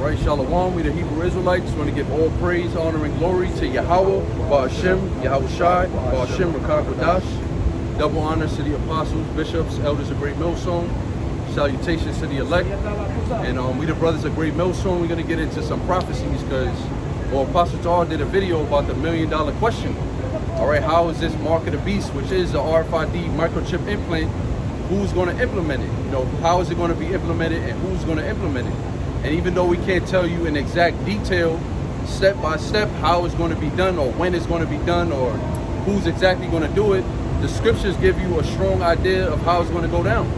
right, Shalom, we the Hebrew Israelites want to give all praise, honor, and glory to Yahweh, Ba'ashem, Yahweh Shai, Ba'ashem, Rakah Kodash. Double honors to the apostles, bishops, elders of Greatmillstone. Salutations to the elect. And we the brothers of Greatmillstone, we're going to get into some prophecies because Apostle Tar did a video about the $1 million question. All right, how is this mark of the beast, which is the RFID microchip implant, who's going to implement it? You know, how is it going to be implemented and who's going to implement it? And even though we can't tell you in exact detail, step by step, how it's going to be done or when it's going to be done or who's exactly going to do it, the scriptures give you a strong idea of how it's going to go down.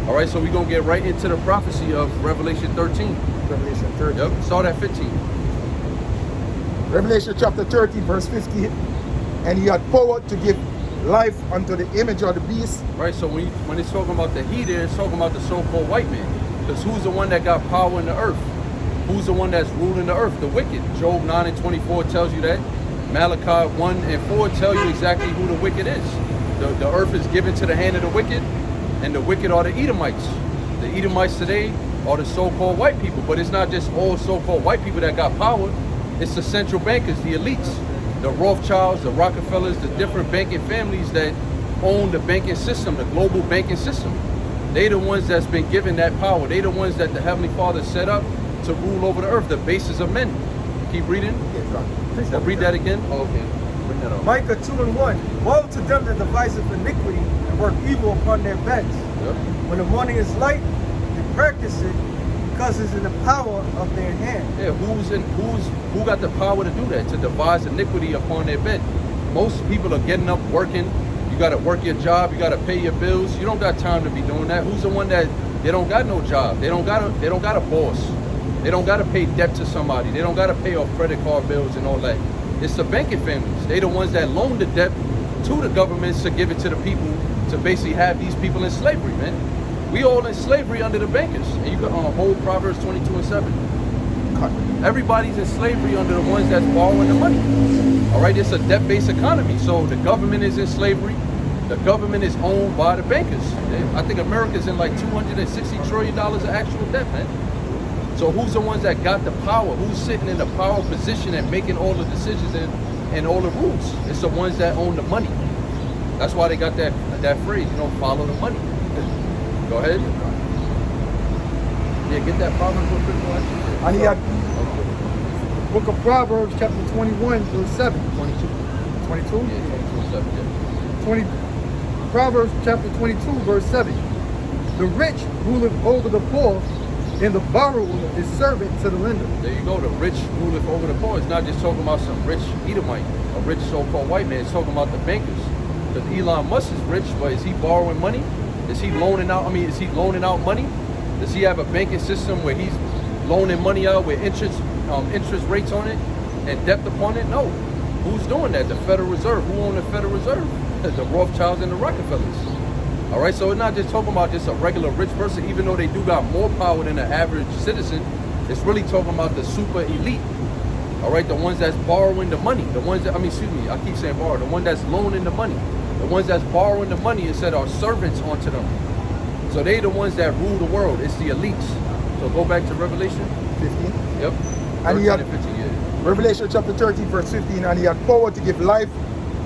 All right, so we're going to get right into the prophecy of Revelation 13. Revelation 13. Yep, start at 15. Revelation chapter 13, verse 15. And he had power to give life unto the image of the beast. Right, so when it's talking about the he there, it's talking about the so-called white man. Because who's the one that got power in the earth? Who's the one that's ruling the earth? The wicked. Job 9 and 24 tells you that. Malachi 1 and 4 tell you exactly who the wicked is. The earth is given to the hand of the wicked, and the wicked are the Edomites. The Edomites today are the so-called white people, but it's not just all so-called white people that got power. It's the central bankers, the elites, the Rothschilds, the Rockefellers, the different banking families that own the banking system, the global banking system. They the ones that's been given that power. They the ones that the Heavenly Father set up to rule over the earth, the bases of men. Keep reading. Read that again. Oh, okay. Bring that up. Micah 2 and 1. Woe to them that devise iniquity and work evil upon their beds. Yep. When the morning is light, they practice it because it's in the power of their hand. Yeah, who got the power to do that? To devise iniquity upon their bed. Most people are getting up, working. You got to work your job. You got to pay your bills. You don't got time to be doing that. Who's the one that they don't got no job? They don't got a boss. They don't got to pay debt to somebody. They don't got to pay off credit card bills and all that. It's the banking families. They the ones that loan the debt to the governments to give it to the people to basically have these people in slavery, man. We all in slavery under the bankers. And you can hold Proverbs 22 and 7. Everybody's in slavery under the ones that's borrowing the money. All right, it's a debt-based economy. So the government is in slavery. The government is owned by the bankers. I think America's in like $260 trillion of actual debt, man. So who's the ones that got the power? Who's sitting in the power position and making all the decisions and all the rules? It's the ones that own the money. That's why they got that phrase, you know, follow the money. Go ahead. Yeah, get that Proverbs real quick. And he had Book of Proverbs chapter 21 verse 7. 22. 22? Yeah, 22 and 7, yeah. 20. Proverbs chapter 22 verse 7. The rich ruleth over the poor, and the borrower is servant to the lender. There you go. The rich ruleth over the poor. It's not just talking about some rich Edomite, a rich so-called white man. It's talking about the bankers. Because Elon Musk is rich, but is he borrowing money? Is he loaning out? Is he loaning out money? Does he have a banking system where he's loaning money out with interest rates on it and debt upon it? No. Who's doing that? The Federal Reserve. Who owns the Federal Reserve? The Rothschilds and the Rockefellers. All right, so it's not just talking about just a regular rich person, even though they do got more power than the average citizen. It's really talking about the super elite. All right, the ones that's borrowing the money, the ones that, I keep saying borrow, the one that's loaning the money, the ones that's borrowing the money instead are servants onto them. So they the ones that rule the world. It's the elites. So go back to Revelation 15. Yep. And he had 15, yeah. Revelation chapter 13, verse 15. And he had power to give life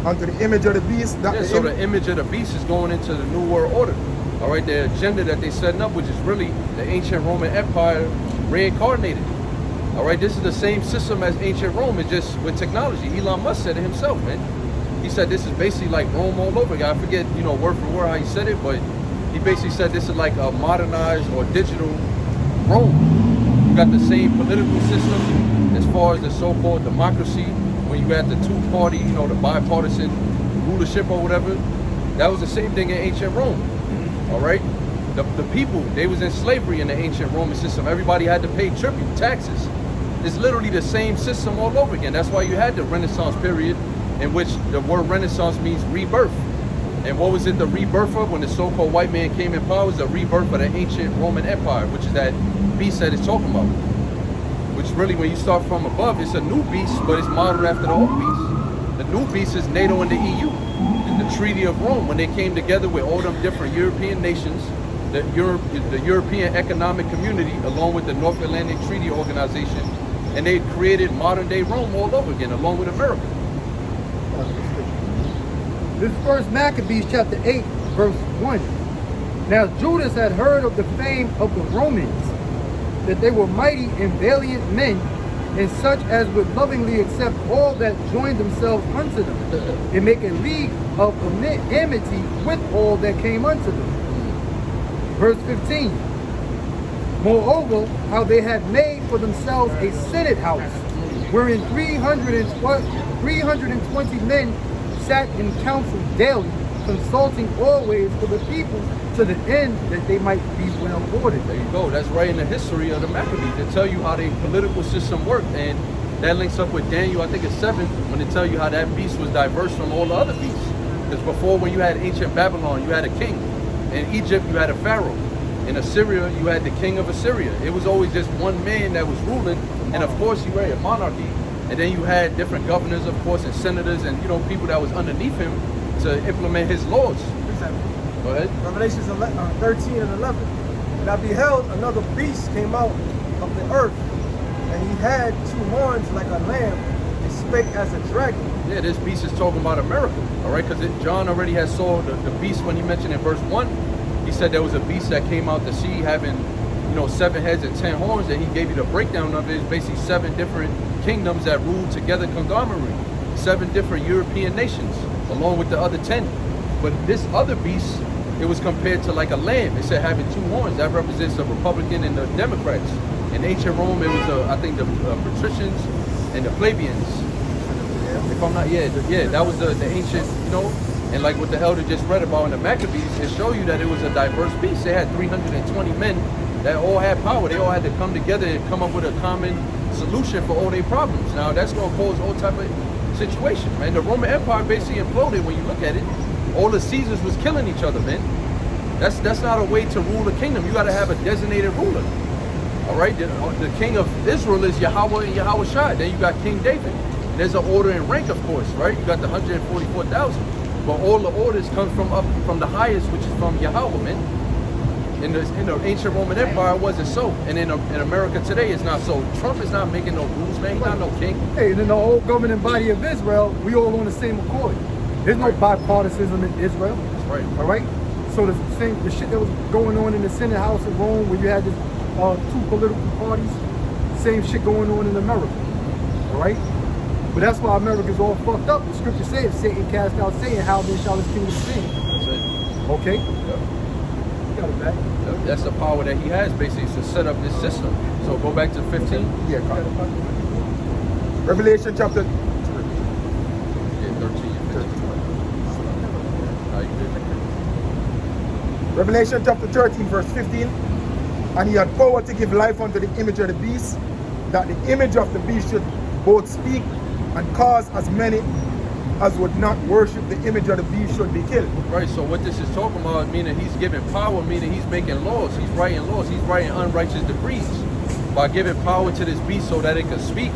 unto the image of the beast. So the image of the beast is going into the New World Order. All right, the agenda that they're setting up, which is really the ancient Roman Empire reincarnated. All right, this is the same system as ancient Rome, it's just with technology. Elon Musk said it himself, man. He said this is basically like Rome all over again. I forget, word for word how he said it, but he basically said this is like a modernized or digital Rome. You got the same political system as far as the so-called democracy. When you had the two-party, the bipartisan rulership or whatever, that was the same thing in ancient Rome. All right, the people, they was in slavery in the ancient Roman system. Everybody had to pay tribute, taxes. It's literally the same system all over again. That's why you had the Renaissance period, in which the word Renaissance means rebirth. And what was it the rebirth of when the so-called white man came in power? It was the rebirth of the ancient Roman Empire, which is that beast that it's talking about. Which really, when you start from above, it's a new beast, but it's modeled after the old beast. The new beast is NATO and the EU. And the Treaty of Rome, when they came together with all them different European nations, the European Economic Community, along with the North Atlantic Treaty Organization, and they created modern-day Rome all over again, along with America. This is First Maccabees chapter 8, verse 1. Now Judas had heard of the fame of the Romans, that they were mighty and valiant men, and such as would lovingly accept all that joined themselves unto them, and make a league of amity with all that came unto them. Verse 15. Moreover, how they had made for themselves a senate house, wherein 320 men sat in council daily, consulting always for the people, to the end that they might be well ordered. There you go. That's right in the history of the Maccabees. They tell you how their political system worked, and that links up with Daniel, I think it's 7, when they tell you how that beast was diverse from all the other beasts. Because before, when you had ancient Babylon, you had a king. In Egypt, you had a pharaoh. In Assyria, you had the king of Assyria. It was always just one man that was ruling, and of course, you had a monarchy. And then you had different governors, of course, and senators, and people that was underneath him to implement his laws. Go ahead. Revelations 13 and 11. And I beheld another beast came out of the earth, and he had 2 horns like a lamb, and spake as a dragon. Yeah, this beast is talking about America, all right? Because John already has saw the beast when he mentioned in verse 1. He said there was a beast that came out the sea having, 7 heads and 10 horns, and he gave you the breakdown of it. It's basically 7 different kingdoms that ruled together conglomerate, 7 different European nations, along with the other 10. But this other beast, it was compared to like a lamb. It said having 2 horns. That represents the Republican and the Democrats. In ancient Rome, it was, I think, the patricians and the plebeians. If I'm not, that was the ancient, and like what the elder just read about in the Maccabees, it showed you that it was a diverse beast. They had 320 men that all had power. They all had to come together and come up with a common solution for all their problems. Now, that's going to cause all type of situation, man. The Roman Empire basically imploded when you look at it. All the Caesars was killing each other, man. That's not a way to rule a kingdom. You got to have a designated ruler. All right, the king of Israel is Yahweh and Yahweh Shai. Then you got King David. There's an order and rank, of course, right? You got the 144,000. But all the orders come from the highest, which is from Yahweh, man. In the ancient Roman Empire, it wasn't so. And in America today, it's not so. Trump is not making no rules, man. He's not no king. Hey, and in the whole governing body of Israel, we all on the same accord. There's no bipartisanism in Israel. That's right. All right? So the shit that was going on in the Senate House in Rome, where you had this, 2 political parties, same shit going on in America. All right? But that's why America's all fucked up. The scripture says, Satan cast out Satan, how then shall his kingdom stand? That's it. Okay? Yep. You got it back. Yep. That's the power that he has, basically, to set up this system. So go back to 15. Yeah, Revelation chapter 13 and 15. How you did? Revelation chapter 13, verse 15. And he had power to give life unto the image of the beast, that the image of the beast should both speak and cause as many as would not worship the image of the beast should be killed. Right, so what this is talking about, meaning he's giving power, meaning he's making laws, he's writing laws, he's writing unrighteous decrees by giving power to this beast so that it can speak.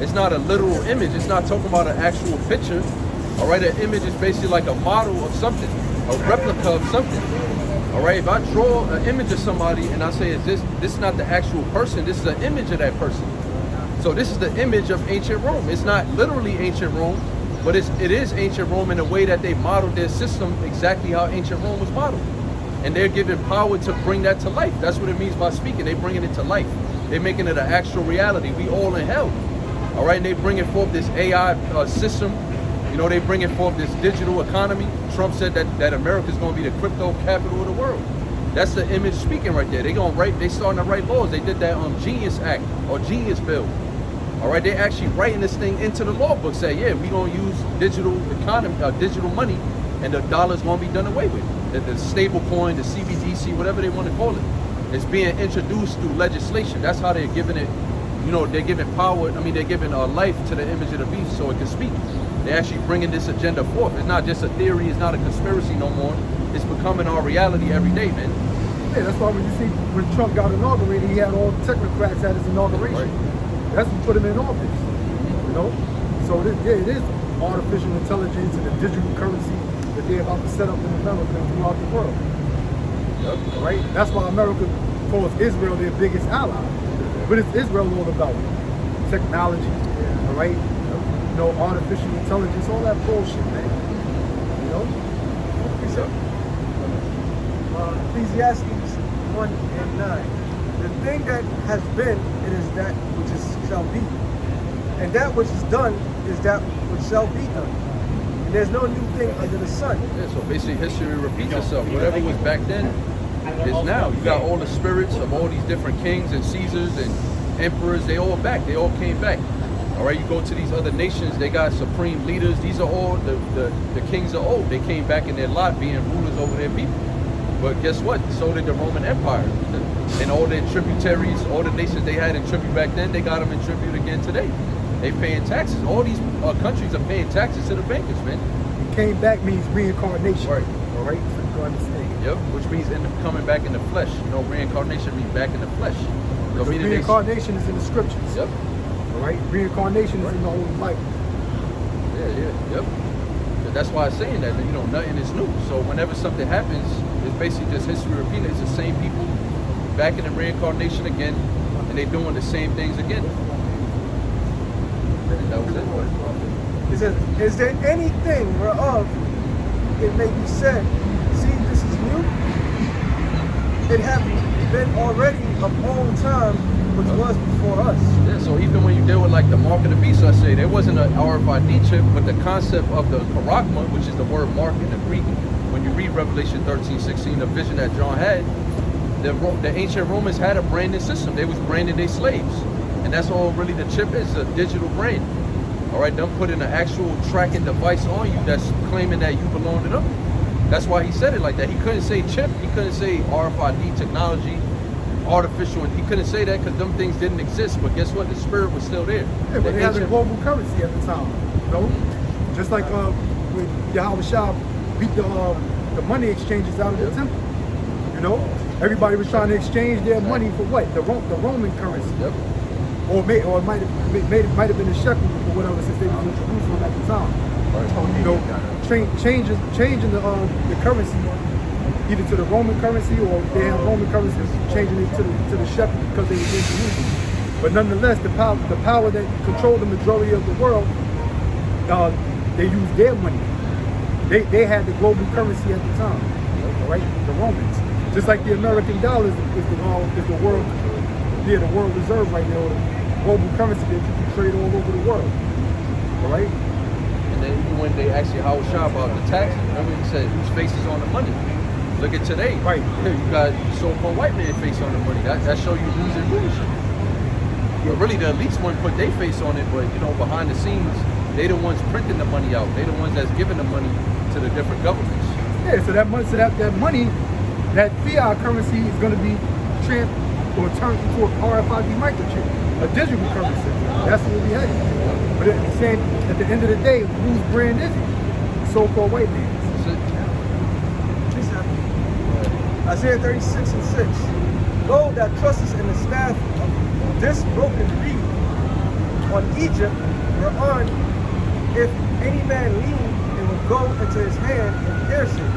It's not a literal image, it's not talking about an actual picture. All right, an image is basically like a model of something, a replica of something. All right, if I draw an image of somebody and I say, this is not the actual person, this is an image of that person. So this is the image of ancient Rome. It's not literally ancient Rome, but it is ancient Rome in a way that they modeled their system exactly how ancient Rome was modeled. And they're given power to bring that to life. That's what it means by speaking. They're bringing it to life. They're making it an actual reality. We all in hell. All right, and they bringing forth this AI system. They bringing forth this digital economy. Trump said that America is going to be the crypto capital of the world. That's the image speaking right there. They starting to write laws. They did that Genius Act or Genius Bill. All right, they're actually writing this thing into the law book. Say, yeah, we're going to use digital economy, digital money, and the dollar's going to be done away with. The stable coin, the CBDC, whatever they want to call it, it's being introduced through legislation. That's how they're giving it. They're giving power. They're giving life to the image of the beast so it can speak. They're actually bringing this agenda forth. It's not just a theory. It's not a conspiracy no more. It's becoming our reality every day, man. Yeah, that's why when you see when Trump got inaugurated, he had all the technocrats at his inauguration. Right. That's what put him in office. So it is artificial intelligence and the digital currency that they're about to set up in America and throughout the world. Yep. Right? That's why America calls Israel their biggest ally. What is Israel all about? Technology, all right? You know, artificial intelligence, all that bullshit, man. You know? Ecclesiastes 1 and 9. The thing that has been, it is that which is shall be. And that which is done is that which shall be done. And there's no new thing under the sun. Yeah, so basically history repeats itself. Whatever was back then is now. You got all the spirits of all these different kings and Caesars and emperors, they all back. They all came back. All right, you go to these other nations, they got supreme leaders. These are all the kings of old. They came back in their lot being rulers over their people. But guess what? So did the Roman Empire. And all their tributaries, all the nations they had in tribute back then, they got them in tribute again today. They paying taxes. All these countries are paying taxes to the bankers, man. Came back means reincarnation. Right. All right? So you understand. Yep, which means coming back in the flesh. You know, reincarnation means back in the flesh. So So reincarnation is in the scriptures. Yep. All right? Reincarnation is in the Holy Bible. Yep. So that's why I'm saying that, you know, nothing is new. So whenever something happens, it's basically just history repeating. It's the same people back in the reincarnation again, and they doing the same things again. And that was it. It says, is there anything whereof it may be said, see, this is new? It hath been already of old time, which was before us. Yeah, so even when you deal with like the mark of the beast, I say there wasn't an RFID chip, but the concept of the charagma, which is the word mark in the Greek, when you read Revelation 13:16, the vision that John had, the ancient Romans had a branding system. They was branding their slaves. And that's all really the chip is, a digital brand. All right, them putting an actual tracking device on you that's claiming that you belong to them. That's why he said it like that. He couldn't say chip, he couldn't say RFID technology, artificial, and he couldn't say that because them things didn't exist. But guess what? The spirit was still there. Yeah, but they had a global currency at the time. You know? Just like when Yahweh Shah beat the money exchanges out of the temple. You know? Everybody was trying to exchange their money for what? The Roman currency. Yep. Or it might have been a shekel or whatever, since they was in Jerusalem at the time. You know, changing the currency either to the Roman currency, or they have Roman currency, changing it to the shekel because they were in Jerusalem. But nonetheless, the power that controlled the majority of the world, they used their money. They had the global currency at the time, right? The Romans. Just like the American dollar is the world. Yeah, the world reserve right now, the global currency that you can trade all over the world. All right? And then even when they asked you how was shot about the taxes, remember he said whose face is on the money? Look at today. Right. You got so-called white man face on the money. That show you who's in rulership. But really the elites wouldn't put their face on it, but you know, behind the scenes, they the ones printing the money out. They the ones that's giving the money to the different governments. Yeah, so that money, that fiat currency is gonna be or turned into an RFID microchip, a digital currency. That's what we had. But at the end of the day, whose brand is it? So-called white man. Isaiah 36:6. Lo, that trusteth in the staff of this broken reed on Egypt, whereon if any man lean, it will go into his hand and pierce it.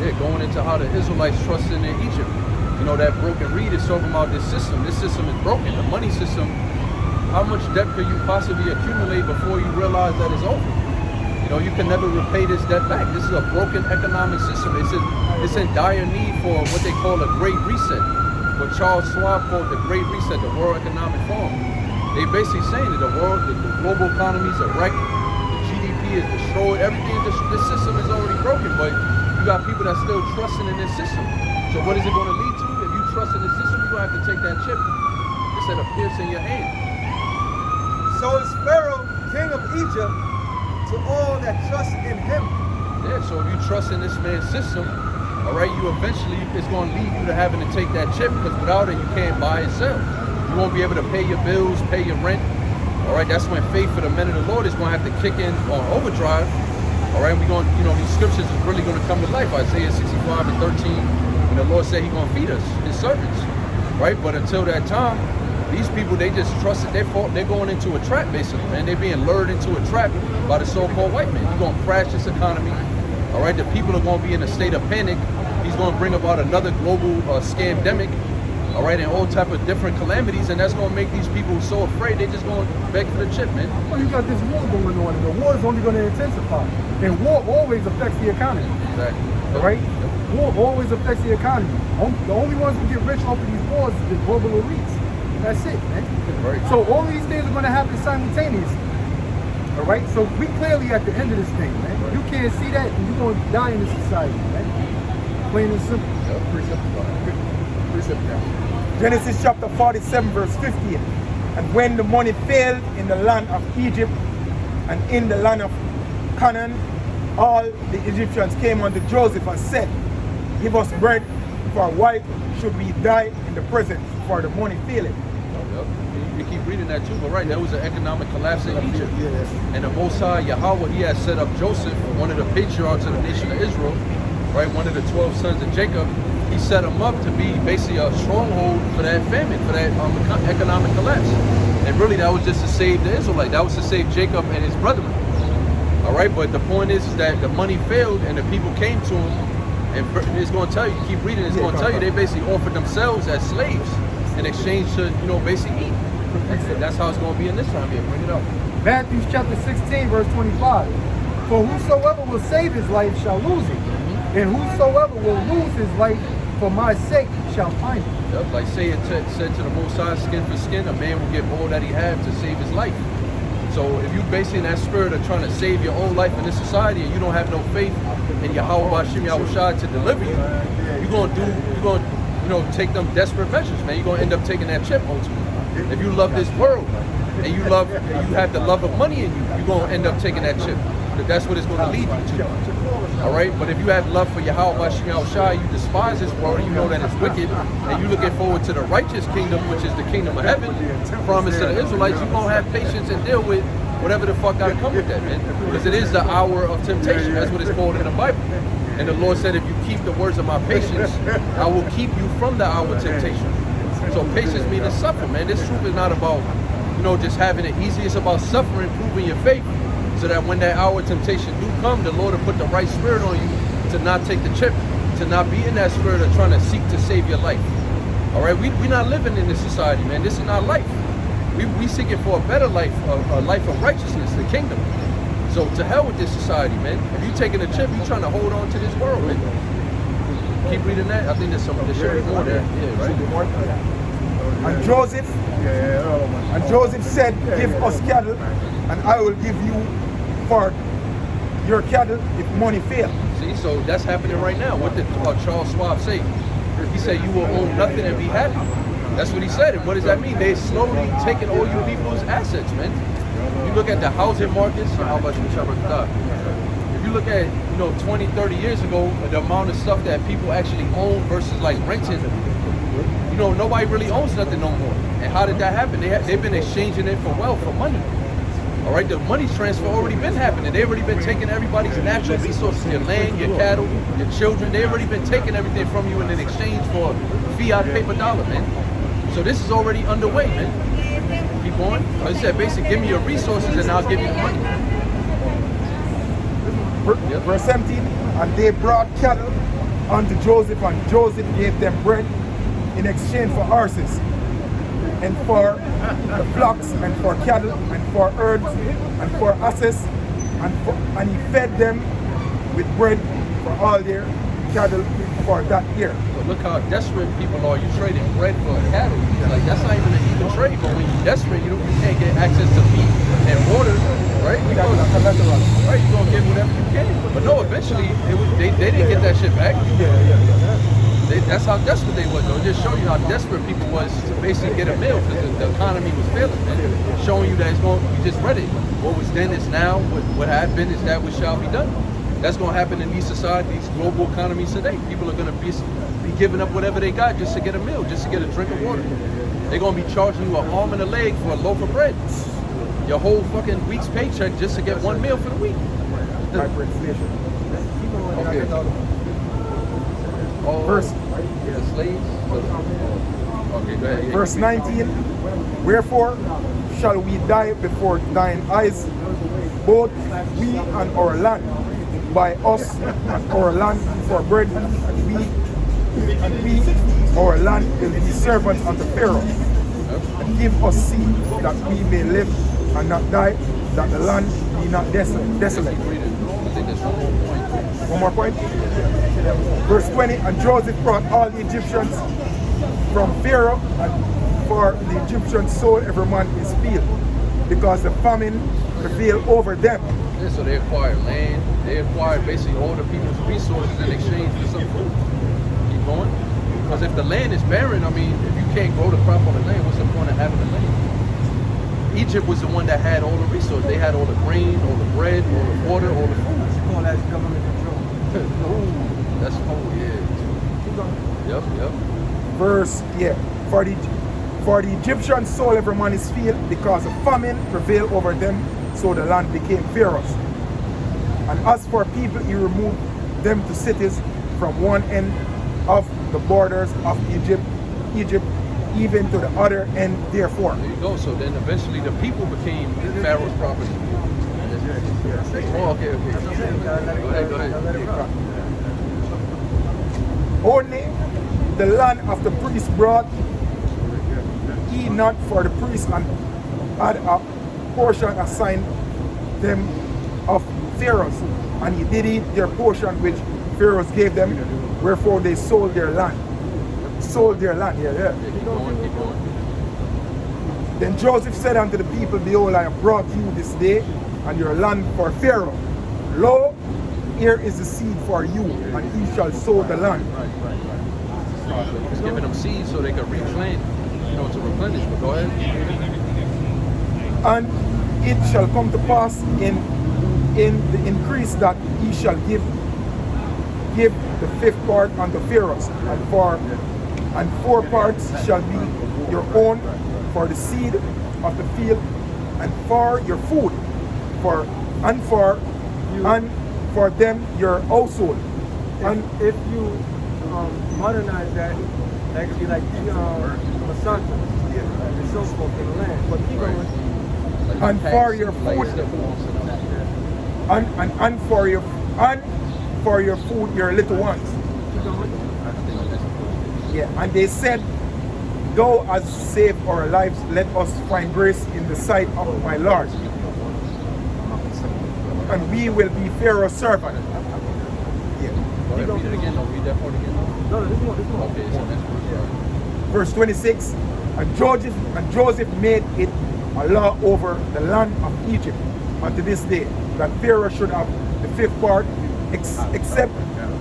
Yeah, going into how the Israelites trusted in Egypt. You know, that broken reed is talking about this system. This system is broken. The money system, how much debt could you possibly accumulate before you realize that it's over? You know, you can never repay this debt back. This is a broken economic system. It's in dire need for what they call a great reset. What Charles Schwab called the great reset, the World Economic Forum. They basically saying that the global economy is a wreck. The GDP is destroyed. Everything, this system is already broken, but you got people that still trusting in this system. So what is it going to lead to? If you trust in the system, you're going to have to take that chip instead of piercing your hand. So is Pharaoh, king of Egypt, to all that trust in him. Yeah, so if you trust in this man's system, all right, you eventually, it's going to lead you to having to take that chip, because without it, you can't buy and sell. You won't be able to pay your bills, pay your rent. All right, that's when faith for the men of the Lord is going to have to kick in on overdrive. All right, we're going, you know, these scriptures is really going to come to life. Isaiah 65:13. And the Lord said he's going to feed us, his servants, right? But until that time, these people, they just trusted their fault. They're going into a trap, basically, man. They're being lured into a trap by the so-called white man. He's going to crash this economy, all right? The people are going to be in a state of panic. He's going to bring about another global scamdemic, all right, and all type of different calamities, and that's going to make these people so afraid they're just going to beg for the chip, man. Well, you got this war going on, and the war is only going to intensify. And war always affects the economy. Exactly. All right? War always affects the economy. The only ones who get rich off of these wars is the global elites. That's it, man. Right. So all of these things are going to happen simultaneously. All right? So we clearly at the end of this thing, man. Right. You can't see that, and you're going to die in this society, man. Plain and simple. Yep. Pretty simple. Genesis chapter 47 verse 15. And when the money failed in the land of Egypt and in the land of Canaan, all the Egyptians came unto Joseph and said, give us bread, for why should we die in the present, for the money failing? Yep. You keep reading that too, but right, there was an economic collapse in Egypt. Yes. And the Most High, Yahweh, he had set up Joseph, one of the patriarchs of the nation of Israel, right, one of the 12 sons of Jacob. He set him up to be basically a stronghold for that famine, for that economic collapse. And really that was just to save the Israelites. That was to save Jacob and his brethren. All right, but the point is that the money failed and the people came to him, and it's going to tell you, keep reading, it's going to tell you they basically offered themselves as slaves in exchange to, basically eat. That's how it's going to be in this time here. Bring it up. Matthew chapter 16, verse 25. For whosoever will save his life shall lose it, and whosoever will lose his life for my sake shall find it. Yep, like say it said to the Most High, skin for skin, a man will give all that he has to save his life. So if you basically in that spirit of trying to save your own life in this society and you don't have no faith in Yahweh Bashim Yahushua to deliver you, you're going to take them desperate measures, man. You're going to end up taking that chip ultimately. If you love this world and you have the love of money in you, you're going to end up taking that chip. That's what it's going to lead you to. All right, but if you have love for Yahweh Bashim Yahushua, you despise this world and you know that it's wicked, and you're looking forward to the righteous kingdom, which is the kingdom of heaven, promised to the Israelites, you're going to have patience and deal with whatever the fuck gotta come with that, man. Because it is the hour of temptation. That's what it's called in the Bible. And the Lord said, if you keep the words of my patience, I will keep you from the hour of temptation. So patience means to suffer, man. This truth is not about, just having it easy. It's about suffering, proving your faith, so that when that hour of temptation do come, the Lord will put the right spirit on you to not take the chip, to not be in that spirit of trying to seek to save your life. All right, we're not living in this society, man. This is not life. We seeking for a better life, a life of righteousness, the kingdom. So to hell with this society, man. If you taking a chip, you trying to hold on to this world, man. Keep reading that. I think there should be more there. Yeah, right. And Joseph said, give us cattle, and I will give you for your cattle if money fails. See, so that's happening right now. What did Charles Schwab say? He said you will own nothing and be happy. That's what he said. And what does that mean? They're slowly taking all you people's assets, man. You look at the housing markets, how much we cover that. If you look at, 20, 30 years ago, the amount of stuff that people actually own versus like renting, nobody really owns nothing no more. And how did that happen? They've been exchanging it for wealth, for money. All right, the money transfer already been happening. They've already been taking everybody's natural resources, your land, your cattle, your children. They've already been taking everything from you in exchange for fiat paper dollar, man. So this is already underway, man. Keep going. Like I said, basically, give me your resources and I'll give you the money. Verse 17, and they brought cattle unto Joseph, and Joseph gave them bread in exchange for horses, and for the flocks, and for cattle, and for herds, and for asses, and he fed them with bread for all their cattle for that year. But look how desperate people are. You trading bread for cattle. Like, that's not even an even trade. But when you're desperate, you can't get access to meat and water, right? You're gonna get whatever you can. But no, eventually they didn't get that shit back. That's how desperate they was, though. It just show you how desperate people was to basically get a meal because the economy was failing, man. Showing you that it's going. You just read it. What was then is now. What had been is that which shall be done. That's going to happen in these societies, global economies today. People are going to be giving up whatever they got just to get a meal, just to get a drink of water. They're going to be charging you an arm and a leg for a loaf of bread. Your whole fucking week's paycheck just to get one meal for the week. Okay. Verse the slaves. Okay, go ahead. Verse 19, wherefore shall we die before thine eyes, both we and our land, by us and our land for bread, and we and we, our land, will be servants unto Pharaoh. And give us seed that we may live and not die, that the land be not desolate. I think there's one more point. One more point. Verse 20, and Joseph brought all the Egyptians from Pharaoh, and for the Egyptians sold every man his field, because the famine prevailed over them. Yeah, so they acquired land, they acquired basically all the people's resources in exchange for some food. Keep going. Because if the land is barren, I mean, if you can't grow the crop on the land, what's the point of having the land? Egypt was the one that had all the resources. They had all the grain, all the bread, all the water, all the food. You call that government control. Ooh, that's cold, yeah. Keep going. Yep. Verse, for the Egyptians sold every man his field, because a famine prevailed over them, so the land became Pharaoh's. And as for people, he removed them to cities from one end of the borders of Egypt, even to the other end, therefore. There you go. So then eventually the people became Pharaoh's property. Oh, okay. Go ahead. Only the land of the priest brought he not for the priest, and had a portion assigned them of Pharaoh's, and he did eat their portion which Pharaoh gave them, wherefore they sold their land. Keep going. Then Joseph said unto the people, behold, I have brought you this day and your land for Pharaoh. Lo, here is the seed for you, and ye shall sow the land. He's giving them seeds so they can replant, to replenish. But go ahead. And it shall come to pass in the increase that ye shall give the fifth part unto Pharaoh, and 4 parts shall be your own for the seed of the field, and for your food, and for them your household. And if you modernize that, that could be like Monsanto, the so forth in the land. But keep going. And for your food, and for your food, your little ones. Keep going. And they said, thou hast saved our lives, let us find grace in the sight of my Lord, and we will be Pharaoh's servant. Go ahead, read it again. Read that part again. No, this one. Okay, so that's Verse 26, and Joseph made it a law over the land of Egypt unto this day, that Pharaoh should have the 5th part, except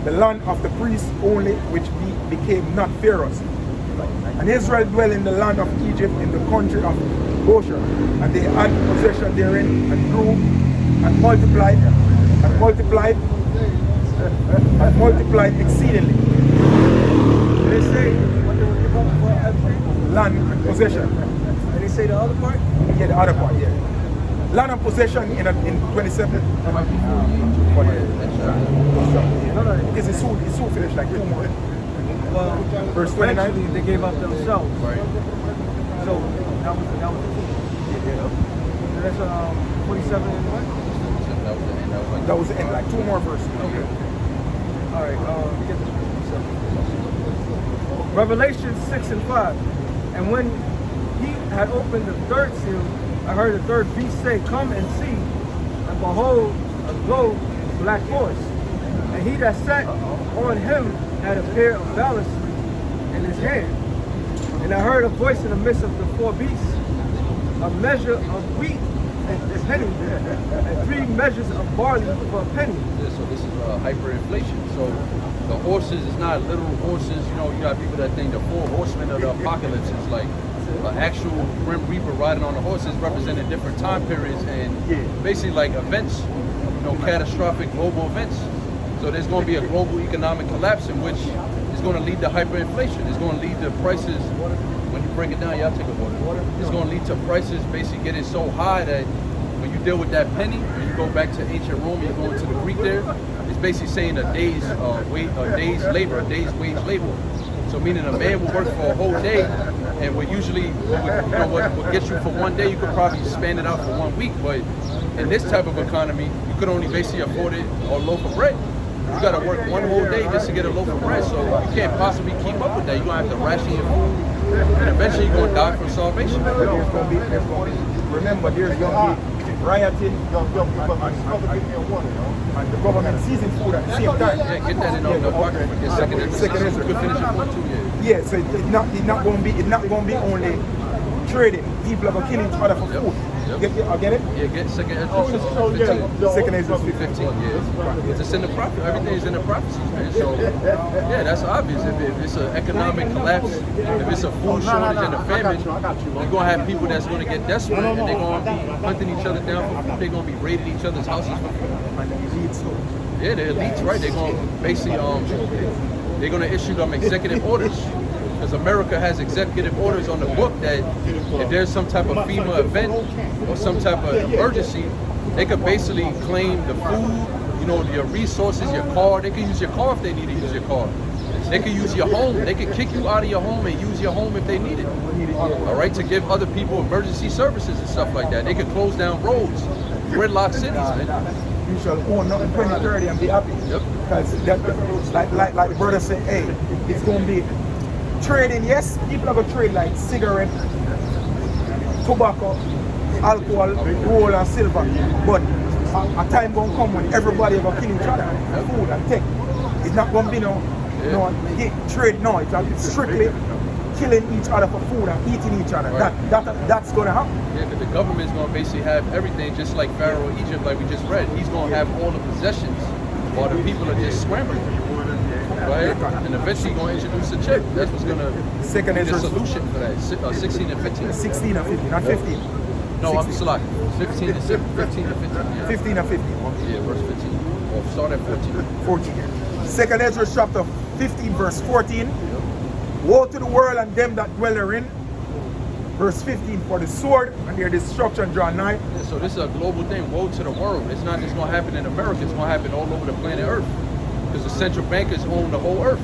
the land of the priests only, which became not Pharaoh's. And Israel dwelt in the land of Egypt, in the country of Goshen, and they had possession therein, and grew, and multiplied exceedingly. They say what they would give up for everything. Land and possession. And they say the other part? Yeah, the other part, yeah. Land and possession in 27. Because it's so finished like 2 more. Well, Verse 29. eventually they gave up themselves. right. So that was that's 27 and what? That was the end. That was the end, like 2 more verses. Okay. All right. Get this. Revelation 6 and 5. And when he had opened the 3rd seal, I heard the 3rd beast say, come and see. And behold, a gold black horse. And he that sat on him had a pair of balances in his hand. And I heard a voice in the midst of the 4 beasts, a measure of wheat a penny, and 3 measures of barley for a penny. So this is hyperinflation. So the horses is not literal horses. You got people that think the 4 horsemen of the apocalypse is like an actual grim reaper riding on the horses, representing different time periods and basically like events, catastrophic global events. So there's going to be a global economic collapse in which is going to lead to hyperinflation. It's going to lead to prices, when you break it down, y'all take a water. It's going to lead to prices basically getting so high that when you deal with that penny, when you go back to ancient Rome, you go into the Greek there, it's basically saying a day's day's labor, a day's wage labor. So meaning a man will work for a whole day, and what usually what gets you for 1 day, you could probably span it out for 1 week. But in this type of economy, you could only basically afford it a loaf of bread. You gotta work one whole day just to get a loaf of bread. So you can't possibly keep up with that. You're gonna have to ration your food, and eventually you're gonna die from starvation. Remember, there's going to be rioting, and the government seizing food at the same time. Yeah, get that in the pocket. Get second Ezra. You could finish your point too, Yeah, so it's not going to be only trading. People are going to kill each other for food. Yep. Get it? Yeah, get second Ezra 15. Second Ezra 15, yeah. It's in the prophet. Everything's in the prophecies, man. So, yeah, that's obvious. If it's an economic collapse, if it's a food shortage and a famine, you're going to have people that's going to get desperate and they're going to be hunting each other down for food. They're going to be raiding each other's houses for food. And the elites too. Yeah, the elites, right? They're going to basically, they're going to issue them executive orders. Because America has executive orders on the book that if there's some type of FEMA event or some type of emergency, they could basically claim the food, you know, your resources, your car. They can use your car if they need to use your car. They could use your home. They could kick you out of your home and use your home if they need it. All right, to give other people emergency services and stuff like that. They could close down roads, gridlock cities, man. You shall own nothing 2030 and be happy. Yep. Because like the brother said, hey, it's going to be trading. Yes, people are going to trade like cigarette, tobacco, alcohol, gold and silver. But a time going to come when everybody is going to kill each other for food and tech. It's not going to be no trade. No, it's strictly killing each other for food and eating each other. Right. That's going to happen. Yeah, because the government's going to basically have everything, just like Pharaoh Egypt, like we just read. He's going to have all the possessions while the people are just scrambling. Right? And eventually going to introduce a chip. That's what's going to be the solution for that. 16 and 15. 16 and 15, not 15. No, I'm select. 15 and 15 and 15. Yeah. 15 and 15. Yeah, verse 15. Or start at 14. 14. Second Ezra chapter 15, verse 14. Woe to the world and them that dwell therein. Verse 15, for the sword and their destruction draw nigh. Yeah, so this is a global thing. Woe to the world. It's not just going to happen in America. It's going to happen all over the planet Earth. Because the central bankers own the whole Earth.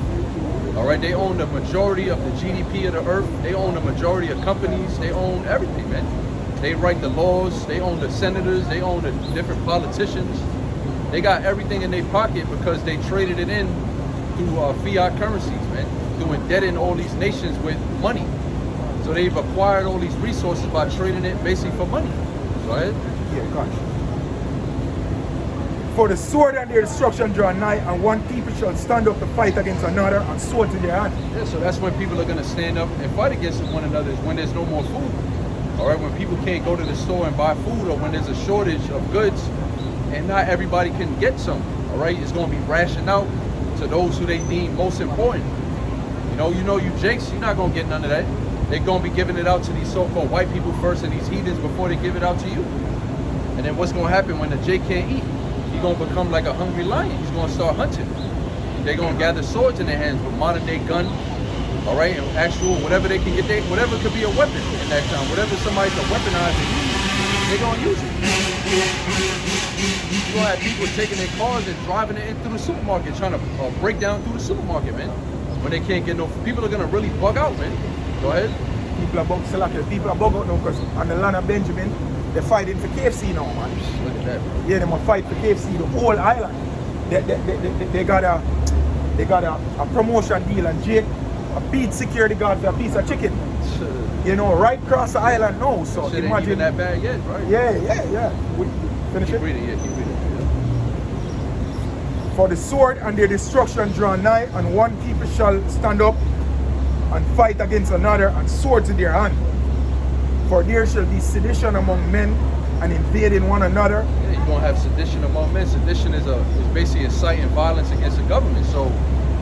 All right, they own the majority of the GDP of the Earth. They own the majority of companies. They own everything, man. They write the laws. They own the senators. They own the different politicians. They got everything in their pocket because they traded it in through fiat currencies, man. Through indebting all these nations with money. So they've acquired all these resources by trading it basically for money. Go ahead. Yeah, gosh. For the sword and their destruction draw nigh, and one people shall stand up to fight against another, and swords in their hand. Yeah, so that's when people are going to stand up and fight against one another, is when there's no more food. All right, when people can't go to the store and buy food, or when there's a shortage of goods and not everybody can get some. All right, it's going to be rationed out to those who they deem most important. You Jakes, you're not going to get none of that. They're going to be giving it out to these so-called white people first and these heathens before they give it out to you. And then what's going to happen when the Jake can't eat? He's going to become like a hungry lion. He's going to start hunting. They're going to gather swords in their hands with modern day gun, all right, and actual whatever they can get, whatever could be a weapon in that time, whatever somebody can weaponize and use, they're going to use it. You're going to have people taking their cars and driving it in through the supermarket, trying to break down through the supermarket, man. When they can't get no, people are going to really bug out, man. Go ahead. People are bug out now because on the land of Benjamin, they're fighting for KFC now, man. Look at that, bro. Yeah, they must fight for KFC, the whole island. They got a promotion deal, and Jake, a beat security guard for a piece of chicken. Right across the island now. So shit imagine ain't even that bad yet, right? Yeah. We finish Keep it. reading, keep reading. For the sword and their destruction draw nigh, and one people shall stand up and fight against another, and swords in their hand. For there shall be sedition among men, and invading one another. Yeah, you're gonna have sedition among men. Sedition is basically inciting violence against the government. So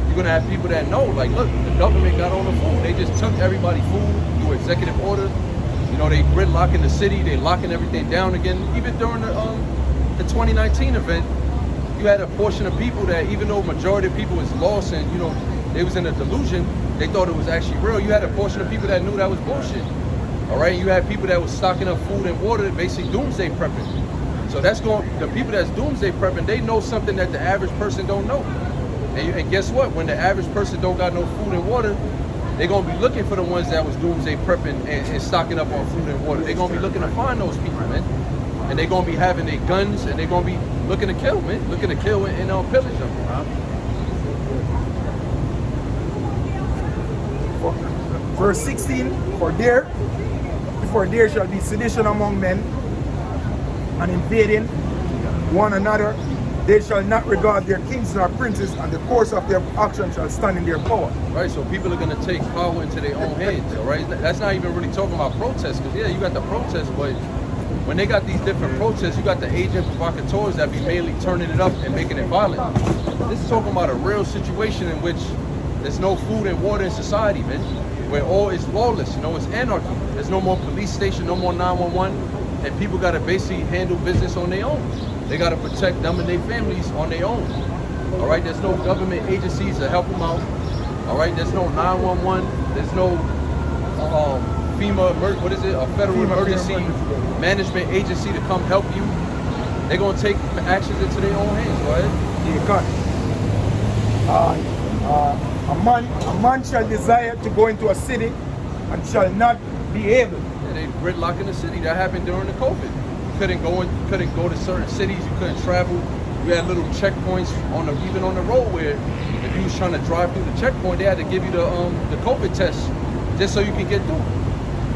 you're gonna have people that know, like, look, the government got all the food. They just took everybody food through executive order. They gridlocking the city. They locking everything down again. Even during the 2019 event, you had a portion of people that, even though majority of people was lost and they was in a delusion, they thought it was actually real. You had a portion of people that knew that was bullshit. All right, you had people that was stocking up food and water, basically doomsday prepping. So the people that's doomsday prepping, they know something that the average person don't know. And guess what? When the average person don't got no food and water, they're gonna be looking for the ones that was doomsday prepping and stocking up on food and water. They're gonna be looking to find those people, man. and they're gonna be having their guns, and they're gonna be looking to kill, man, looking to kill and pillage them. Verse 16, for there shall be sedition among men, and invading one another. They shall not regard their kings nor princes, and the course of their action shall stand in their power. Right, so people are gonna take power into their own hands, all right? That's not even really talking about protests, because yeah, you got the protests, but when they got these different protests, you got the agent provocateurs that be mainly turning it up and making it violent. This is talking about a real situation in which there's no food and water in society, man, where all is lawless, you know, it's anarchy. There's no more police station, no more 911, and people gotta basically handle business on their own. They gotta protect them and their families on their own. All right, there's no government agencies to help them out. All right, there's no 911, there's no FEMA, what is it, a federal emergency management agency to come help you. They're gonna take actions into their own hands, go ahead. Yeah, a man shall desire to go into a city and shall not be able. Yeah, they gridlock in the city. That happened during the COVID. You couldn't go to certain cities. You couldn't travel. You had little checkpoints even on the road where if you was trying to drive through the checkpoint, they had to give you the COVID test just so you could get through.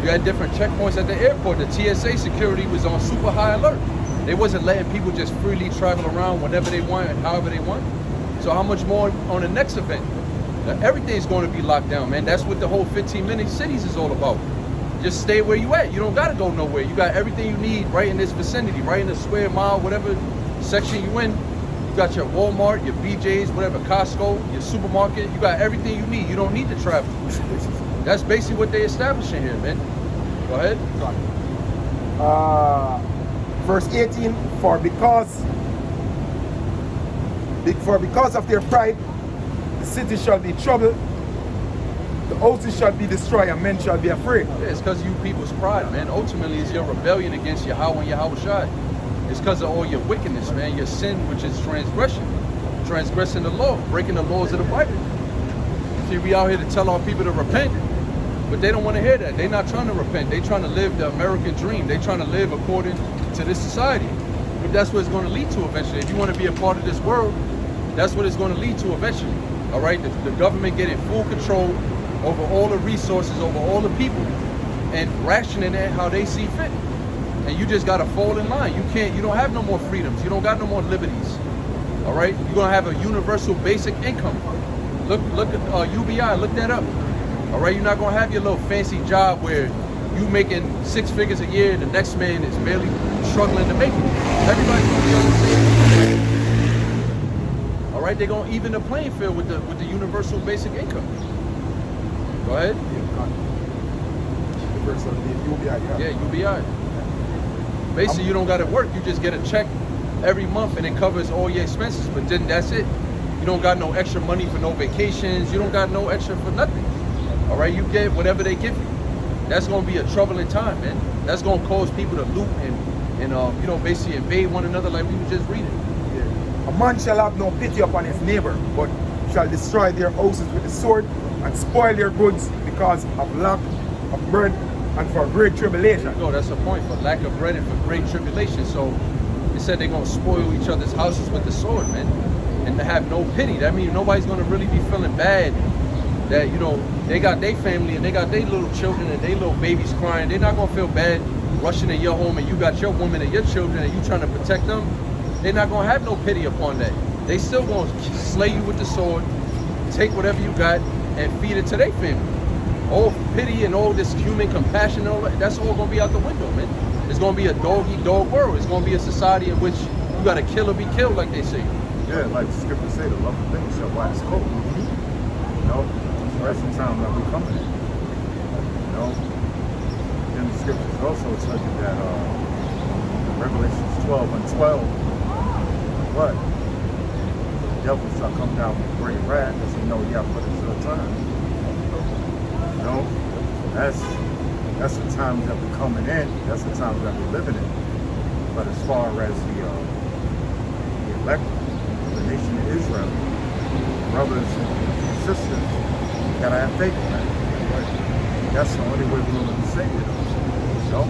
You had different checkpoints at the airport. The TSA security was on super high alert. They wasn't letting people just freely travel around whenever they want and however they want. So how much more on the next event? Everything's going to be locked down, man. That's what the whole 15-minute cities is all about. Just stay where you at. You don't got to go nowhere. You got everything you need right in this vicinity, right in the square mile, whatever section you in. You got your Walmart, your BJ's, whatever, Costco, your supermarket. You got everything you need. You don't need to travel. That's basically what they're establishing here, man. Go ahead. Verse 18, for because of their pride, the city shall be troubled, the houses shall be destroyed, and men shall be afraid. Yeah, it's because you people's pride, man. Ultimately, it's your rebellion against Yahweh and Yahweh Shai. It's because of all your wickedness, man. Your sin, which is transgression. Transgressing the law, breaking the laws of the Bible. See, we out here to tell our people to repent, but they don't want to hear that. They're not trying to repent. They're trying to live the American dream. They're trying to live according to this society. But that's what it's going to lead to eventually. If you want to be a part of this world, that's what it's going to lead to eventually. All right, the government getting full control over all the resources, over all the people, and rationing it how they see fit. And you just gotta fall in line. You don't have no more freedoms. You don't got no more liberties. All right, you're gonna have a universal basic income. Look at UBI. Look that up. All right, you're not gonna have your little fancy job where you making 6 figures a year, and the next man is barely struggling to make it. Everybody's gonna be on the same. All right, they're gonna even the playing field with the universal basic income. Go ahead. Yeah, UBI. Basically, you don't got to work. You just get a check every month, and it covers all your expenses. But then that's it. You don't got no extra money for no vacations. You don't got no extra for nothing. All right, you get whatever they give you. That's gonna be a troubling time, man. That's gonna cause people to loot and basically invade one another like we were just reading. A man shall have no pity upon his neighbor, but shall destroy their houses with the sword and spoil their goods because of lack of bread and for great tribulation. No, that's the point, for lack of bread and for great tribulation. So they said they're gonna spoil each other's houses with the sword, man, and to have no pity. That means nobody's gonna really be feeling bad that, you know, they got their family and they got their little children and their little babies crying. They're not gonna feel bad rushing in your home and you got your woman and your children and you trying to protect them. They're not gonna have no pity upon that. They still gonna slay you with the sword, take whatever you got and feed it to their family. All pity and all this human compassion, and all that's all gonna be out the window, man. It's gonna be a dog-eat-dog world. It's gonna be a society in which you gotta kill or be killed, like they say. Yeah, like the scripture say, the love of things shall wax cold. You know, especially the time that we're coming in. You know, then the scriptures also tell you that Revelations 12:12, what? The devil shall come down with great wrath, as you know, yeah, for the short time. You know, that's the times that we're coming in. That's the times that we're living in. But as far as the elect, the nation of Israel, brothers and sisters, you gotta have faith in that. That's the only way we're gonna be saved. You know?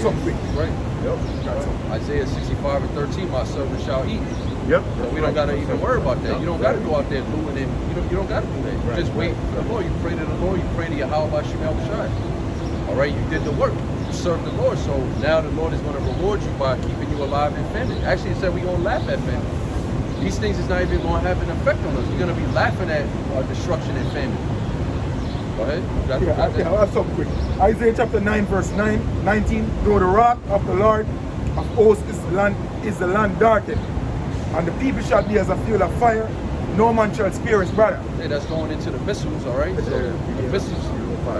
something quick. Right. Yep. Got some. Isaiah 65:13, my servant shall eat. Yep. So we don't gotta even worry about that. You don't gotta go out there looting and you don't gotta do that. You Right, just wait for the Lord. You pray to the Lord, you pray to Yahweh Hashem El Shai. All right, you did the work. You served the Lord. So now the Lord is gonna reward you by keeping you alive and famine. Actually, it said we're gonna laugh at famine. These things is not even gonna have an effect on us. We're gonna be laughing at destruction and famine. Go ahead. You got Yeah, that? I have something quick. Isaiah chapter 9, verse 19. Though the wrath of the Lord of hosts is the land darkened, and the people shall be as a field of fire, no man shall spare his brother. Yeah, that's going into the missiles, all right? So the missiles,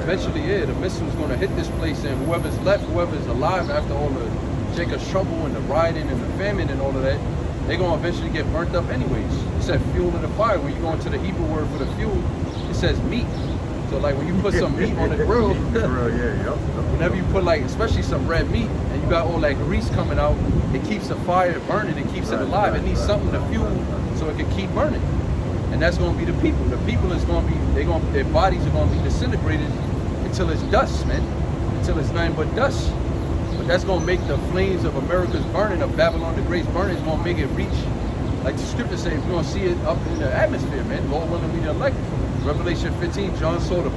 eventually, the missile's going to hit this place, and whoever's left, whoever's alive after all the Jacob's trouble and the rioting and the famine and all of that, they're going to eventually get burnt up anyways. It said fuel in the fire. When you go into the Hebrew word for the fuel, it says meat. So like when you put some meat on the grill, whenever you put like, especially some red meat, and you got all that grease coming out, it keeps the fire burning, it keeps it alive. It needs something to fuel so it can keep burning. And that's going to be the people. The people is going to be, their bodies are going to be disintegrated until it's dust, man. Until it's nothing but dust. But that's going to make the flames of America's burning, of Babylon the Great's burning, it's going to make it reach, like the scripture says, we're going to see it up in the atmosphere, man. Lord willing, we the elect. Revelation 15, John saw the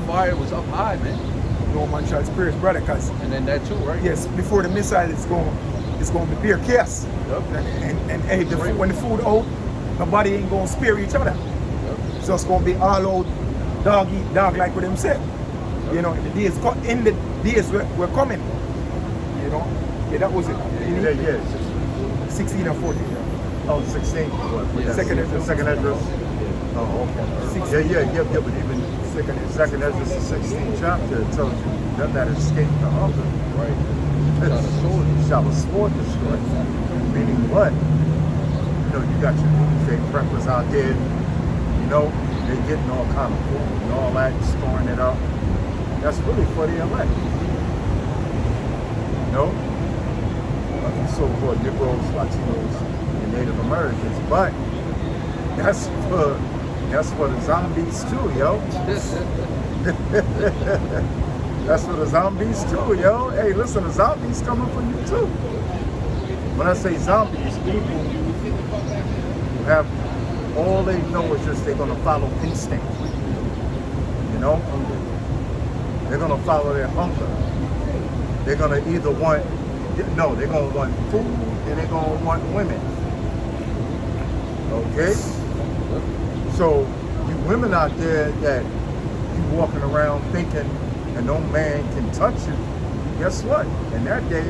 fire was up high, man. No man shall spare his brother, cause And then that too, right? yes, before the missile it's going to be pure chaos. Yep. And hey, when the food out, nobody ain't going to spare each other. Yep. So it's going to be all out dog eat dog, like what them said. You know, in the days we're coming. You know, yeah, that was it. Yeah. 16 or 14. Oh, 16. What? Yeah. Second address. Second address. Oh, okay. Yeah. But even second address, the 16th chapter, it tells you them that escape the hunger. Right. Shall the sword. Shall the sword destroy. Meaning what? You know, you got your doomsday preppers out there. You know, they're getting all kind of food and all that, storing it up. That's really for the elect. You know? So-called Negroes, Latinos, and Native Americans. But that's for the zombies too, yo. That's for the zombies too, yo. Hey, listen, the zombies coming for you too. When I say zombies, people who have all they know is just they're gonna follow instinct. You know? They're gonna follow their hunger. They're gonna either want, they're gonna want food and they're gonna want women. Okay? So you women out there that you walking around thinking and no man can touch you, guess what? In that day,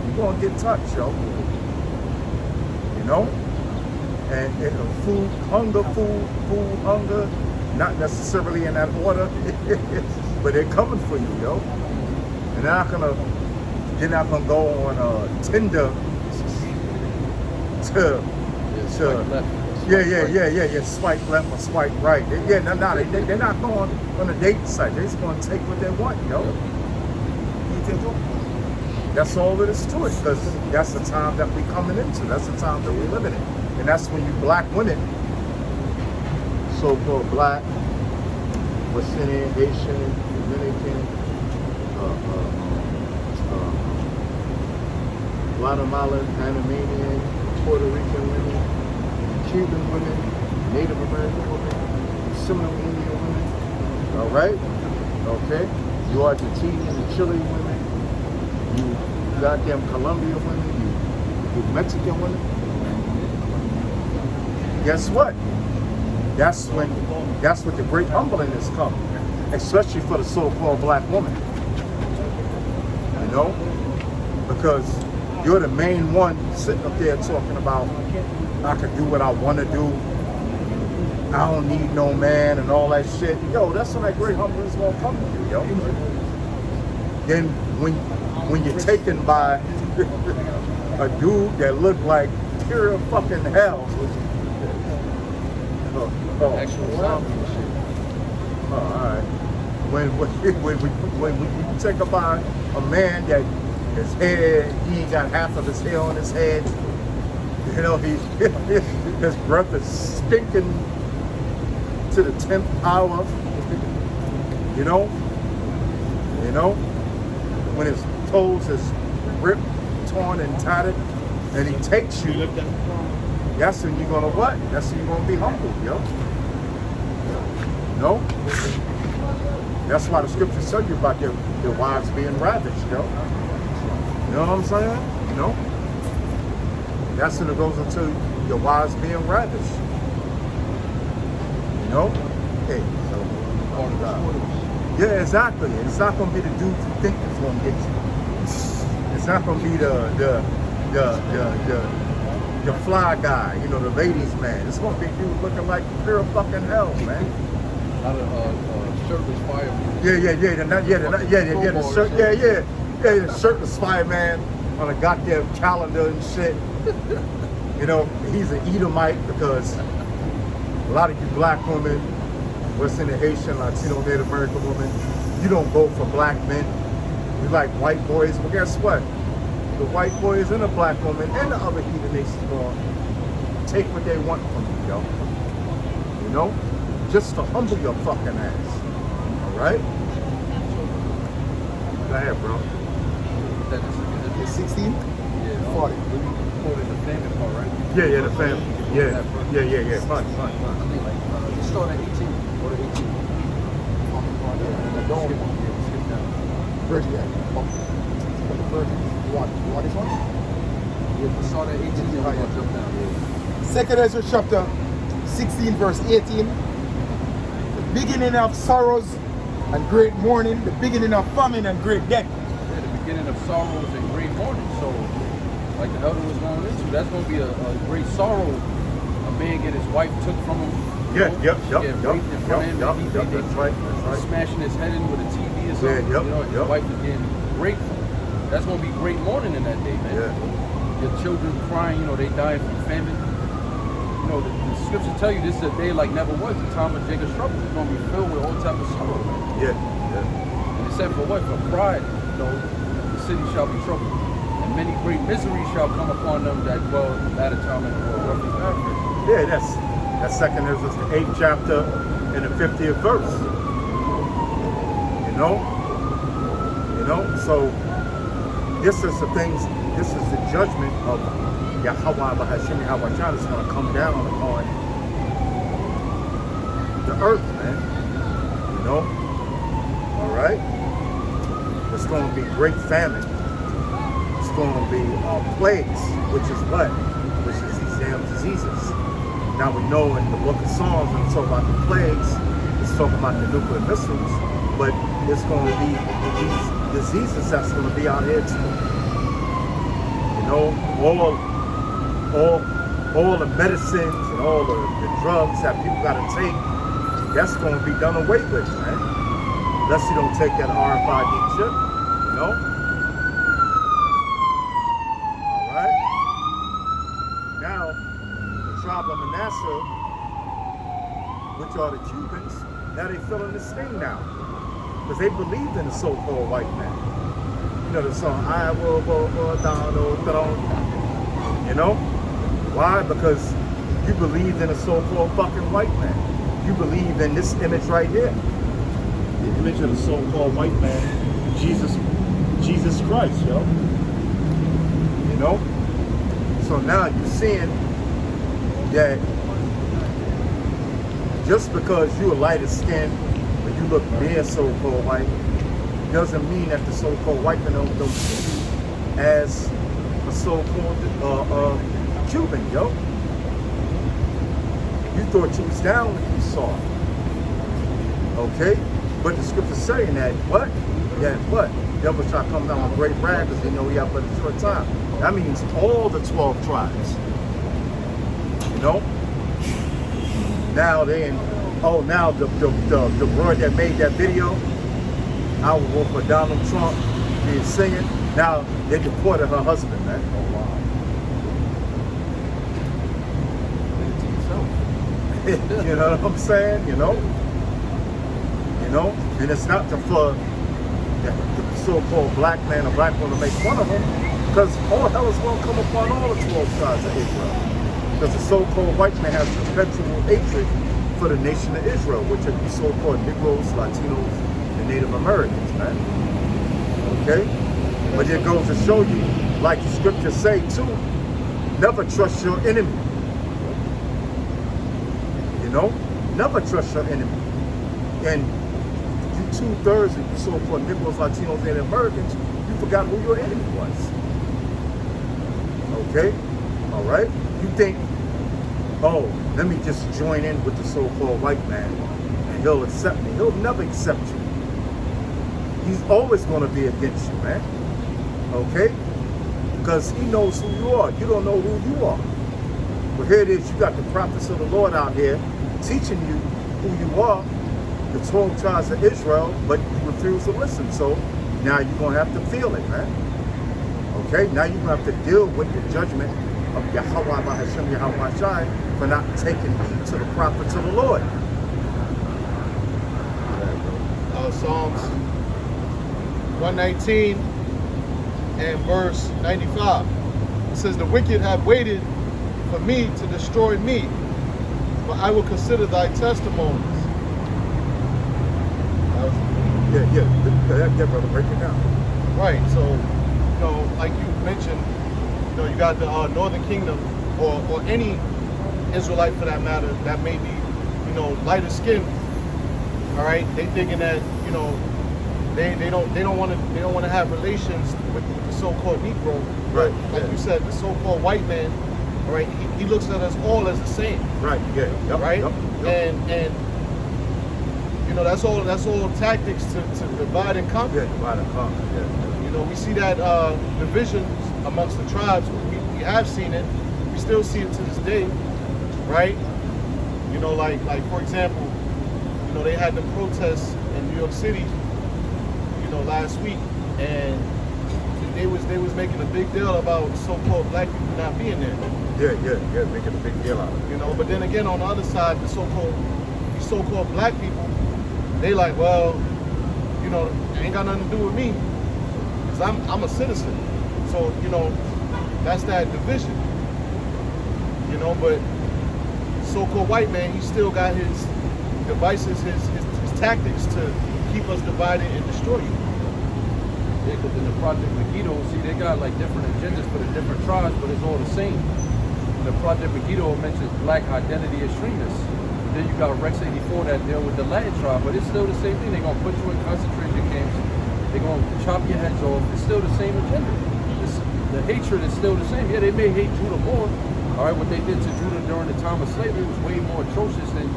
you're gonna get touched, yo. You know? And food hunger, not necessarily in that order, but they're coming for you, yo. And they're not gonna go on Tinder to swipe left or swipe right. They're not going on a dating site. They're just gonna take what they want, yo. That's all it is to it, because that's the time that we coming into. That's the time that we're living in. And that's when you black women, so-called black, West Indian, Haitian, Dominican, Guatemalan, Panamanian, Puerto Rican women, Cuban women, Native American women, Seminole Indian women, all right? Okay? You Argentinian and Chile women, you goddamn Colombian women, you Mexican women. Guess what? That's what the great humbling is coming, especially for the so-called black woman. You know? Because you're the main one sitting up there talking about, I can do what I want to do. I don't need no man and all that shit. Yo, that's when that great humbling is going to come to you, yo. Then when you're taken by a dude that looked like pure fucking hell. Actual zombie and shit. Oh, all right. When you take about a man that his hair, he ain't got half of his hair on his head. You know, his breath is stinking to the 10th hour. You know, when his toes is ripped, torn, and tattered, and he takes you, that's when you're gonna what? That's when you're gonna be humble, yo. No? That's why the scriptures tell you about your wives being ravished, yo. You know what I'm saying? You know? That's when it goes into your wives being ravished. You know? Hey, so yeah, exactly. And it's not gonna be the dudes you think is gonna get you. It's not gonna be the fly guy, you know, the ladies man. It's gonna be dudes looking like pure fucking hell, man. Not a shirtless fireman. The shirtless fireman on a goddamn calendar and shit. You know, he's an Edomite because a lot of you black women, West Indian, Haitian, Latino, Native American women, you don't go for black men. You like white boys. Well, guess what? The white boys and the black woman and the other heathen nations going to take what they want from you, yo. You know? Just to humble your fucking ass. All right? Go ahead, bro. It's 16? Yeah, 40. We quoted the family part, right? Yeah, the family. Yeah. Fun. I think like, just start at 18. Go to 18. Don't Skip down. Virgin, yeah. Virgin. You want this one? Yeah, just start at 18 and we're going to jump down. Second Ezra chapter 16 verse 18. The beginning of sorrows and great mourning, the beginning of famine and great death. Yeah, the beginning of sorrows and great mourning. So, like the elder was going into, that's going to be a great sorrow. A man get his wife took from him. Yep. Raped in front of him. That's right. Smashing his head in with a TV or something. Yeah, His wife is getting raped. That's going to be great mourning in that day, man. Yeah. Your children crying, they dying from famine. The scriptures tell you this is a day like never was. The time of Jacob's trouble. It's going to be filled with all types of sorrow, man. Yeah. And it said for what? For pride, the city shall be troubled. And many great miseries shall come upon them that dwell in the latter time and will roughly paraphrase. Yeah, that's second Ezra, the 8th chapter and the 50th verse. You know? So this is the judgment of Yahweh Bahashim Yahweh that's going to come down upon the earth, man. You know? All right? There's going to be great famine. It's going to be plagues, which is what? Which is these damn diseases. Now we know in the book of Psalms when it's talking about the plagues, it's talking about the nuclear missiles, but it's going to be these diseases that's going to be out here too. All the medicines and all the drugs that people got to take, that's going to be done away with, man. Unless you don't take that RFID chip, All right. Now, the tribe of Manasseh, which are the Cubans, now they feeling this thing now. Because they believed in the so-called white man. You know the song, I will go down the throne. Why? Because you believed in a so-called fucking white man. You believe in this image right here. The image of the so-called white man, Jesus Christ, yo. So now you're seeing that just because you're lighter skinned or you look near so-called white, doesn't mean that the so-called white man don't see you as a so-called Cuban, yo. You thought you was down when you saw it. Okay? But the scripture's saying that what? That what? Devil shall come down with great wrath because they know we have but a short time. That means all the 12 tribes. Now now the word that made that video, I would vote for Donald Trump being singing. Now they deported her husband, man. Oh wow. You know what I'm saying? And it's not for the so-called black man or black woman to make fun of him, because all hell is going to come upon all the 12 tribes of Israel. Because the so-called white man has perpetual hatred for the nation of Israel, which are the so-called Negroes, Latinos, and Native Americans, man. Okay? But it goes to show you, like the scriptures say too, never trust your enemy. You know? Never trust your enemy. And you 2/3 of you so-called Negroes, Latinos, and Americans, you forgot who your enemy was. Okay? All right? You think, oh, let me just join in with the so-called white man and he'll accept me. He'll never accept you. He's always going to be against you, man. Okay? Because he knows who you are. You don't know who you are. But here it is, you got the prophets of the Lord out here teaching you who you are, the 12 tribes of Israel, but you refuse to listen. So now you're going to have to feel it, man. Okay? Now you're going to have to deal with the judgment of Yahweh Bahashem Yahweh Shai for not taking heed to the prophets of the Lord. Psalms 119 and verse 95. It says, the wicked have waited for me to destroy me, but I will consider thy testimonies. Yeah, brother, break it down. Right, so, you know, like you mentioned, you know, you got the Northern Kingdom, or any Israelite for that matter, that may be, you know, lighter skinned. All right, they thinking that, you know, they don't want to have relations with the so-called Negro. Right. Like you said, the so-called white man. All right, he looks at us all as the same. Right. Yeah. Yep, right. Yep. And you know, that's all tactics to divide and conquer. Yeah, divide and conquer. Yeah. You know, we see that divisions amongst the tribes. We have seen it. We still see it to this day, right? You know, like for example, you know, they had the protests in New York City, you know, last week, and they was making a big deal about so-called black people not being there. Yeah, making a big deal out of it. You know, but then again, on the other side, the so-called black people, they like, well, you know, it ain't got nothing to do with me, because I'm a citizen. So, you know, that's that division. You know, but so-called white man, he still got his devices, his tactics to keep us divided and destroy you. Yeah, because in the Project Megiddo, see, they got like different agendas for the different tribes, but it's all the same. The Project Megiddo mentions black identity extremists. Then you got Rex 84 that deal with the Latin tribe, but it's still the same thing. They're going to put you in concentration camps. They're going to chop your heads off. It's still the same agenda. The hatred is still the same. Yeah, they may hate Judah more. All right, what they did to Judah during the time of slavery was way more atrocious than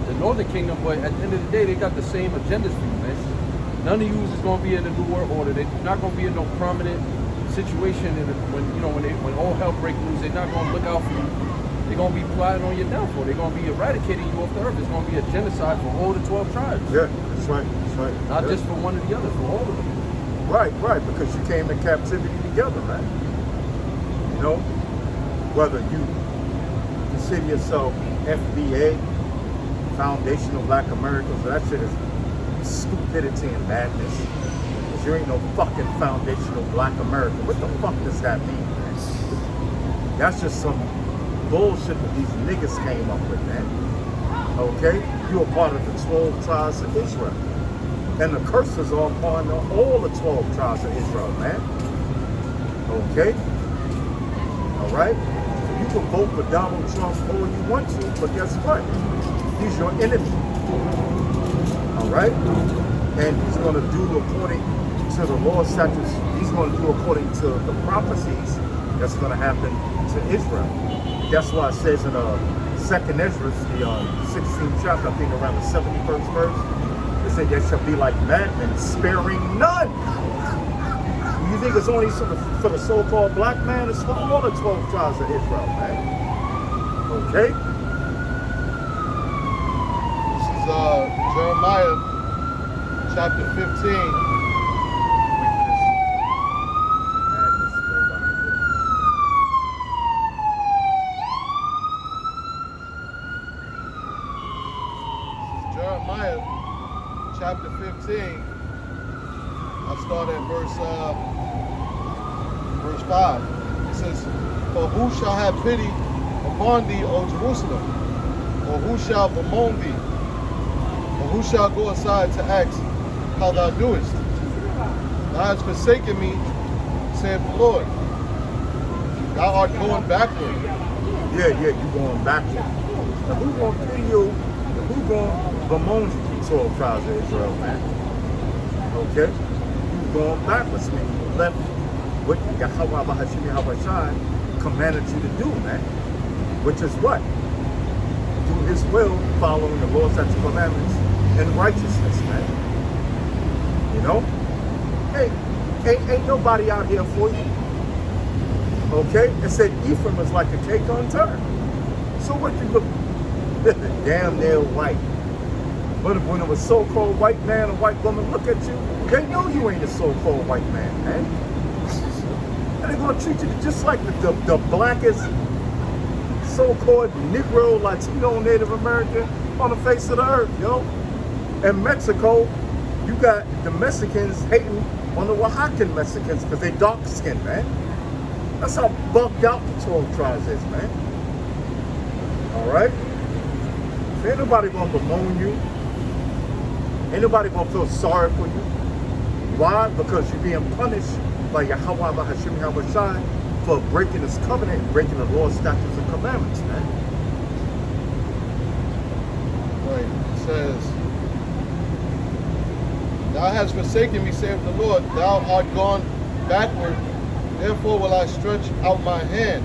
the Northern Kingdom, but at the end of the day, they got the same agendas for you, man. None of you is going to be in the New World Order. They're not going to be in no prominent situation. When all hell breaks loose, they're not going to look out for you. They're going to be plotting on your downfall. They're going to be eradicating you off the earth. It's going to be a genocide for all the 12 tribes. Yeah, that's right. That's right. Not just for one or the other, for all of them. Right, because you came in captivity together, man. You know, whether you consider yourself FBA, Foundation of Black Americans, that shit is stupidity and madness. Because you ain't no fucking Foundation of Black America. What the fuck does that mean, man? That's just some bullshit that these niggas came up with, man. Okay? You are part of the 12 tribes of Israel. And the curses are upon all the 12 tribes of Israel, man. Okay? All right? So you can vote for Donald Trump all you want to, but guess what? He's your enemy. All right? And he's going to do according to the law statutes. He's going to do according to the prophecies that's going to happen to Israel. That's why it says in 2nd Ezra, the 16th chapter, I think around the 71st verse, it said there shall be like madmen, sparing none. You think it's only for the so-called black man? It's for all the 12 tribes of Israel, man. Okay? This is Jeremiah chapter 15. Jeremiah chapter 15. I'll start at verse 5. It says, for who shall have pity upon thee, O Jerusalem? Or who shall bemoan thee? Or who shall go aside to ask how thou doest? Thou hast forsaken me saith the Lord. Thou art going backward. Yeah, you going backwards. Now who gonna kill you? Who gonna bemoan you, 12 tribes of Israel, man? Okay? You going backwards, man. You left what Yahweh Bahashim Yahweh Shai commanded you to do, man. Which is what? Do his will, following the law, statutes, commandments, and righteousness, man. You know? Hey, ain't nobody out here for you. Okay? It said Ephraim is like a cake unturned. So what you look damn near white. But when it was so-called white man or white woman look at you, they know you ain't a so-called white man, man. And they're gonna treat you just like the blackest so-called Negro, Latino, Native American on the face of the earth, yo. In Mexico, you got the Mexicans hating on the Oaxacan Mexicans because they dark skinned, man. That's how bugged out the 12 tribes is, man. All right? So ain't nobody gonna bemoan you. Ain't nobody gonna feel sorry for you. Why? Because you're being punished by Yahweh Bahashim Yahweh Shai for breaking his covenant, breaking the law, statutes, and commandments, man. Right. It says, Thou hast forsaken me, saith the Lord. Thou art gone backward. Therefore will I stretch out my hand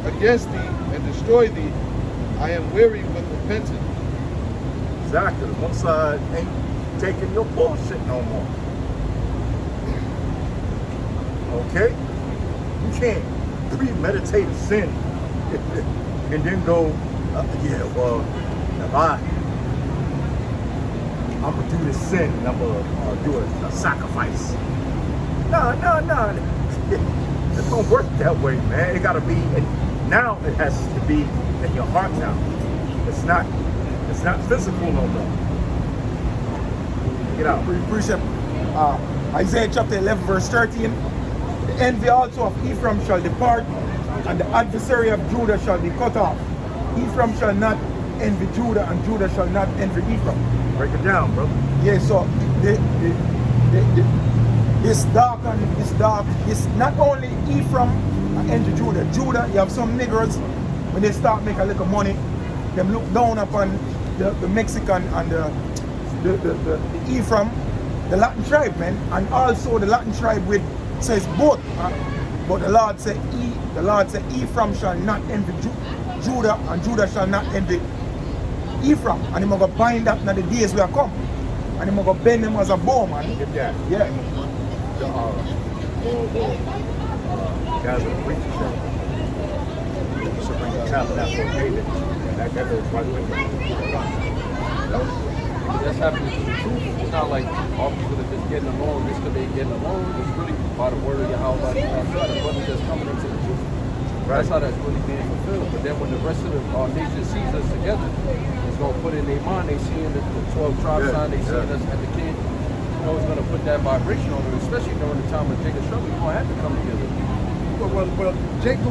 against thee and destroy thee. I am weary with repentance. Exactly. One side ain't taking your bullshit no more. Okay? You can't premeditate a sin and then go, yeah, well, if I'm gonna do this sin and I'm gonna do a sacrifice. No. It don't work that way, man. It gotta be, and now it has to be in your heart now. It's not physical no more. Get out. Precept, Isaiah chapter 11 verse 13. The envy also of Ephraim shall depart, and the adversary of Judah shall be cut off. Ephraim shall not envy Judah, and Judah shall not envy Ephraim. Break it down, bro. Yeah, so it's not only Ephraim and Judah. Judah, you have some niggers, when they start making a little money, them look down upon the Mexican and the Ephraim, the Latin tribe, man, and also the Latin tribe with says both. But the Lord said Ephraim shall not envy Judah, and Judah shall not envy Ephraim, and he's going to bind that in the days we are come, and he's going to bend them as a bow, man. Get that. Yeah. Guys are preaching show. So bring the tabernacle of David. And that goes right with it. That's happening to the truth. It's not like all people are just getting along just because they're getting along. It's really by the word of Yahweh, the brother just coming into the truth. Right. That's how that's really being fulfilled. But then when the rest of the nation sees us together, it's going to put in their mind, they seeing the 12 tribes sign, they seeing us at the king. You know, it's going to put that vibration on them, especially during the time of Jacob's trouble. You're going to have to come together. Well, Jake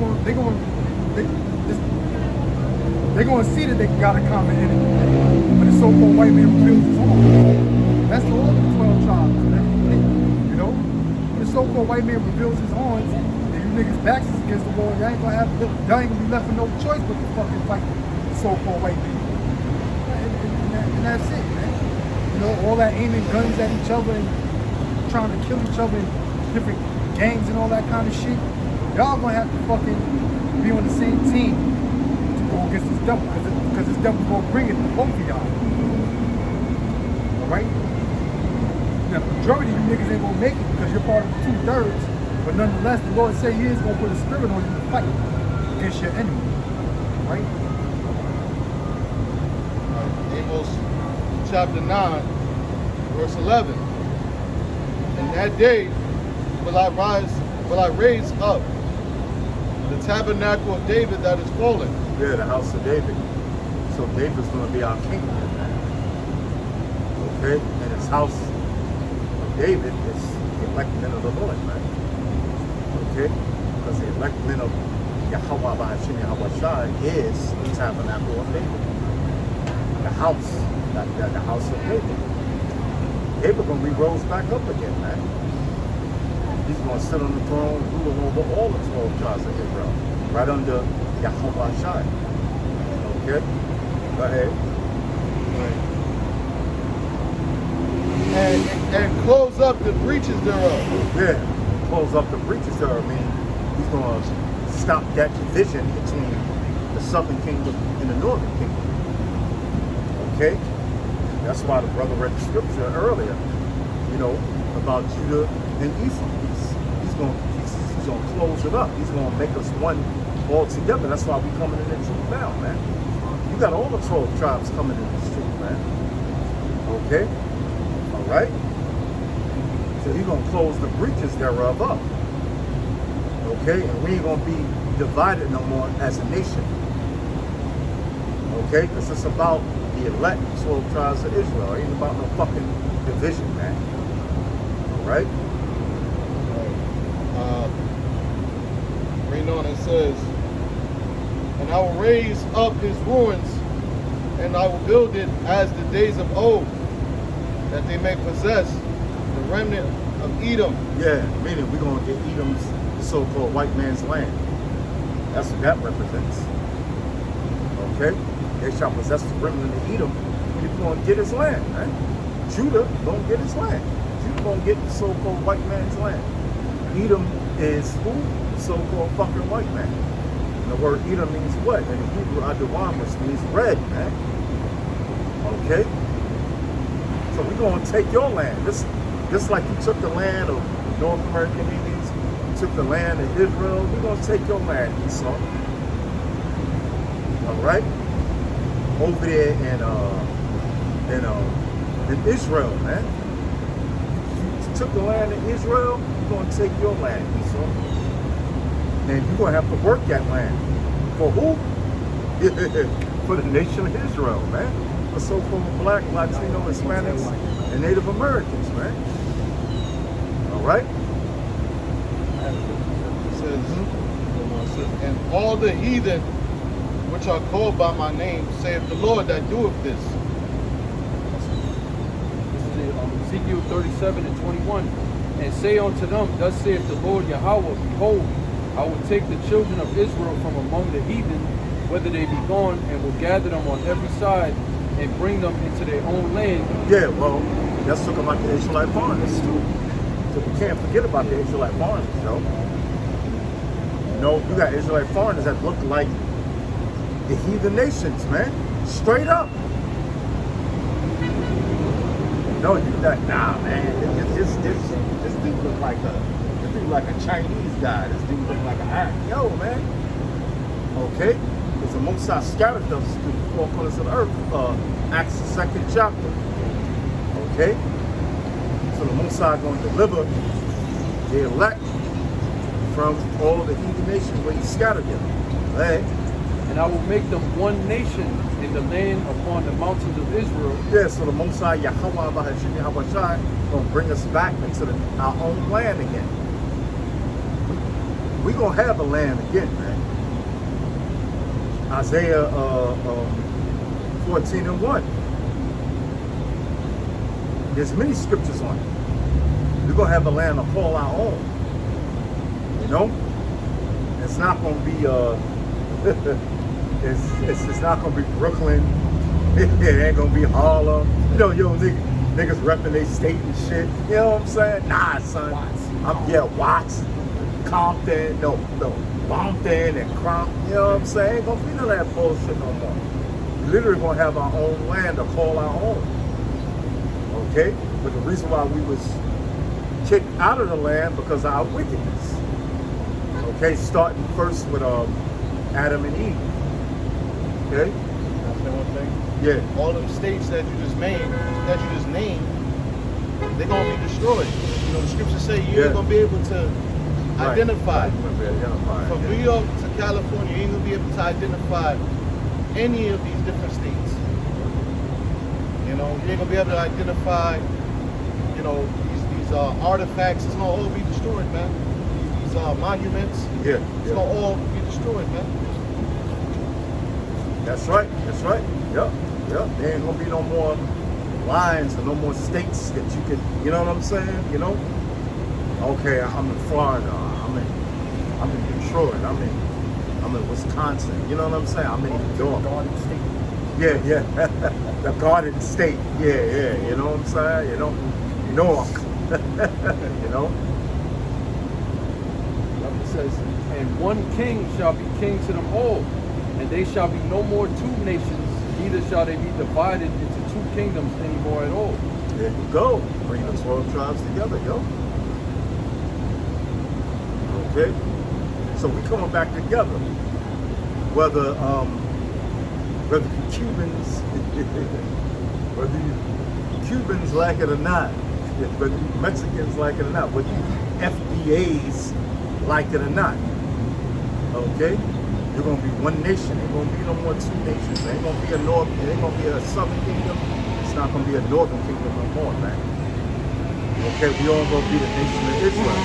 they're going to see that they got a common enemy when the so-called white man reveals his horns. That's all the 12 tribes. You know, when the so-called white man reveals his horns, and you niggas' backs is against the wall, y'all ain't gonna be left with no choice but to fucking fight the so-called white man. And that's it, man. You know, all that aiming guns at each other and trying to kill each other in different gangs and all that kind of shit. Y'all gonna have to fucking be on the same team to go against this devil, because this devil gonna bring it to both of y'all. Alright? Now, the majority of you niggas ain't gonna make it because you're part of the 2/3, but nonetheless, the Lord say He is gonna put a spirit on you to fight against your enemy. Right? Amos chapter 9, verse 11. In that day will I raise up the tabernacle of David that is fallen. Yeah, the house of David. So David's going to be our king. Okay? And his house of David is the elect men of the Lord, man. Okay? Because the elect men of Yahweh Bahashim Yahweh Shai is the tabernacle of David. The house, the house of David. David going to be rose back up again, man. He's going going to sit on the throne, ruling over all the 12 tribes of Israel, right under Yahweh Shai. Okay? Go ahead. And close up the breaches thereof. Yeah, close up the breaches there. I mean, he's going to stop that division between the southern kingdom and the northern kingdom. Okay? That's why the brother read the scripture earlier, you know, about Judah and Ephraim. He's going to close it up. He's going to make us one all together. That's why we're coming in the truth now, man. You got all the 12 tribes coming in this truth, man. Okay? All right? So he's going to close the breaches thereof up. Okay? And we ain't going to be divided no more as a nation. Okay? Because it's about the elect 12 tribes of Israel. It ain't about no fucking division, man. All right? Reading on, it says, and I will raise up his ruins, and I will build it as the days of old, that they may possess the remnant of Edom. Yeah, meaning we're going to get Edom's so-called white man's land. That's what that represents. Okay? They shall possess the remnant of Edom. He's going to get his land, man. Judah going to get his land. Judah going to get the so-called white man's land. Edom is who? The so-called fucking white man. And the word Edom means what? In the Hebrew, Adawam, which means red, man. Okay? So we're going to take your land. Just like you took the land of North American Indians, you took the land of Israel, we're going to take your land, Esau. All right? Over there in Israel, man. You took the land of Israel, you're going to take your land, Esau. And you're going to have to work that land. For who? For the nation of Israel, man. For so-called black, Latino, Hispanics, and Native Americans, man. All right? It says, and all the heathen which are called by my name, saith the Lord that doeth this. This is Ezekiel 37 and 21. And say unto them, thus saith the Lord Yahweh, behold, I will take the children of Israel from among the heathen, whether they be gone, and will gather them on every side, and bring them into their own land. Yeah, well, let's talk about the Israelite foreigners too. So we can't forget about the Israelite foreigners, though. You know, you got Israelite foreigners that look like the heathen nations, man. Straight up. No, you got, nah, man. This dude look like a Chinese guy. This dude look like an Arab. Yo, man. Okay. It's the Most High scattered us to the four corners of the earth. Acts the 2nd chapter. Okay. So the Most High going to deliver the elect from all the heathen nations where he scattered them. Right? And I will make them one nation in the land upon the mountains of Israel. Yeah, so the Most High Yahweh Shai gonna bring us back into our own land again. We gonna have a land again, man. Isaiah 14 and 1. There's many scriptures on it. We're gonna have a land to call our own. You know? It's not gonna be it's not gonna be Brooklyn. It ain't gonna be Harlem. You know, niggas repping their state and shit. You know what I'm saying? Nah, son. Watts, Compton, no, Bompton and Crump. You know what I'm saying? Ain't gonna be none of that bullshit no more. We're literally gonna have our own land to call our own. Okay? But the reason why we was kicked out of the land because of our wickedness. Okay, starting first with Adam and Eve. Okay? Can I say one thing? Yeah. All them states that you just named, they're gonna be destroyed. You know, the scriptures say you ain't gonna be able to identify. From New York to California, you ain't gonna be able to identify any of these different states. You know, you ain't gonna be able to identify, you know, these artifacts. It's gonna all be destroyed, man. These monuments. Yeah. It's gonna all be destroyed, man. That's right. Yep. There ain't gonna be no more lines or no more states that you could, you know what I'm saying? You know? okay, I'm in Florida, I'm in Detroit, I'm in Wisconsin. You know what I'm saying? I'm in New York. Garden State. Yeah, the Garden State. Yeah. You know what I'm saying? You know, Newark. You know. It says, and one king shall be king to them all, and they shall be no more two nations, neither shall they be divided into two kingdoms anymore at all. There you go. Bring the 12 tribes together, yo. Okay. So we coming back together. Whether you Cubans, whether you Cubans like it or not, whether you Mexicans like it or not, whether you FBAs like it or not. Okay? You're gonna be one nation. Ain't gonna be no more two nations. There ain't gonna be a north, there ain't gonna be a southern kingdom. It's not gonna be a northern kingdom no more, man. Okay, we all gonna be the nation of Israel.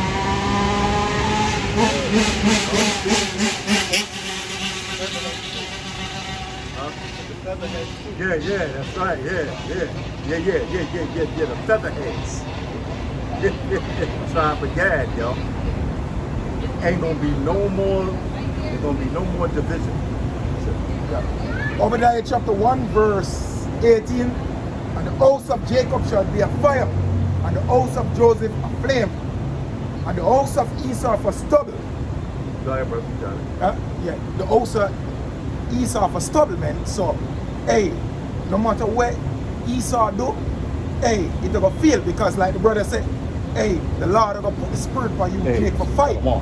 Yeah, that's right. Yeah. The featherheads. Tribe of Gad, yo. Ain't gonna be no more. There's gonna be no more division. Obadiah chapter 1 verse 18. And the house of Jacob shall be a fire, and the house of Joseph a flame, and the house of Esau for stubble. Go ahead, brother. You got it. Yeah, the house of Esau for stubble, man. So, hey, no matter what Esau do, hey, it gonna fail, because like the brother said, hey, the Lord gonna put the spirit for you, Jake, for fight. Come on,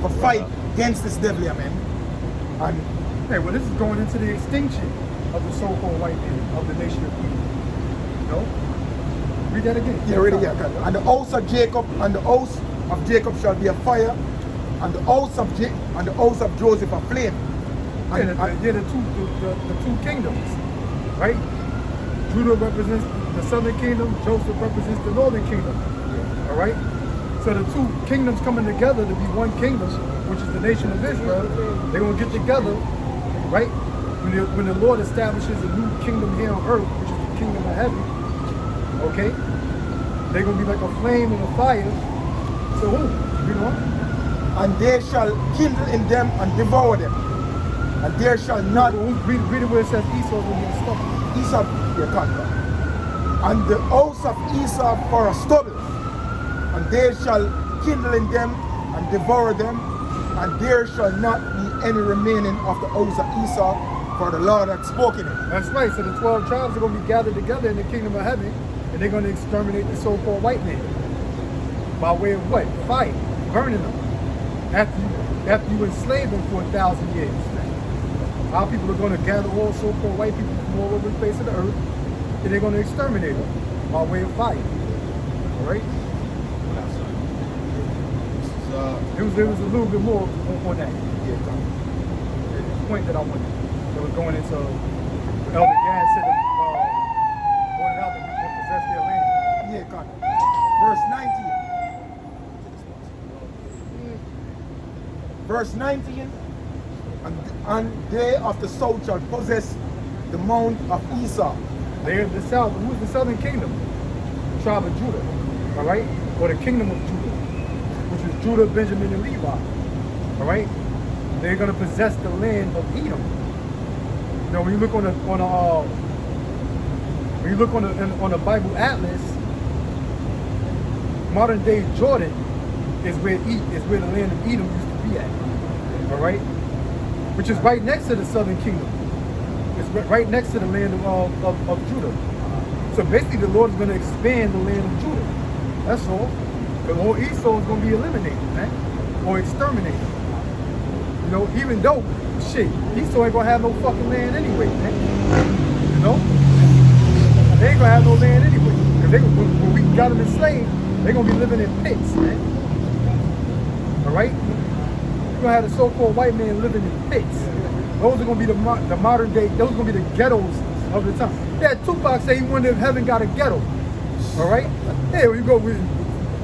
For fight against this devil, yeah, man. And Hey, well, this is going into the extinction of the so-called white man of the nation of Edom. No? Read that again. yeah, really, yeah. And the house of Jacob, and the house of Jacob shall be a fire, and the house of Joseph a flame. And, The two kingdoms, right? Judah represents the southern kingdom, Joseph represents the northern kingdom. All right? So the two kingdoms coming together to be one kingdom, which is the nation of Israel, they're going to get together, right? When the Lord establishes a new kingdom here on earth, which is the kingdom of heaven, okay? They're going to be like a flame and a fire. So who? You know? and they shall kindle in them and devour them. And there shall not Read it where it says Esau will be a stubble. Esau be a conqueror. And the house of Esau for a stubble, and they shall kindle in them and devour them, and there shall not be any remaining of the house of Esau, for the Lord hath spoken it. That's right. So the 12 tribes are going to be gathered together in the kingdom of heaven, and they're going to exterminate the so-called white man. By way of what? Fire. Burning them. After you enslave them for 1,000 years. Our people are going to gather all so-called white people from all over the face of the earth, and they're going to exterminate them by way of fire. All right? There was a little bit more on that. The point that I wanted. That was going into Elder Gad said that pointed out that we can possess their land. Yeah, God. Verse 19. Verse 19. And they of the south shall possess the mount of Esau. They're the south. Who's the southern kingdom? The tribe of Judah. All right? Or the kingdom of Judah, which is Judah, Benjamin, and Levi. All right? They're going to possess the land of Edom. You know, when you look on the Bible Atlas, modern day Jordan is where the land of Edom used to be at. All right? Which is right next to the southern kingdom. It's right next to the land of Judah. So basically the Lord is going to expand the land of Judah. That's all. Because all Esau is going to be eliminated, man. Or exterminated. You know, even though, shit, Esau ain't going to have no fucking land anyway, man. You know? They ain't going to have no land anyway. Because when we got them enslaved, they're going to be living in pits, man. All right? You're going to have the so-called white man living in pits. Those are going to be the modern day, those are going to be the ghettos of the time. Yeah, Tupac said he wondered if heaven got a ghetto. All right? Hey, you go with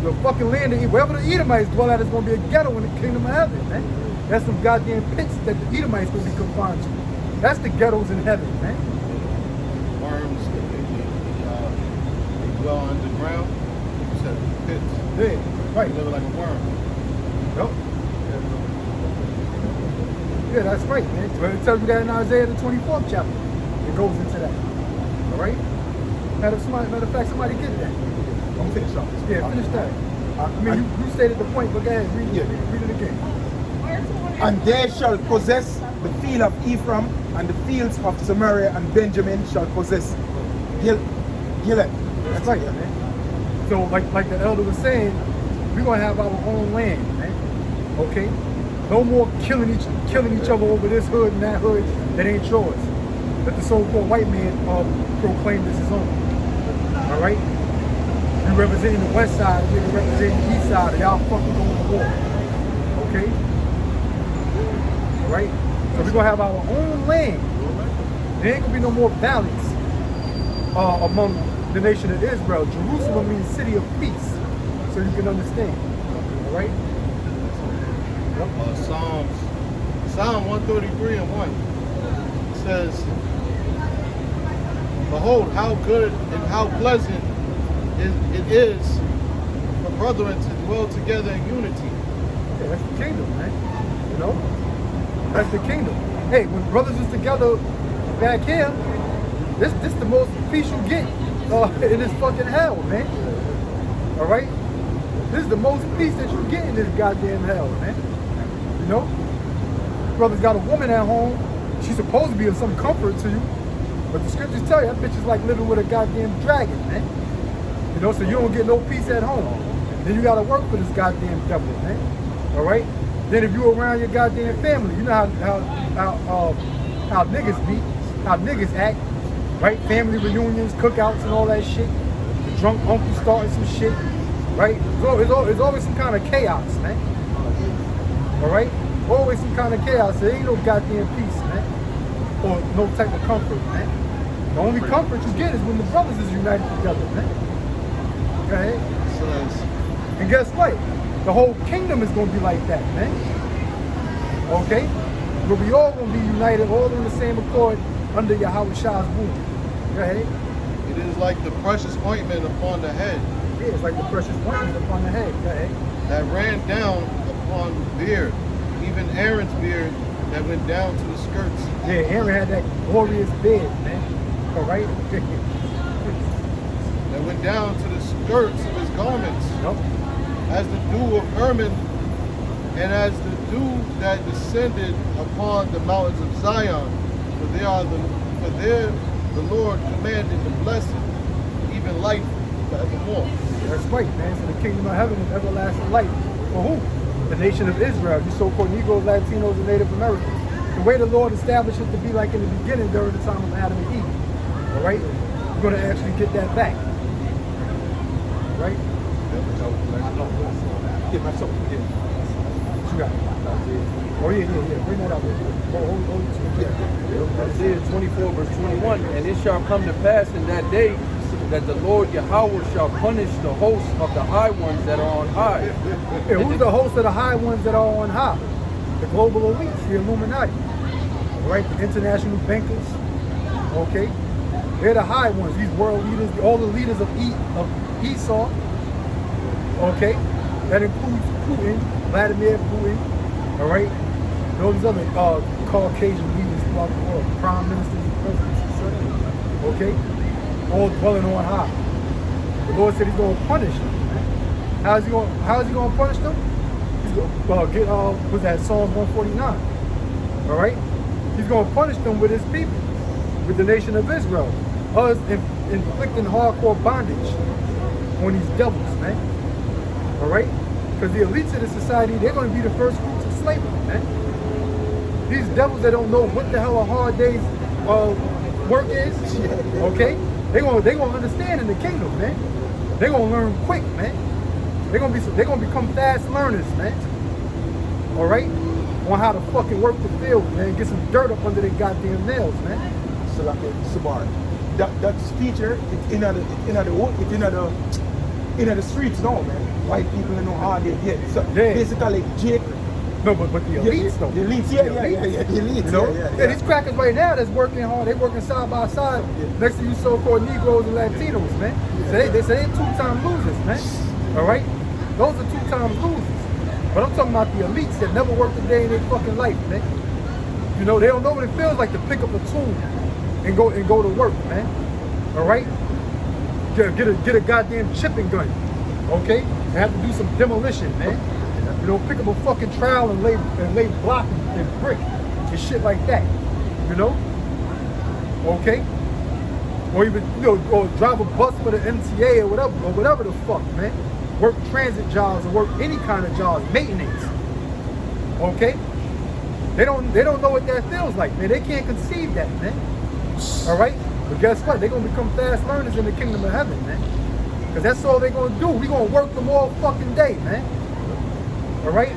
the fucking land, wherever the Edomites dwell at, is going to be a ghetto in the kingdom of heaven, man. That's some goddamn pits that the Edomites going to be confined to. That's the ghettos in heaven, man. Worms, they dwell underground. You said pits. Yeah. Right. Living like a worm. Yep. Yeah, that's right, man. It tells you that in Isaiah the 24th chapter. It goes into that. All right? Matter of fact, somebody get that. I'm finished off this. Yeah, finish that. I mean, you stated the point, but go ahead, read it again. And they shall possess the field of Ephraim, and the fields of Samaria and Benjamin shall possess Gilead. That's right, man. So, like the elder was saying, we're gonna have our own land, man. Okay? No more killing each other over this hood and that hood that ain't yours. That the so-called white man proclaimed as his own. All right? You representing the west side, we representing the east side, and y'all fucking going to war. Okay? All right? So we're gonna have our own land. There ain't gonna be no more valleys among the nation of Israel. Jerusalem means city of peace, so you can understand. All right? Psalm 133 and 1 says, behold, how good and how pleasant it is for brethren to dwell together in unity. Yeah, that's the kingdom, man. You know? That's the kingdom. Hey, when brothers is together back here, this the most peace you get in this fucking hell, man. All right? This is the most peace that you get in this goddamn hell, man. You know? Brother's got a woman at home. She's supposed to be of some comfort to you. But the scriptures tell you that bitch is like living with a goddamn dragon, man. You know, so you don't get no peace at home. Then you gotta work for this goddamn devil, man. All right? Then if you around your goddamn family, you know how niggas be, how niggas act, right? Family reunions, cookouts, and all that shit. The drunk uncle starting some shit, right? There's always some kind of chaos, man. All right? Always some kind of chaos. There ain't no goddamn peace, man. Or no type of comfort, man. The only comfort you get is when the brothers is united together, man. Okay? And guess what? The whole kingdom is going to be like that, man. Okay? But we all going to be united, all in the same accord, under Yahweh Shah's rule. Go ahead. It is like the precious ointment upon the head. Yeah, it's like the precious ointment upon the head. Go ahead. That ran down upon the beard, even Aaron's beard that went down to the skirts. Yeah, Aaron had that glorious beard, man. All right? That went down to the skirts of his garments. Nope. As the dew of Hermon, and as the dew that descended upon the mountains of Zion. For there the Lord commanded the blessing, even life forevermore. That's right, man. So the kingdom of heaven is everlasting life. For who? The nation of Israel, you so-called Negroes, Latinos, and Native Americans. The way the Lord established it to be like in the beginning during the time of Adam and Eve. All right? We're going to actually get that back. Right? Get my soul. What you got? Oh, yeah. Bring that out. Isaiah 24 verse 21, and it shall come to pass in that day that the Lord Yahweh shall punish the hosts of the high ones that are on high. Yeah, who's the host of the high ones that are on high? The global elites, the Illuminati. Right? The international bankers. Okay? They're the high ones, these world leaders, all the leaders of Esau. Okay? That includes Putin, Vladimir Putin. All right? Those other Caucasian leaders throughout the world, prime ministers and presidents, etc. Okay? All dwelling on high. The Lord said he's going to punish them. How is he going to punish them? He's going to get, what's that, Psalms 149. All right? He's going to punish them with his people, with the nation of Israel. Us inflicting hardcore bondage on these devils, man. All right? Because the elites of the society, they're going to be the first fruits of slavery, man. These devils that don't know what the hell a hard day's work is, okay? They're gonna understand in the kingdom, man. They're gonna learn quick, man. They're gonna become fast learners, man. All right? On how to fucking work the field, man. Get some dirt up under their goddamn nails, man. So like Sabar. That feature, it's in the streets now, man. White people don't know how they get. So yeah. Basically, Jake. No, but the elites, though. The elites, the elites, you know? These crackers right now that's working hard, they working side by side next to you so-called Negroes and Latinos, man. So they say they two-time losers, man. All right? Those are 2 times losers. But I'm talking about the elites that never worked a day in their fucking life, man. You know, they don't know what it feels like to pick up a tool and go to work, man. All right? Get a goddamn chipping gun, okay? And have to do some demolition, man. You know, pick up a fucking trowel and lay block and brick and shit like that. You know? Okay? Or even, you know, or drive a bus for the MTA or whatever the fuck, man. Work transit jobs or work any kind of jobs, maintenance. Okay? They don't know what that feels like, man. They can't conceive that, man. All right? But guess what? They're gonna become fast learners in the kingdom of heaven, man. Because that's all they're gonna do. We're gonna work them all fucking day, man. All right?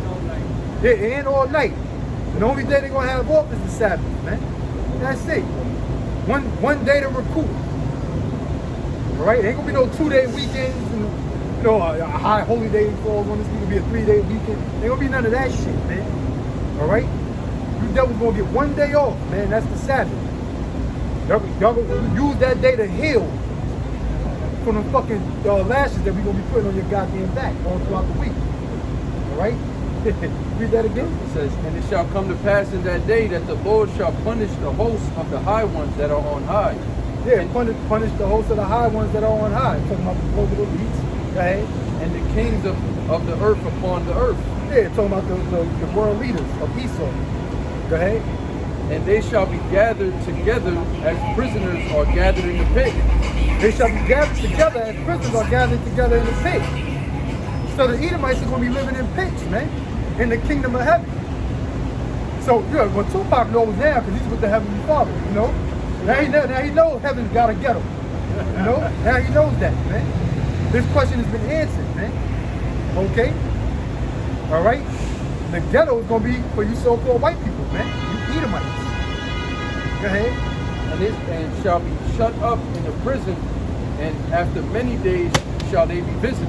Yeah, and all night. And the only day they're gonna have off is the Sabbath, man. That's it. One day to recoup. All right? It ain't gonna be no 2-day weekends and, you know, a high holy day falls on this. It's gonna be a 3-day weekend. Ain't gonna be none of that shit, man. All right? You devils gonna get 1 day off, man. That's the Sabbath. Y'all gonna use that day to heal from the fucking lashes that we gonna be putting on your goddamn back all throughout the week. All right? Read that again. It says, and it shall come to pass in that day that the Lord shall punish the hosts of the high ones that are on high. Yeah, punish the hosts of the high ones that are on high. Talking about the global elites, okay? And the kings of the earth upon the earth. Yeah, talking about the world leaders of Esau. Go ahead. And they shall be gathered together as prisoners are gathered in the pit. They shall be gathered together as prisoners are gathered together in the pit. So the Edomites are going to be living in pits, man, in the kingdom of heaven. So, you know, what Tupac knows now, because he's with the Heavenly Father, you know? Now he knows heaven's got to get him. You know? Now he knows that, man. This question has been answered, man. Okay? All right? The ghetto is going to be for you so-called white people, man. You Edomites. Go ahead. And shall be shut up in a prison, and after many days shall they be visited.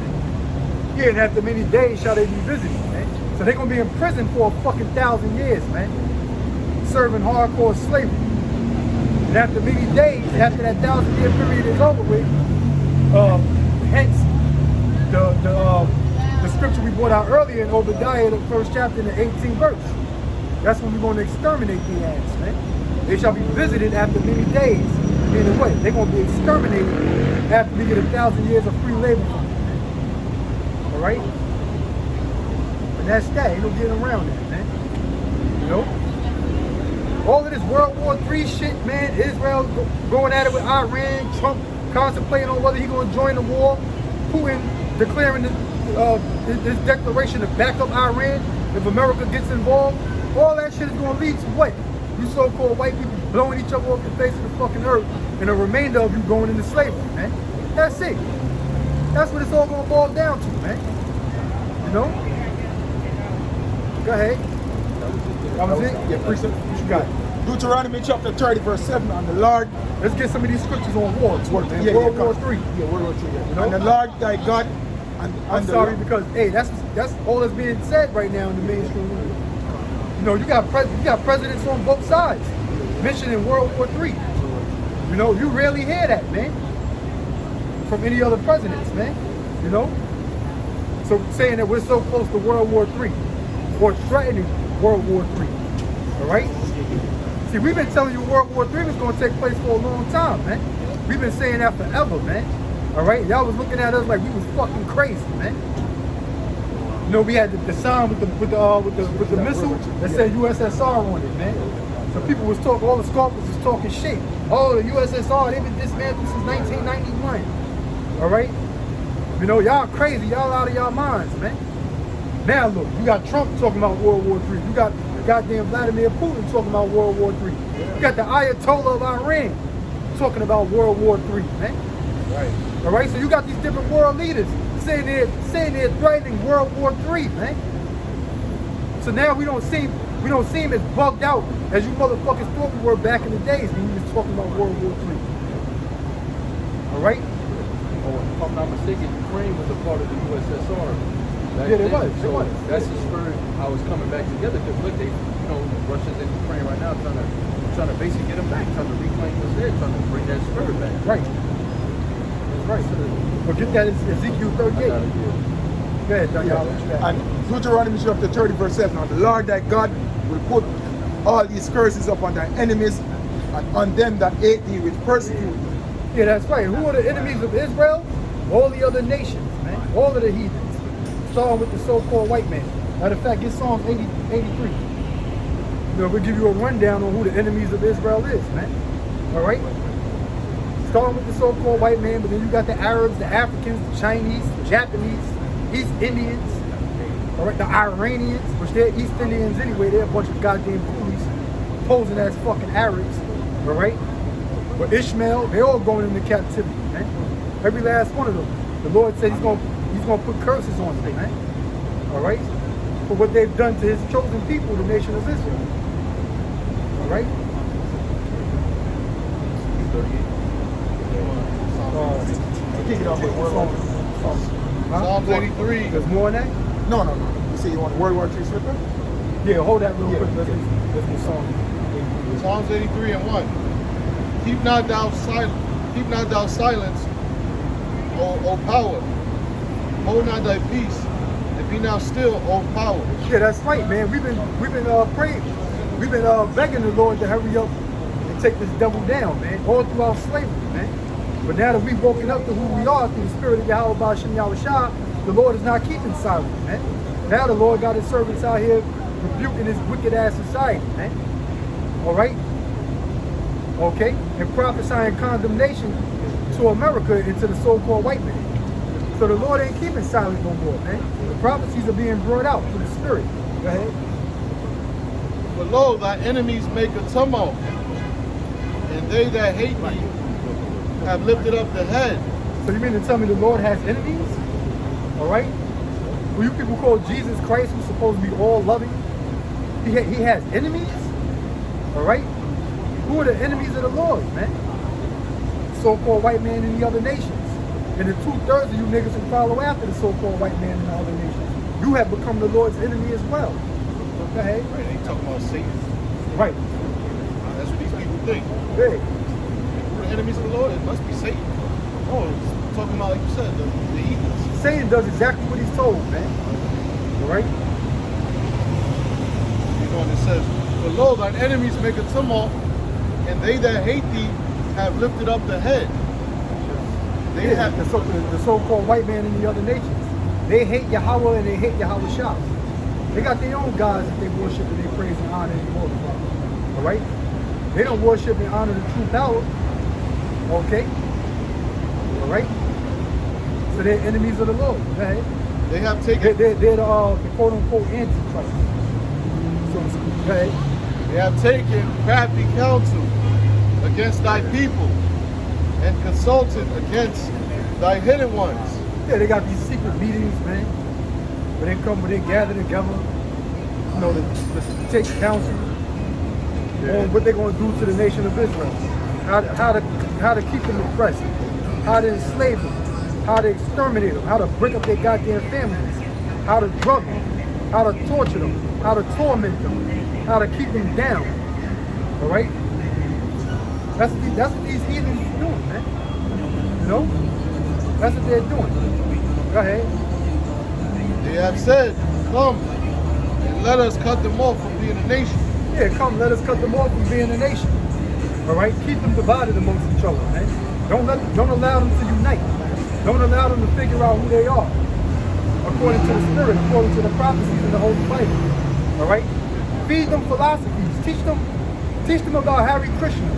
Yeah, and after many days shall they be visited, man. So they're going to be in prison for a fucking 1,000 years, man. Serving hardcore slavery. And after many days, after that 1,000-year period is over with, hence the scripture we brought out earlier in Obadiah, the 1st chapter in the 18th verse. That's when we're going to exterminate the ass, man. They shall be visited after many days. Meaning what? They're going to be exterminated after we get 1,000 years of free labor from them, man. All right? And that's that. Ain't no getting around that, man. You know? All of this World War III shit, man. Israel going at it with Iran. Trump contemplating on whether he's going to join the war. Putin declaring this declaration to back up Iran if America gets involved. All that shit is going to lead to what? You so-called white people blowing each other off the face of the fucking earth, and the remainder of you going into slavery, man. That's it. That's what it's all going to boil down to, man. You know? Go ahead. That was it? Yeah, precept. What you got? Deuteronomy chapter 30, verse 7. And the Lord, let's get some of these scriptures on war. World War III. Yeah, World War III. Yeah. You know? And the Lord thy God. I'm sorry because, hey, that's all that's being said right now in the mainstream media. You know, you got presidents on both sides mentioning World War III. You know, you rarely hear that, man, from any other presidents, man. You know, so saying that we're so close to World War III or threatening World War III. All right. See, we've been telling you World War III was going to take place for a long time, man. We've been saying that forever, man. All right. Y'all was looking at us like we was fucking crazy, man. You know, we had the sign with the missile that said USSR on it, man. So people was talking, all the scoffers was talking shit. Oh, the USSR, they've been dismantled since 1991. All right? You know, y'all crazy. Y'all out of y'all minds, man. Now look, you got Trump talking about World War III. You got goddamn Vladimir Putin talking about World War III. You got the Ayatollah of Iran talking about World War III, man. Right. All right? So you got these different world leaders saying they're threatening World War III, man. So now we don't seem as bugged out as you motherfuckers thought we were back in the days when we was talking about World War III. All right? Oh, if I'm not mistaken, Ukraine was a part of the USSR. Yeah, it was. So that's the spirit how it's coming back together. Because look, they, you know, Russia's in Ukraine right now trying to basically get them back, trying to reclaim what's there, trying to bring that spirit back. Right. That's right. Well, get that Ezekiel 38. Go ahead, Daniel. What you got? And Deuteronomy chapter 30 verse 7, and the Lord thy God will put all these curses upon thy enemies and on them that hate thee which persecute thee. Yeah, that's right. Who are the enemies of Israel? All the other nations, man. All of the heathens. Starting with the so-called white man. Matter of fact, get Psalms 83. You know, we'll give you a rundown on who the enemies of Israel is, man. All right? Starting with the so-called white man, but then you got the Arabs, the Africans, the Chinese, the Japanese, East Indians, all right, the Iranians, which they're East Indians anyway. They're a bunch of goddamn coolies posing as fucking Arabs, all right? But Ishmael, they're all going into captivity, man. Every last one of them. The Lord said he's gonna put curses on them, man. All right? For what they've done to his chosen people, the nation of Israel. All right? Kick it off with World War II. Psalms 83. There's more than that? No. You say you want World War III scripture? Yeah, hold that real Yeah. quick. Let's get Psalm. Psalms 83 and 1. Keep not thou silence, O power. Hold not thy peace, and be now still, O power. Yeah, that's right, man. We've been praying. We've been begging the Lord to hurry up and take this devil down, man. All throughout slavery, man. But now that we've woken up to who we are through the spirit of Yahweh Ba'ashem Yahushua, the Lord is not keeping silent, man. Now the Lord got his servants out here rebuking this wicked ass society, man. All right? Okay? And prophesying condemnation to America and to the so-called white man. So the Lord ain't keeping silent no more, man. The prophecies are being brought out through the spirit. Go ahead. But lo, thy enemies make a tumult, and they that hate thee have lifted up the head. So you mean to tell me the Lord has enemies? All right? Who you people call Jesus Christ, who's supposed to be all loving, he has enemies? All right? Who are the enemies of the Lord, man? So-called white man and the other nations. And the 2/3 of you niggas who follow after the so-called white man and the other nations. You have become the Lord's enemy as well. Go ahead. Right, they talking about Satan. Right. That's what these people think. Big. Who are the enemies of the Lord? It must be Satan. Oh, it's talking about, like you said, the heathens. Satan does exactly what he's told, man. All right? You know, and it says, but lo, thine enemies make a tumult, and they that hate thee have lifted up the head. They Yeah, have the so-called white man and the other nations. They hate Yahweh and they hate Yahweh Shah. They got their own gods that they worship and they praise and honor and glorify. All right? They don't worship and honor the true power. Okay? All right? So they're enemies of the Lord. Right? they have taken They're the quote-unquote antichrist. So to speak. Right? they have taken crafty counsel against thy people, and consulted against thy hidden ones. Yeah, they got these secret meetings, man. Where they gather together, you know, to take counsel on what they're going to do to the nation of Israel. How to keep them oppressed, how to enslave them, how to exterminate them, how to break up their goddamn families, how to drug them, how to torture them, how to torment them, how to keep them down. All right? That's what these heathens are doing, man. You know? That's what they're doing. Go ahead. They have said, come and let us cut them off from being a nation. Yeah, come, let us cut them off from being a nation. All right? Keep them divided amongst each other, man. Don't allow them to unite. Don't allow them to figure out who they are. According to the Spirit, according to the prophecies in the Holy Bible. All right? Feed them philosophies. Teach them about Hare Krishna.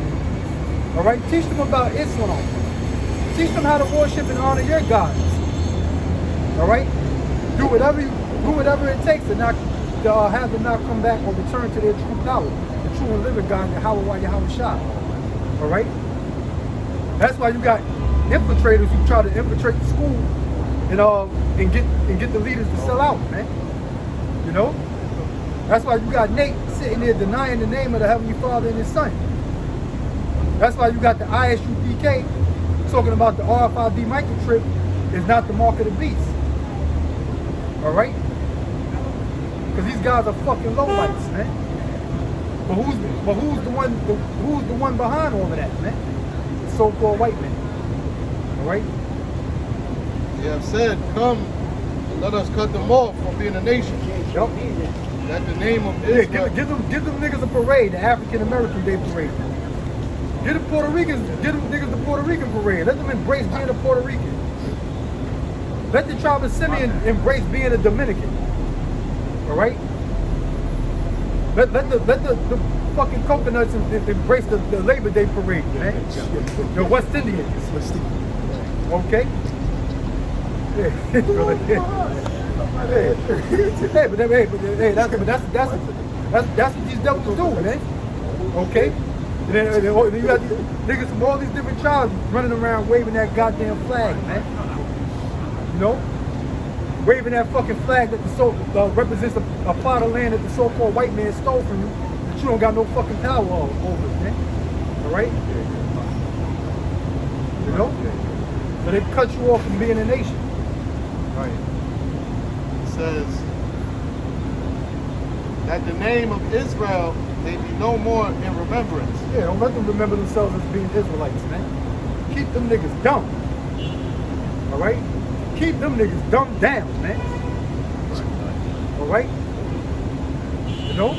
All right? Teach them about Islam. Teach them how to worship and honor your gods. All right? Do whatever it takes to have them not come back or return to their true power, the true and living God, Yahweh Shah. All right? That's why you got infiltrators who try to infiltrate the school and get the leaders to sell out, man. You know? That's why you got Nate sitting there denying the name of the Heavenly Father and His Son. That's why you got the ISUPK talking about the RFID microchip is not the mark of the beast. All right? Because these guys are fucking lowlights, man. But who's the one behind all of that, man? The so-called white man. All right? They have said, come let us cut them off from being a nation. Yup. That the name of Yeah, Israel. give them niggas a parade, the African American Day parade. Give the Puerto Ricans, give them niggas the Puerto Rican parade. Let them embrace being a Puerto Rican. Let the tribe of Simeon embrace being a Dominican. All right. Let the fucking coconuts embrace the Labor Day parade, man. The West Indians. Okay. Yeah. Hey, that's what these devils do, man. Okay. And then you got these niggas from all these different tribes running around waving that goddamn flag, man. You know, waving that fucking flag that represents a plot of land that the so-called white man stole from you, that you don't got no fucking power over, man. All right. You know. So they cut you off from being a nation. Right. It says that the name of Israel may be no more in remembrance. Yeah, don't let them remember themselves as being Israelites, man. Keep them niggas dumb. All right? Keep them niggas dumbed down, man. All right? You know?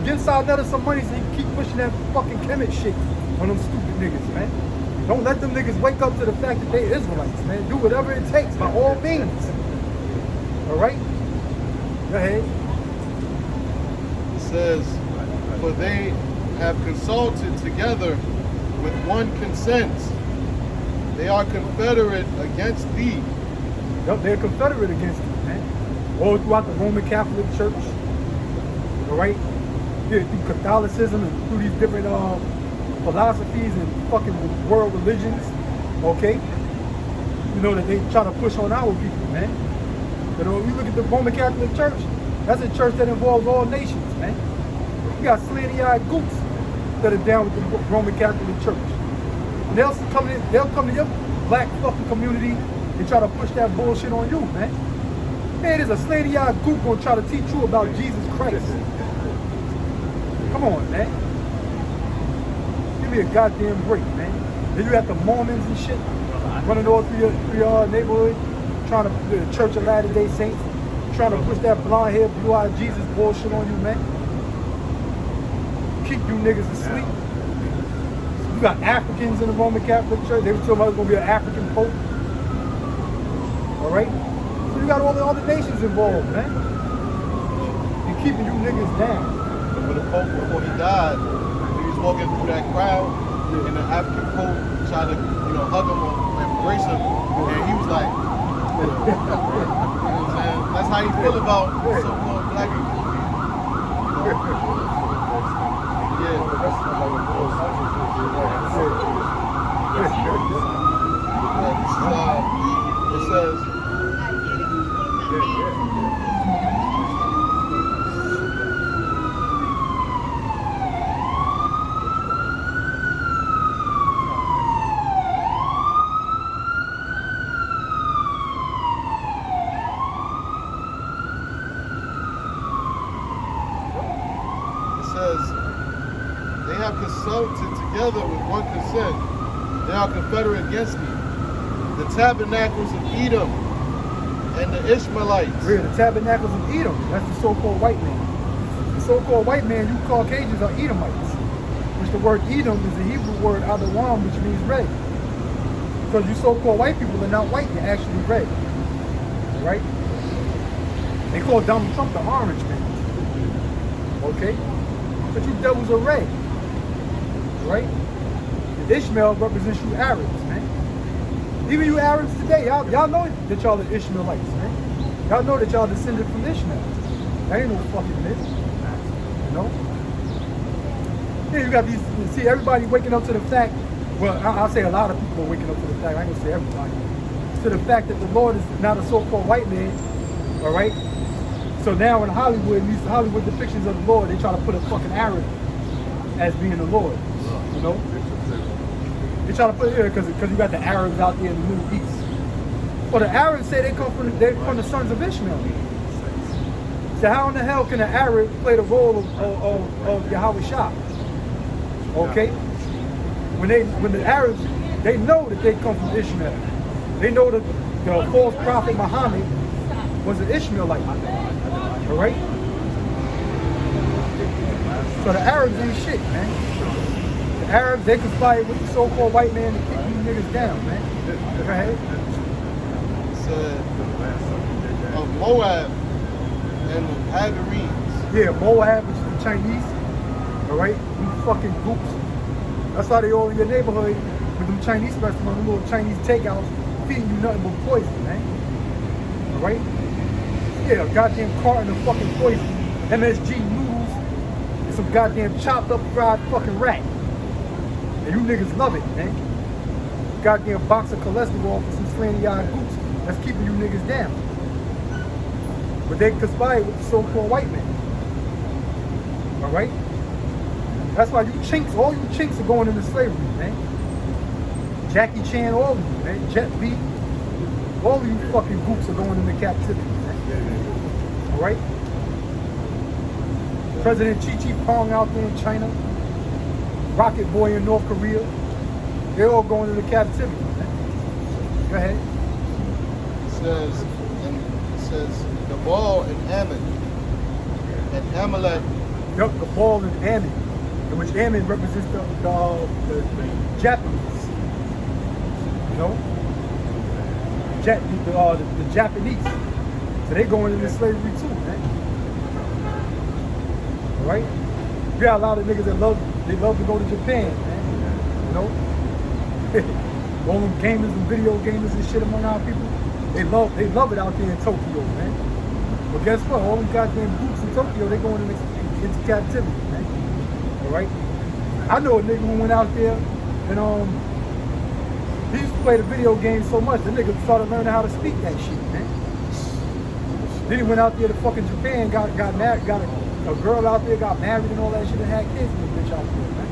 Give Sarnetta some money so he can keep pushing that fucking Kemet shit on them stupid niggas, man. Don't let them niggas wake up to the fact that they Israelites, man. Do whatever it takes, by all means. All right? Go ahead. It says, for they have consulted together with one consent. They are confederate against thee. Yep, they're confederate against you, man. All throughout the Roman Catholic Church. All right? Yeah, through Catholicism and through these different philosophies and fucking world religions. Okay? You know, that they try to push on our people, man. You know, you look at the Roman Catholic Church, that's a church that involves all nations, man. You got slanty-eyed goops that are down with the Roman Catholic Church. And they'll come to your black fucking community and try to push that bullshit on you, man. Man, there's a slanty-eyed goop gonna try to teach you about Jesus Christ. Come on, man. Give me a goddamn break, man. Then you got the Mormons and shit running all through your neighborhood, trying to the Church of Latter-day Saints, trying to push that blonde-haired, blue-eyed Jesus bullshit on you, man. Keep you niggas asleep. You got Africans in the Roman Catholic Church. They were talking about there's gonna be an African Pope. All right? So you got all the other nations involved, man. And keeping you niggas down. When the Pope, before he died, he was walking through that crowd, and the African Pope tried to, hug him or embrace him, and he was like, you know what I'm saying? That's how you feel about so-called black people. It says, they have consulted together with one consent. They are confederate against thee. The tabernacles of Edom and the Ishmaelites. Really, the tabernacles of Edom, that's the so-called white man. The so-called white man, you Caucasians are Edomites. Which the word Edom is the Hebrew word Adawam, which means red. Because you so-called white people are not white, you're actually red. Right? They call Donald Trump the orange man. Okay? But you devils are red. Right? And Ishmael represents you Arabs, man. Even you Arabs today, y'all know that y'all are Ishmaelites, man. Y'all know that y'all descended from Ishmael. That ain't no fucking myth. You know? Yeah, you got these, see, everybody waking up to the fact, well, I'll say a lot of people are waking up to the fact, I ain't gonna say everybody, to the fact that the Lord is not a so-called white man, all right? So now in Hollywood, in these Hollywood depictions of the Lord, they try to put a fucking Arab as being the Lord, you know? They try to put it here because you got the Arabs out there in the Middle East. Well, the Arabs say they come from the sons of Ishmael. So how in the hell can an Arab play the role of Yahweh Shah? Okay? When the Arabs, they know that they come from Ishmael. They know that the false prophet Muhammad was an Ishmaelite. All right? So the Arabs ain't shit, man. The Arabs, they conspired with the so-called white man to kick you niggas down, man. Go ahead. Said of Moab and the Hagarenes. Yeah, Moab, which is the Chinese. All right? You fucking goops. That's why they all in your neighborhood with them Chinese restaurants, them little Chinese takeouts, feeding you nothing but poison, man. All right? Yeah, a goddamn carton of fucking poison, MSG noodles, and some goddamn chopped up fried fucking rat. And you niggas love it, man. Goddamn box of cholesterol for some slanty-eyed goops that's keeping you niggas down. But they conspired with the so-called white man. All right? That's why you chinks, all you chinks are going into slavery, man. Jackie Chan, all of you, man. Jet Li, all of you fucking goops are going into captivity, man. All right? President Chi Pong out there in China, Rocket Boy in North Korea, they're all going into captivity, man. Go ahead. It says Gabal and Ammon and Amalek. Yup, Gabal and Ammon, in which Ammon represents the Japanese. You know? The Japanese. So they going into slavery too, man. Alright? You got a lot of niggas that love to go to Japan, man. You know? All them gamers and video gamers and shit among our people, they love it out there in Tokyo, man. But guess what? All them goddamn boots in Tokyo, they going into captivity, man. Alright? I know a nigga who went out there and he used to play the video game so much, the nigga started learning how to speak that shit, man. Then he went out there to fucking Japan, got married, got a girl out there, got married and all that shit and had kids with the bitch out there, man.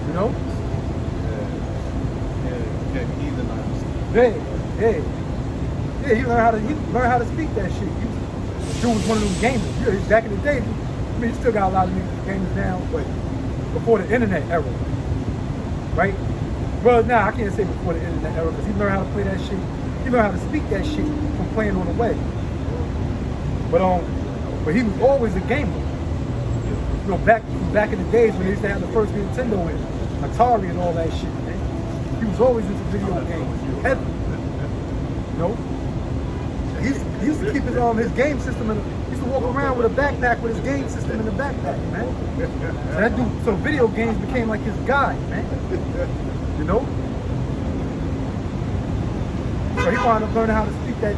You know? Yeah, heathenized. Yeah, he learned how to speak that shit. Dude was one of them gamers. Yeah, back in the day, I mean, he still got a lot of niggas gamers now, but before the internet era, right? Well, nah, I can't say before the internet era because he learned how to play that shit. He learned how to speak that shit from playing on the web. But he was always a gamer. You know, back in the days when they used to have the first Nintendo and Atari and all that shit, man. He was always into video games. Heavy. You know? He used to keep his game system he used to walk around with a backpack with his game system in the backpack, man. So video games became like his guide, man. You know? So he wound up learning how to speak that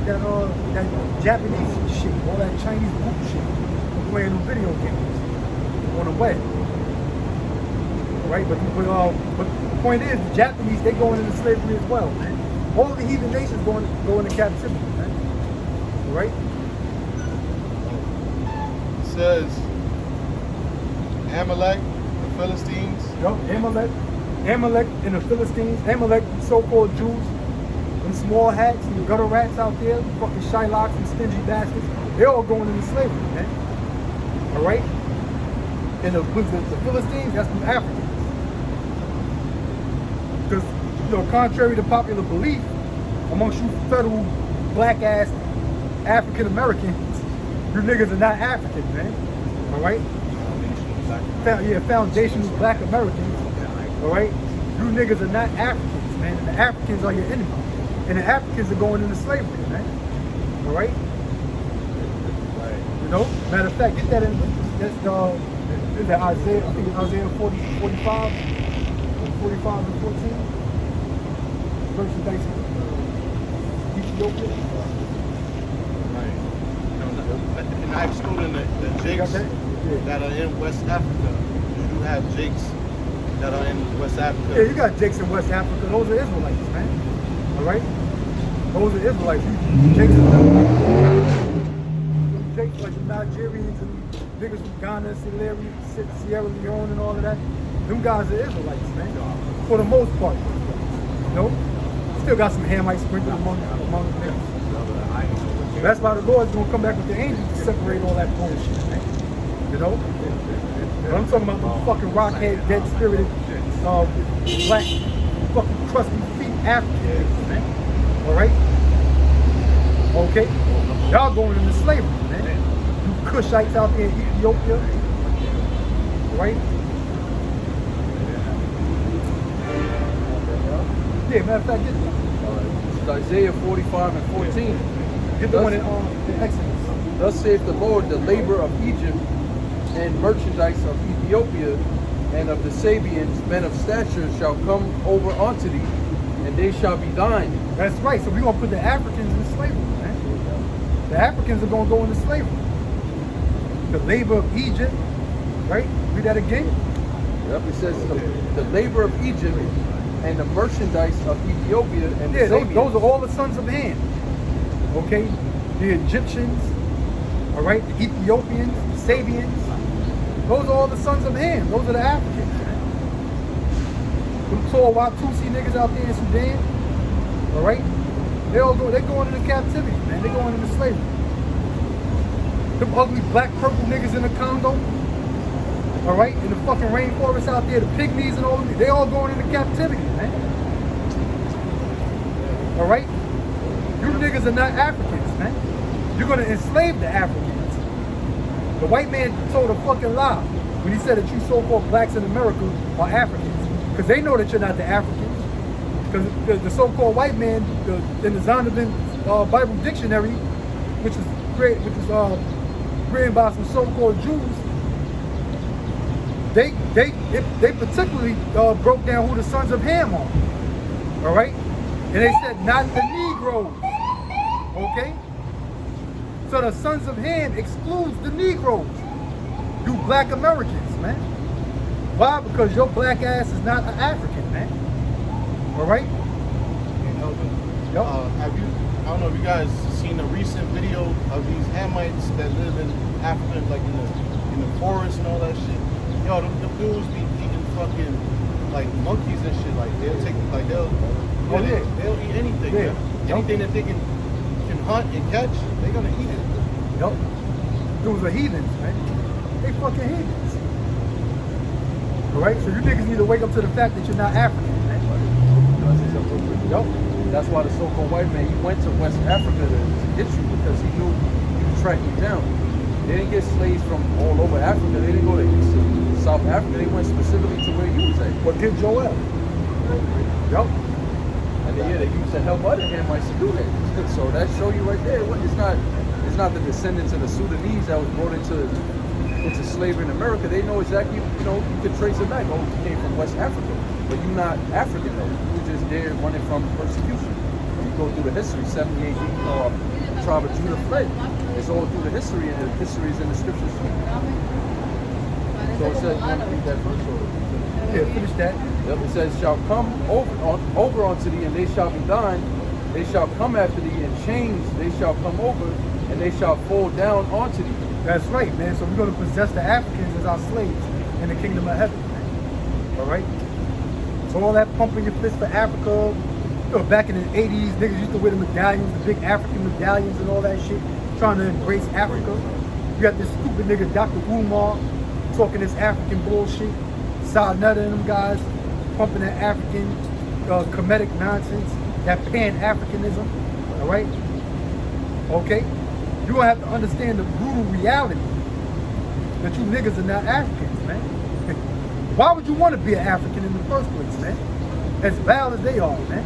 Japanese shit, all that Chinese boot shit, from playing them video games on the web. Right? But the point is, the Japanese, they going into slavery as well, man. All the heathen nations go into captivity, man. Right? It says Amalek, the Philistines. Yup, Amalek and the Philistines, Amalek, so-called Jews, them small hats and the gutter rats out there, fucking Shylocks and stingy bastards, they're all going into slavery, man. Alright? And the Philistines, that's from Africans. Because, you know, contrary to popular belief, amongst you federal black-ass African Americans, you niggas are not African, man. Alright? Foundational black Americans. Alright? You niggas are not Africans, man. And the Africans are your enemy. And the Africans are going into slavery, man. Alright? You know? Matter of fact, get that in. Is that Isaiah? I think it's Isaiah 45 and 14. Merchandise Ethiopia. Right. And I excluding the Jakes that are in West Africa. You do have Jakes that are in West Africa. Yeah, you got Jakes in West Africa. Those are Israelites, man. All right? Those are Israelites. Jakes like the Nigerians and niggas from Ghana, Sierra Leone and all of that. Them guys are Israelites, man. For the most part. You know? Still got some Hamites sprinkled among the niggas. That's why the Lord's gonna come back with the angels to separate all that bullshit, man. You know? But I'm talking about the fucking rockhead, dead spirited, black, fucking crusty feet Africans, man. Alright? Okay? Y'all going into slavery, man. You Cushites out there in Ethiopia, right? Yeah, matter of fact, get It's Isaiah 45 and 14. the one in Exodus. Thus saith the Lord, the labor of Egypt and merchandise of Ethiopia and of the Sabians, men of stature, shall come over unto thee, and they shall be thine. That's right. So we're gonna put the Africans in slavery, man. The Africans are gonna go into slavery. The labor of Egypt, right? Read that again. Yep, it says the labor of Egypt and the merchandise of Ethiopia and the Yeah, Sabians. those are all the sons of Ham. Okay? The Egyptians, all right, the Ethiopians, the Sabians. Those are all the sons of Ham. Those are the Africans. Them tall Watusi niggas out there in Sudan, all right? They're going into captivity, man. They're going into slavery. Them ugly black purple niggas in the Congo, all right? In the fucking rainforest out there, the pygmies and all of them, they all going into captivity, man. All right? You niggas are not Africans, man. You're gonna enslave the Africans. The white man told a fucking lie when he said that you so-called blacks in America are Africans. Because they know that you're not the Africans. Because the so-called white man in the Zondervan Bible dictionary, which was written by some so-called Jews, they particularly broke down who the sons of Ham are. All right? And they said not the Negroes. Okay? So the sons of Ham excludes the Negroes. You black Americans, man. Why? Because your black ass is not an African, man. All right? Have you? I don't know if you guys seen a recent video of these Hamites that live in Africa, like in the forest and all that shit. Yo, them dudes be eating fucking like monkeys and shit. Like they'll eat anything. Yeah. Man. Anything that they can hunt and catch, they're gonna eat it. Yup. Those are heathens, man. They fucking heathens. All right? So you niggas need to wake up to the fact that you're not African, man. Yup. That's why the so-called white man, he went to West Africa to get you because he knew he could track you down. They didn't get slaves from all over Africa. They didn't go to East and South Africa. They went specifically to where you was at. But get Joel. Yup. And then, they used to help other Hamites to do that. So that show you right there. It's not the descendants of the Sudanese that was brought into slavery in America. They know exactly, you could trace it back. Oh, you came from West Africa. But you're not African though. You're just there running from persecution. You go through the history, 70 AD, tribe of Judah fled. It's all through the history, and the history is in the scriptures. So it says, you want to read that first? Yeah, finish that. Yep, it says, shall come over unto thee, and they shall be thine. They shall come after thee in chains. They shall come over, and they shall fall down onto thee. That's right, man. So we're going to possess the Africans as our slaves in the kingdom of heaven, man. All right? So all that pumping your fist for Africa, back in the 80s, niggas used to wear the medallions, the big African medallions and all that shit, trying to embrace Africa. You got this stupid nigga, Dr. Umar, talking this African bullshit. Sa Nutta and them guys pumping that African comedic nonsense, that pan-Africanism, all right? Okay? You're gonna have to understand the brutal reality that you niggas are not Africans, man. Why would you want to be an African in the first place, man? As vile as they are, man.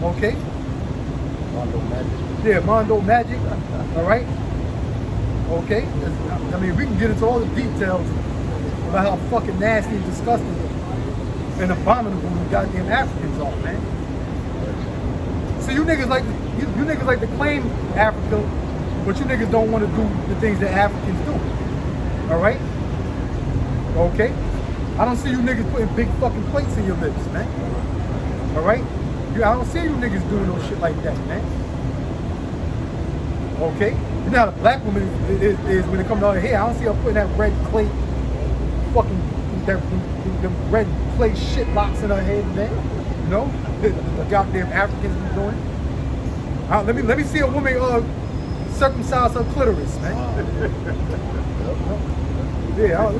Okay? Mondo Magic. Yeah, Mondo Magic, all right? Okay? I mean, we can get into all the details about how fucking nasty and disgusting and abominable the goddamn Africans are, man. So you niggas like to claim Africa, but you niggas don't want to do the things that Africans do. All right? Okay? I don't see you niggas putting big fucking plates in your lips, man. All right? I don't see you niggas doing no shit like that, man. Okay? You know how the black woman is when it comes out here. I don't see her putting that red clay, fucking, the red clay shit locks in her head, man. You know? The goddamn Africans be doing. Let me see a woman circumcise her clitoris, man. Yeah.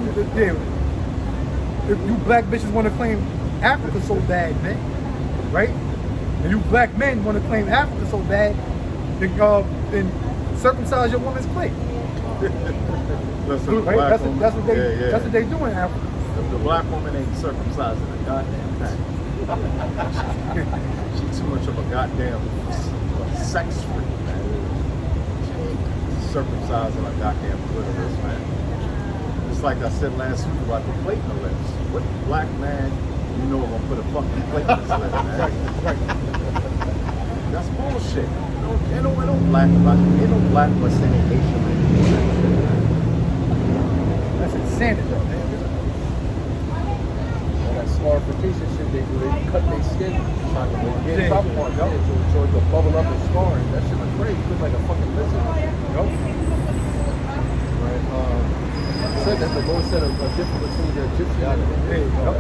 If you black bitches want to claim Africa so bad, man, right? And you black men want to claim Africa so bad, then circumcise your woman's clit. Listen, Right? That's what they yeah. that's what they do in Africa. The black woman ain't circumcising a goddamn thing. She's too much of a goddamn sex freak, man. She ain't circumcising a goddamn clitoris, man. It's like I said last week about the plate in the lips. What black man you know gonna put a fucking plate in his lip, man? Right. That's bullshit. Ain't no black about it. Ain't no black West Indian Haitian man. That's insanity, man. That scarification shit they do, they cut their skin, trying to get Yeah. top one, so it can bubble up and scarring. That shit look crazy. It look like a fucking lizard. Yup. Right? Said that the Lord said a difference between the Egyptian and the Yup.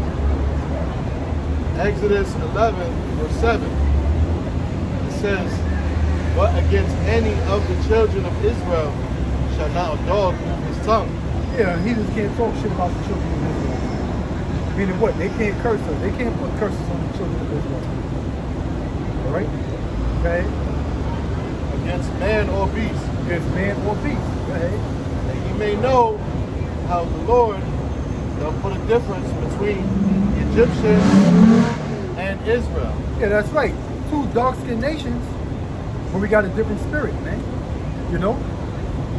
Exodus 11, verse 7. It says, but against any of the children of Israel shall not a dog move his tongue. Yeah, he just can't talk shit about the children of Israel. Meaning what? They can't curse us. They can't put curses on the children of Israel. Alright? Okay? Against man or beast. Against man or beast. Okay? That ye may know how the Lord shall put a difference between the Egyptians and Israel. Yeah, that's right. Two dark-skinned nations, but we got a different spirit, man. You know?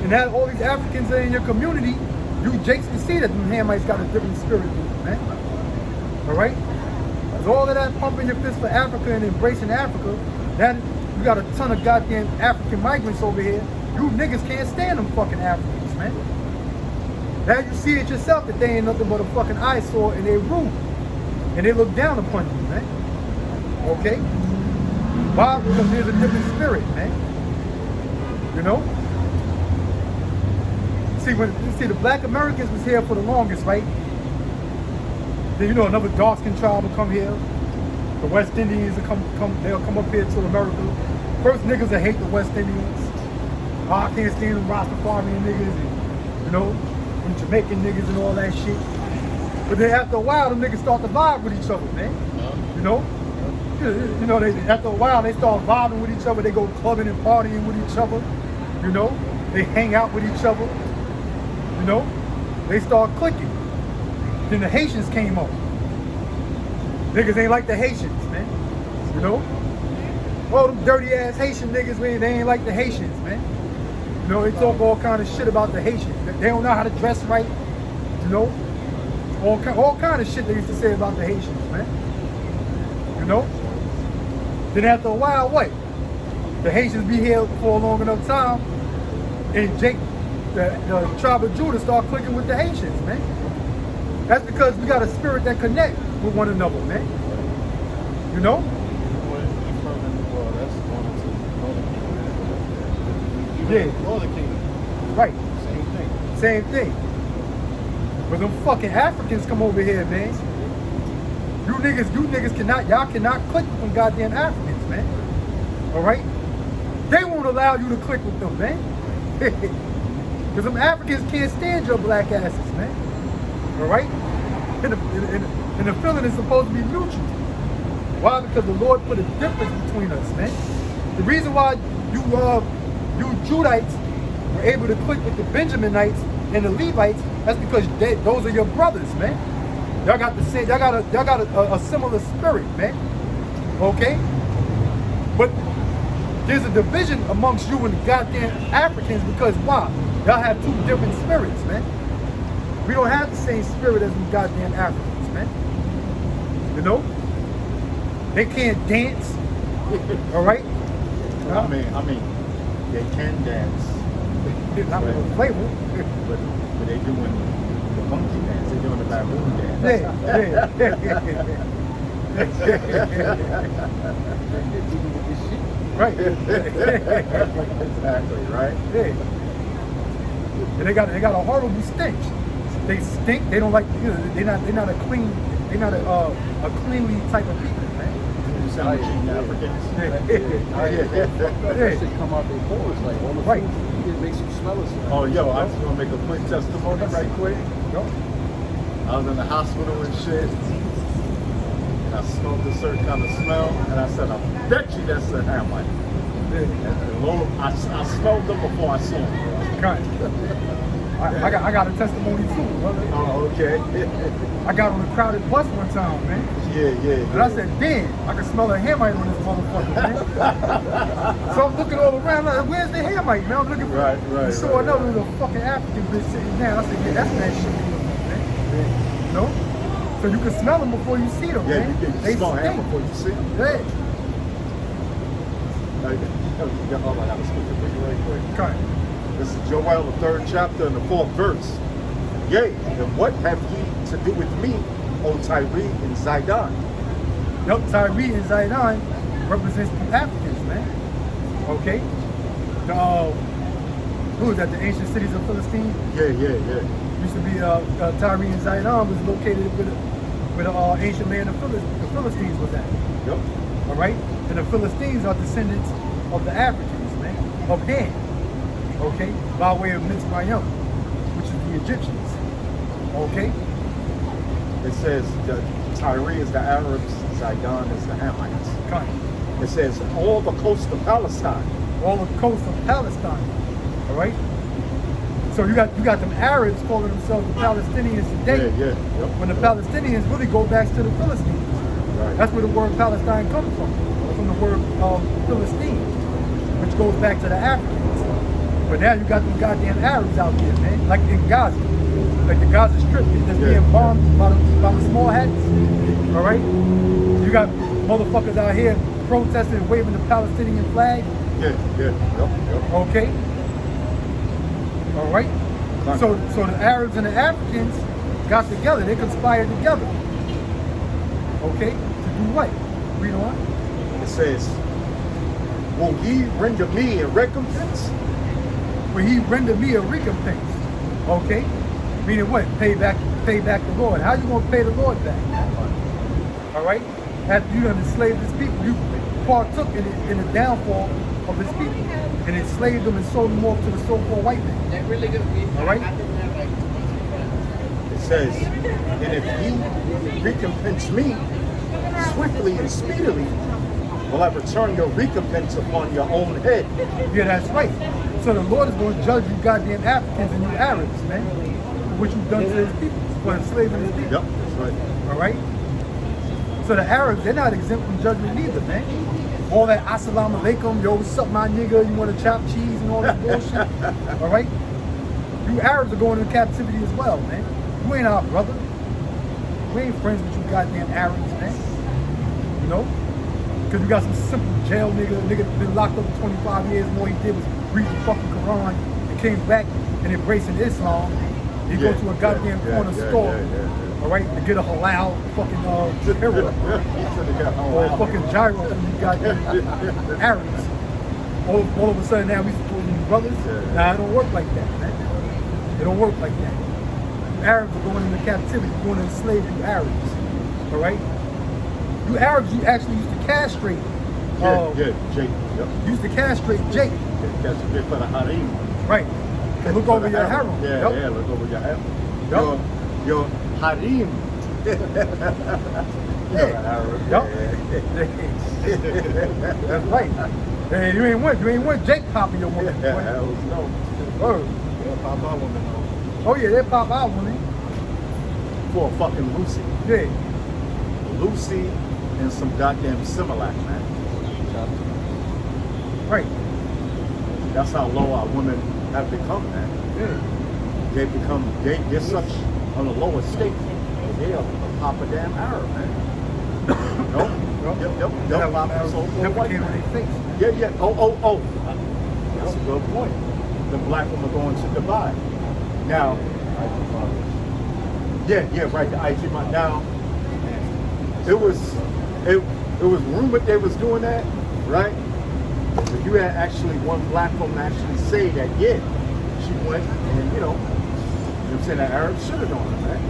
And that all these Africans that are in your community, you Jakes can see that them Hamites got a different spirit, man. Alright? There's all of that pumping your fist for Africa and embracing Africa. Then you got a ton of goddamn African migrants over here. You niggas can't stand them fucking Africans, man. Now you see it yourself that they ain't nothing but a fucking eyesore and they rude. And they look down upon you, man. Okay? Why? Because there's a different spirit, man. You know? See, the black Americans was here for the longest, right? Then, you know, another dark-skinned tribe will come here. The West Indians will they'll come up here to America. First niggas that hate the West Indians. Oh, I can't stand them Rastafarian niggas and, you know, them Jamaican niggas and all that shit. But then after a while, them niggas start to vibe with each other, man. You know? You know, after a while, they start vibing with each other. They go clubbing and partying with each other. You know? They hang out with each other. You know? They start clicking. Then the Haitians came up. Niggas ain't like the Haitians, man. You know? All them dirty ass Haitian niggas, man, they ain't like the Haitians, man. You know, they talk all kind of shit about the Haitians. They don't know how to dress right. You know? All kind of shit they used to say about the Haitians, man. You know? Then after a while, what? The Haitians be here for a long enough time, and the tribe of Judah start clicking with the Haitians, man. That's because we got a spirit that connect with one another, man. You know? Yeah. Northern Kingdom. Right. Same thing. Same thing. But them fucking Africans come over here, man. You niggas y'all cannot click with them goddamn Africans, man. Alright? They won't allow you to click with them, man. Because them Africans can't stand your black asses, man. Alright? And the feeling is supposed to be mutual. Why? Because the Lord put a difference between us, man. The reason why you Judites were able to click with the Benjaminites and the Levites, that's because those are your brothers, man. Y'all got a similar spirit, man. Okay? But there's a division amongst you and the goddamn Africans because why? Y'all have two different spirits, man. We don't have the same spirit as the goddamn Africans, man. You know? They can't dance. All right? I mean, they can dance. Not with a flavor. But they doing the monkey dance. They doing the baboon dance. Right. Exactly, right? Yeah. And they got a horrible stench. They stink. They don't like. You know, they're not a clean. They're not a cleanly type of people, man. You sound like cheating Africans. That shit come out their pores, like all the food you eat, it makes you smell it. Oh, yo, I just want to make a quick testimony right quick. Yo. I was in the hospital and shit. And I smelled a certain kind of smell. And I said, I bet you that's a Hamite. I smelled them before I saw them. Cut. I got a testimony too, brother. Oh, okay. I got on a crowded bus one time, man. Yeah. And I said, damn, I can smell a Hamite on this motherfucker, man. So I'm looking all around, like, where's the Hamite, man? I'm looking for Right. So I know there's a fucking African bitch sitting down. I said, yeah, that's that shit, man. You know? So you can smell them before you see them, Yeah, man. you can smell stink. ham before you see them. Yeah. Hold on, I gotta skip the thing right quick. Okay. This is Joel, the 3rd chapter and the 4th verse. Yea, and what have ye to do with me, O Tyre and Zidon? Yup, Tyre and Zidon represents the Africans, man. Okay? The, who was that, the ancient cities of Philistine? Yeah. Used to be, Tyre and Zidon was located where the ancient land of the Philistines was at. Yep. All right? And the Philistines are descendants of the Africans, man, of Ham. Okay? By way of Mitzrayim, which is the Egyptians. Okay? It says that Tyre is the Arabs, Zidon is the Hamites. Kind. It says all the coast of Palestine. All the coast of Palestine. All right? So you got them Arabs calling themselves the Palestinians today. Yeah. Yep. When the Palestinians really go back to the Philistines. Right. That's where the word Palestine comes from the word Philistine, which goes back to the Africans. But now you got them goddamn Arabs out there, man, like in Gaza. Like the Gaza Strip that's being bombed by the small hats. All right? You got motherfuckers out here protesting and waving the Palestinian flag. Yeah. Yep. Okay? All right? So the Arabs and the Africans got together. They conspired together. Okay? To do what? Read on. It says, will ye render me a recompense? Will he render me a recompense? Okay? Meaning what? Pay back the Lord. How you gonna pay the Lord back? All right? After you done enslaved his people, you partook in the downfall of his people and enslaved them and sold them off to the so-called white man. All right? It says, and if ye recompense me swiftly and speedily, will I return your recompense upon your own head. Yeah, that's right. So the Lord is going to judge you goddamn Africans and you Arabs, man, for what you've done to his people, for enslaving his people. Yep, that's right. All right? So the Arabs, they're not exempt from judgment either, man. All that assalamu alaikum, yo, what's up, my nigga, you want to chop cheese and all that bullshit. All right? You Arabs are going into captivity as well, man. You ain't our brother. We ain't friends with you goddamn Arabs, man. You know? Because you got some simple jail nigga been locked up for 25 years, and all he did was read the fucking Quran and came back and embracing Islam. He go to a goddamn corner store, all right, to get a halal fucking heroin or a fucking gyro from you goddamn Arabs. All of a sudden now we supposed to be brothers. Nah, it don't work like that, man. It don't work like that. Arabs are going into captivity, going to enslave you Arabs, all right? You Arabs, you actually used to castrate. Jake. Yep. Used to castrate Jake. Castrate for the harem. Right. To look over your harem. Yeah, look over your harem. Yep. Your harem. That's right. Hey, you ain't want Jake popping your woman. Hell no. Word. Yeah, pop our woman though. Oh yeah, they pop our woman. For a fucking Lucy. Yeah. Lucy and some goddamn Similac, man. Right. That's how low our women have become, man. Yeah. They're such on a lower state. They are a Papa damn Arab, man. Yep. That's why I'm defecating on their face. Yeah. Oh. That's a good point. The black women going to Dubai. Now, right, the IG money. Now, it was rumored they was doing that, right? But you had actually one black woman actually say that, yeah, she went and, you know what I'm saying, the Arabs should have done it, man.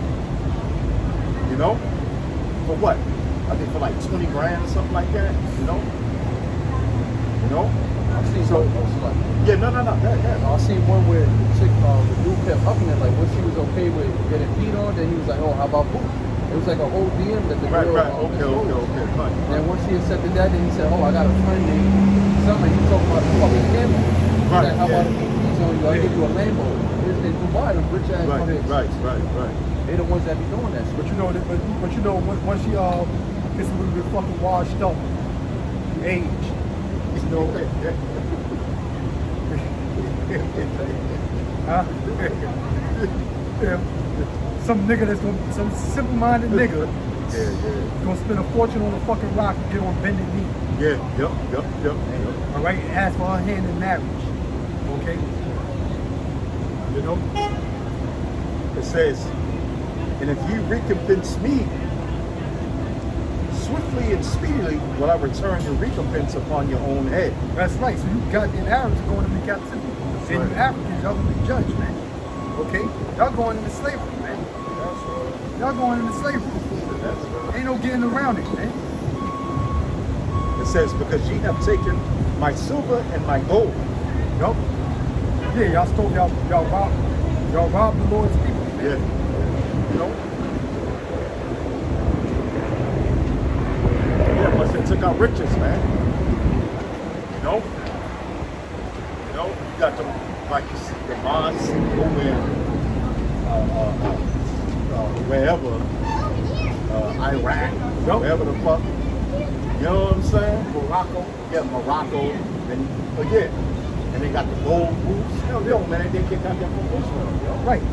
You know? For what? I think for like 20 grand or something like that, you know? I've seen So, like, yeah, no. I seen one where the chick, the dude kept upping it, like once he was okay with getting beat on, then he was like, oh, how about boots? It was like a whole DM that the Right, girl right. Okay, exposed. right. And once he accepted that, then he said, "Oh, I got a friend named something." He talking about the fucking camel. He's Right, like, "How yeah. about if he cheats on you? I give you a Lambo." It's in Dubai, them rich ass Right, money. right. They the ones that be doing that shit. But you know, but you know, once she gets a little bit fucking washed up, age, you know. Huh? Yeah. Some nigga that's gonna, some simple-minded nigga, gonna spend a fortune on a fucking rock and get on bended knee. Yeah, yep. All right, and ask for her hand in marriage. Okay. You know, it says, and if you recompense me swiftly and speedily, will I return your recompense upon your own head. That's right. So you goddamn Arabs are going into captivity. And right. you Africans, y'all gonna be judged, man. Okay? Y'all going into slavery, man. Y'all going into slavery. Ain't no getting around it, man. It says, because ye have taken my silver and my gold. Yup. Yeah, y'all stole, y'all robbed the Lord's people, man. Yeah. You know? Yeah, plus they took our riches, man. You know? You got them, like you see, the mosques over in wherever, Iraq, wherever the fuck. You know what I'm saying? Morocco. Yeah, Morocco. And again, and they got the gold roofs. Hell, yo, man, they get out there from Israel, yo. Right.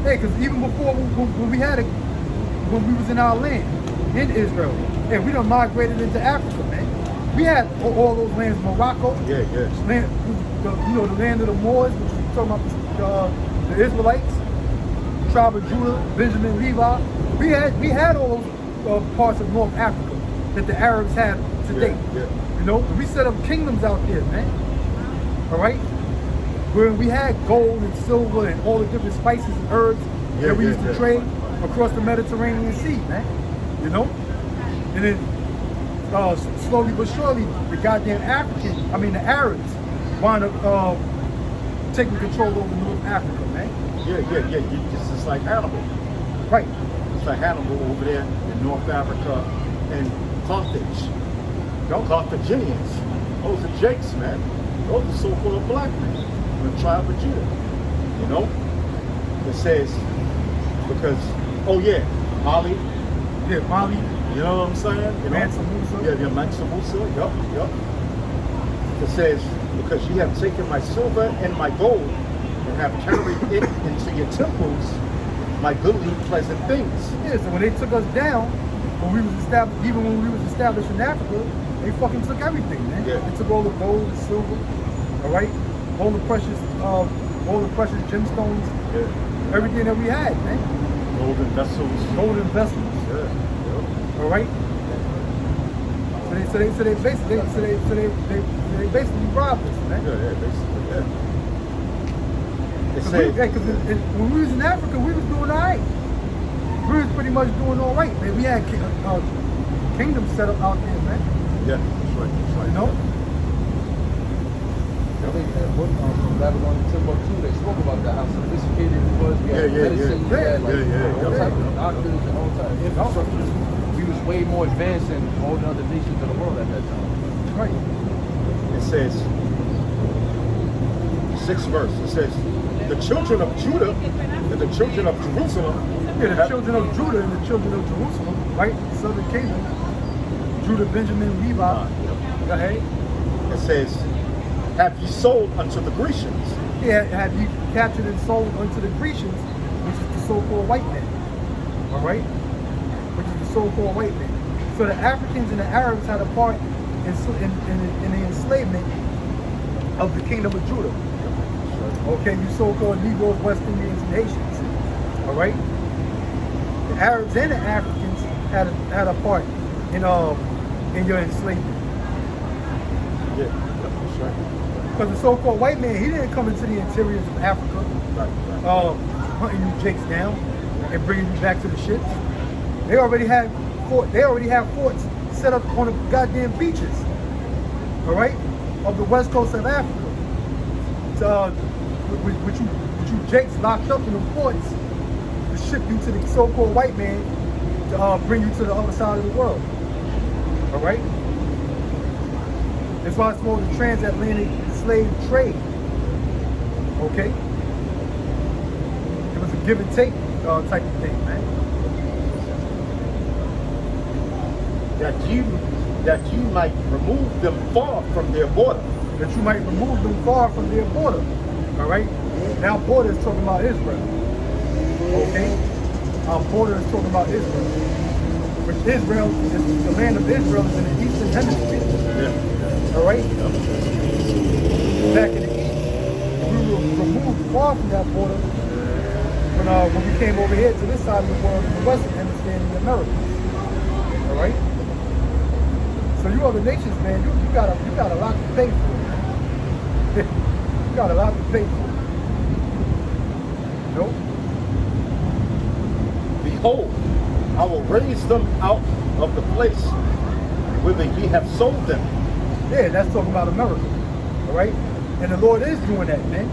Hey, because even before when we had it, when we was in our land, in Israel, hey, we done migrated into Africa, man. We had all those lands, Morocco. Yeah. Land, the land of the Moors, which we talking about the Israelites, tribe of Judah, Benjamin, Levi. We had all those parts of North Africa that the Arabs had today. Yeah. You know, we set up kingdoms out there, man. All right, where we had gold and silver and all the different spices and herbs that we used to trade across the Mediterranean Sea, man. You know, and then slowly but surely, the goddamn the Arabs wound up taking control over North Africa, man. Yeah. It's just like Hannibal. Right. It's like Hannibal over there in North Africa and Carthage. Carthaginians. Those are Jakes, man. Those are so-called black men from the tribe of Judah. You know? It says, because, Mali. Yeah, Mali. You know what I'm saying? You know? Mansa Musa. Yeah, Mansa Musa. Yup. It says, because ye have taken my silver and my gold and have carried it into your temples, my goodly pleasant things. Yeah, so when they took us down, even when we was established in Africa, they fucking took everything, man. Yeah. They took all the gold, the silver, all right, all the precious gemstones, everything that we had, man. Golden vessels. Yeah. All right. So they basically robbed us, man. Yeah, basically, yeah. It Because when we was in Africa, we was doing all right. We was pretty much doing all right, man. We had kingdoms set up out there, man. yeah, that's right. You know? I think that book from Babylon and Timbuktu, they spoke about that, how sophisticated it was. We had medicine, we had all types of doctors and all types of infrastructure. We was way more advanced than all the other nations of the world at that time. Right. It says, 6th verse, it says, the children of Judah and the children of Jerusalem. Yeah, the children of Judah and the children of Jerusalem, right? Southern kingdom. Judah, Benjamin, Levi. Go ahead. It says, have ye sold unto the Grecians? Yeah, have you captured and sold unto the Grecians, which is the so-called white man. All right? Which is the so-called white man. So the Africans and the Arabs had a part in the enslavement of the kingdom of Judah. Okay, you so-called Negroes, West Indians, and Haitians. All right? The Arabs and the Africans had a part in your enslavement. Yeah, that's right. Because the so-called white man, he didn't come into the interiors of Africa, hunting you jakes down and bringing you back to the ships. They already have forts set up on the goddamn beaches, all right, of the west coast of Africa. With you jakes locked up in the ports, the ship you to the so-called white man to bring you to the other side of the world. All right? That's why it's called the transatlantic slave trade. Okay? It was a give and take type of thing, man. That you might remove them far from their border. That you might remove them far from their border. All right? Now border is talking about Israel. Okay? Our border is talking about Israel. Which Israel, the land of Israel is in the eastern hemisphere. Yeah. All right? Back in the east, we were removed far from that border when we came over here to this side of the world, in the western hemisphere, in the Americas. All right? So you other nations, man, you got a lot to pay for, man. You got a lot to pay for. Nope. Behold, I will raise them out of the place whither ye have sold them. Yeah, that's talking about America. All right? And the Lord is doing that, man.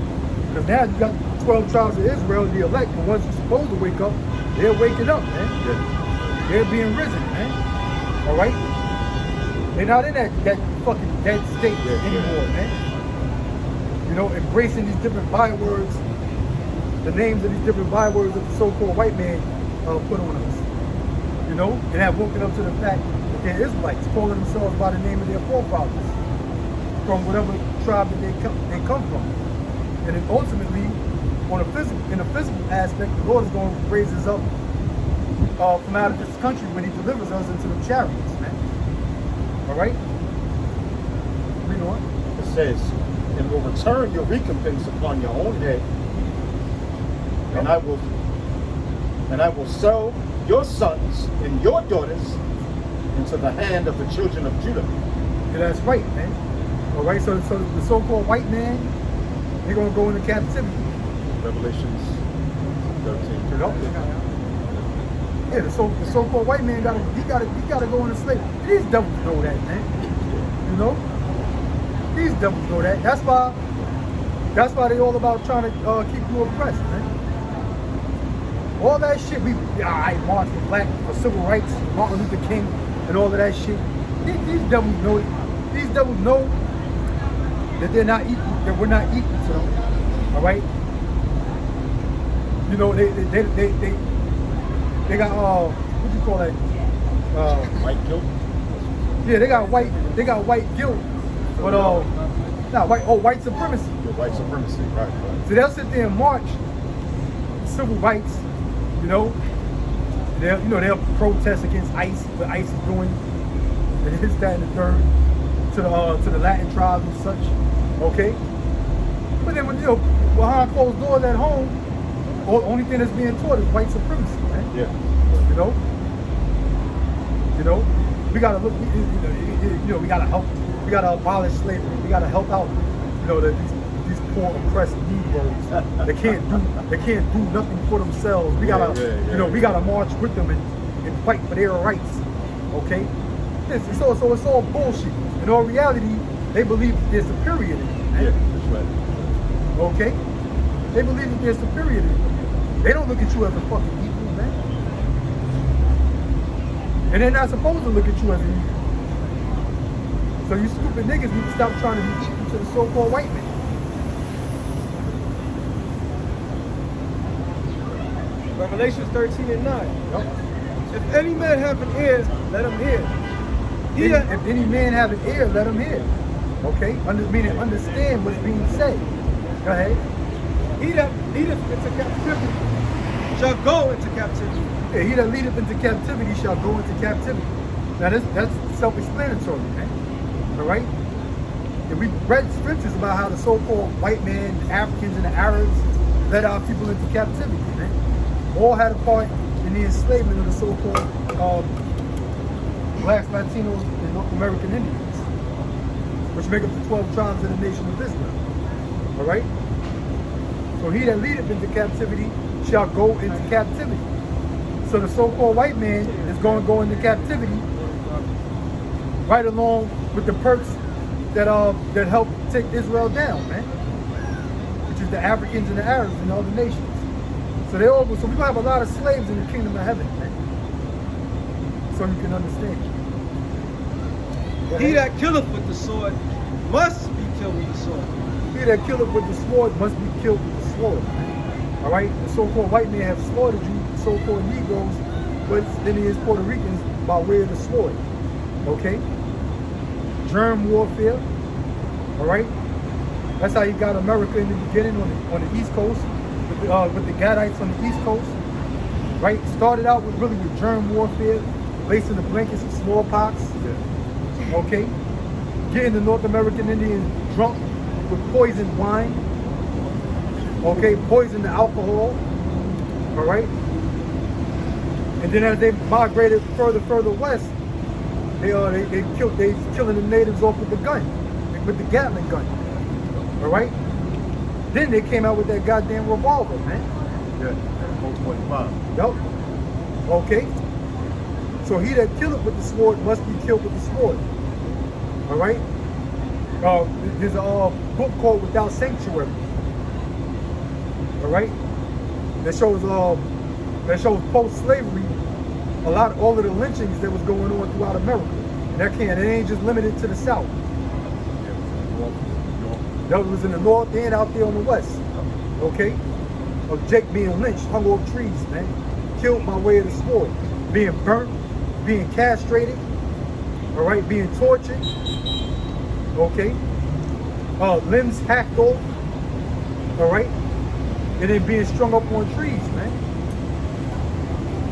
Because now you got 12 tribes of Israel, the elect, the ones who are supposed to wake up, they're waking up, man. Yeah. They're being risen, man. All right? They're not in that fucking dead state anymore, man. You know, embracing these different bywords, the names of these different bywords that the so-called white man put on us. You know, and have woken up to the fact that they're Israelites, calling themselves by the name of their forefathers from whatever tribe that they come from. And then ultimately, in a physical aspect, the Lord is going to raise us up from out of this country when He delivers us into the chariots, man. All right? Read on. It says, and will return your recompense upon your own head, and I will sell your sons and your daughters into the hand of the children of Judah. Yeah, that's right, man. All right, so the so-called white man, they're gonna go into captivity. Revelations 13. You know? Yeah, the so-called white man gotta go into slavery. These devils know that, man. You know? These devils know that. That's why they all about trying to keep you oppressed, man. All that shit, I marched for black, for civil rights, Martin Luther King, and all of that shit. These devils know it. These devils know that they're not equal, that we're not equal to them. All right? You know, they got what do you call that? White guilt? Yeah, they got white guilt, but white supremacy. Yeah, white supremacy, right. So they'll sit there and march civil rights, you know. They'll protest against ICE, what ICE is doing, and this, that, and the third, to the Latin tribes and such. Okay? But then when behind closed doors at home, the only thing that's being taught is white supremacy, man. Yeah. You know, we gotta look. We gotta help. We gotta abolish slavery. We gotta help out. These poor oppressed Negroes. They can't do nothing for themselves. We gotta, we gotta march with them and fight for their rights. Okay. So it's all bullshit. In all reality, they believe that they're superior to you, man. Yeah, that's right. Okay. They believe that they're superior to you. They don't look at you as a fucking equal, man. And they're not supposed to look at you as an equal. So you stupid niggas need to stop trying to be equal to the so-called white man. Revelations 13 and 9. Yep. If any man have an ear, let him hear. If any man have an ear, let him hear. Okay? Meaning understand what's being said. Go ahead. He that leadeth into captivity shall go into captivity. Yeah, he that leadeth into captivity shall go into captivity. Now that's self-explanatory, man. All right? And we read scriptures about how the so-called white man, the Africans and the Arabs led our people into captivity, man. All had a part in the enslavement of the so-called blacks, Latinos, and North American Indians, which make up the 12 tribes of the nation of Israel. All right? So he that leadeth into captivity shall go into captivity. So the so-called white man is going to go into captivity right along with the perks that helped take Israel down, man. Which is the Africans and the Arabs and other nations. So they all. So we gonna have a lot of slaves in the kingdom of heaven, man. So you can understand. He that killeth with the sword must be killed with the sword. He that killeth with the sword must be killed with the sword. All right? The so-called white men have slaughtered you, so-called Negroes, West Indians, Puerto Ricans, by way of the sword. Okay? Germ warfare. All right? That's how you got America in the beginning on the East Coast, with the Gadites on the East Coast. Right? Started out with germ warfare, lacing the blankets of smallpox. Okay? Getting the North American Indians drunk with poisoned wine. Okay, poisoned the alcohol. All right. And then as they migrated further west, they killing the natives off with the gun, with the Gatling gun. All right. Then they came out with that goddamn revolver, man. Yeah, Colt 45. Yup. Okay. So he that killeth with the sword must be killed with the sword. All right. There's a book called Without Sanctuary. All right. That shows post-slavery all of the lynchings that was going on throughout America. And it ain't just limited to the South. That was in the North and out there on the West. Okay. Of Jake being lynched, hung off trees, man. Killed by way of the sword. Being burnt, being castrated, all right, being tortured, okay, limbs hacked off, all right, and then being strung up on trees, man.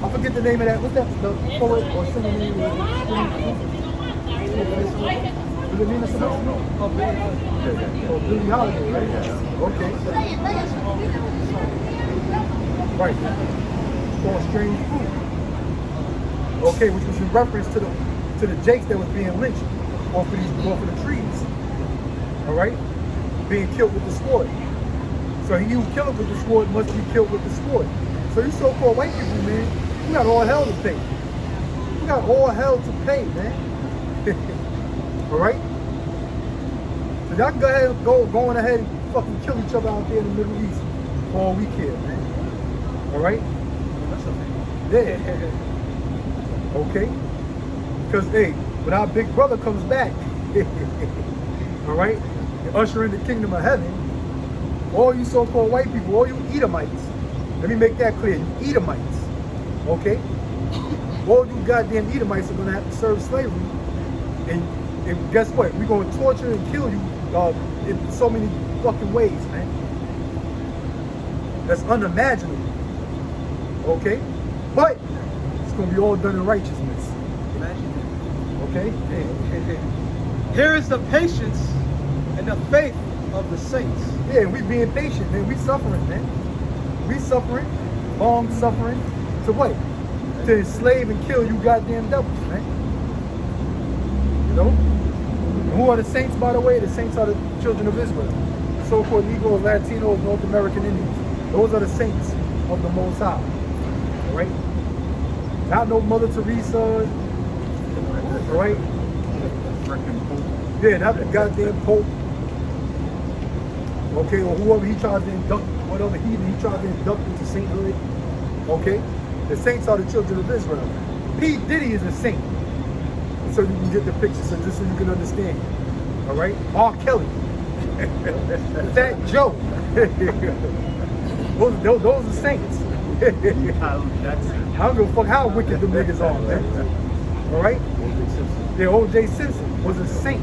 I forget the name of that. What's that? The poet or singer name? Does it mean it's no. Oh, Billie Holiday, right? Okay. Right. Called Strange Fruit. Okay, which was in reference to the jakes that was being lynched off of the trees. All right, being killed with the sword. So he who killeth with the sword must be killed with the sword. So you so-called white people, man, you got all hell to pay. You got all hell to pay, man. All right. So y'all go ahead, going ahead and fucking kill each other out there in the Middle East for all we care, man. All right. Yeah. Okay? Because, hey, when our big brother comes back, all right, and usher in the kingdom of heaven, all you so-called white people, all you Edomites, let me make that clear, you Edomites, okay? All you goddamn Edomites are going to have to serve slavery, and guess what? We're going to torture and kill you in so many fucking ways, man. That's unimaginable, okay? But it's going to be all done in righteousness. Okay? Here is the patience and the faith of the saints. Yeah, we being patient, man. We suffering, man. We suffering, long suffering, to what? To enslave and kill you goddamn devils, man. You know? And who are the saints, by the way? The saints are the children of Israel. So-called Negroes, Latinos, North American Indians. Those are the saints of the Most High. All right? Not no Mother Teresa, all right? Yeah, not the goddamn Pope. Okay, or whoever he tries to induct, whatever heathen he tries to induct into sainthood. Okay? The saints are the children of Israel. P. Diddy is a saint. So you can get the picture, so just so you can understand. All right? R. Kelly. Fat Joe. those are saints. I don't give a fuck how wicked them niggas are, man. All right? Yeah, O.J. Simpson was a saint.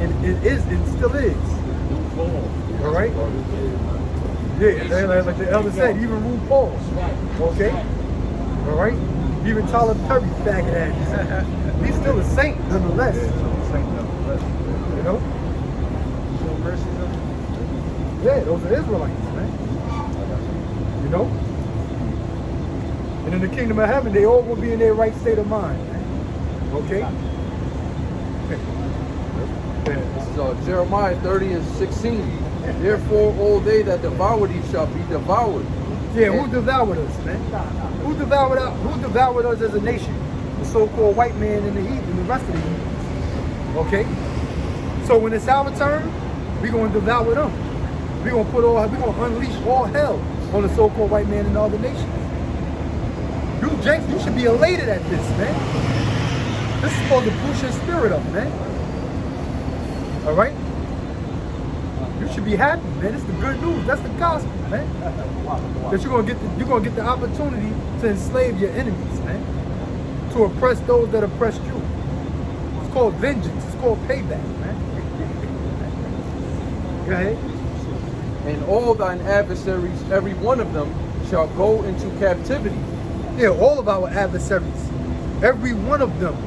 And it still is. All right? Yeah, like the elder said, even RuPaul. Okay? All right? Even Tyler Perry, faggot ass. He's still a saint, nonetheless. You know? Yeah, those are Israelites, man. You know? And in the kingdom of heaven, they all will be in their right state of mind, man. Okay? This is Jeremiah 30:16. Therefore, all they that devour thee shall be devoured. Yeah, who devoured us, man? Who devoured us as a nation? The so-called white man and the heathen and the rest of the heathens. Okay? So when it's our turn, we're gonna devour them. We're gonna unleash all hell on the so-called white man in the other nations. You, Jakes, you should be elated at this, man. This is supposed to boost your spirit up, man. All right? You should be happy, man. It's the good news. That's the gospel, man. That you're gonna get the opportunity to enslave your enemies, man. To oppress those that oppressed you. It's called vengeance. It's called payback, man. Go ahead. And all thine adversaries, every one of them, shall go into captivity. Yeah, all of our adversaries, every one of them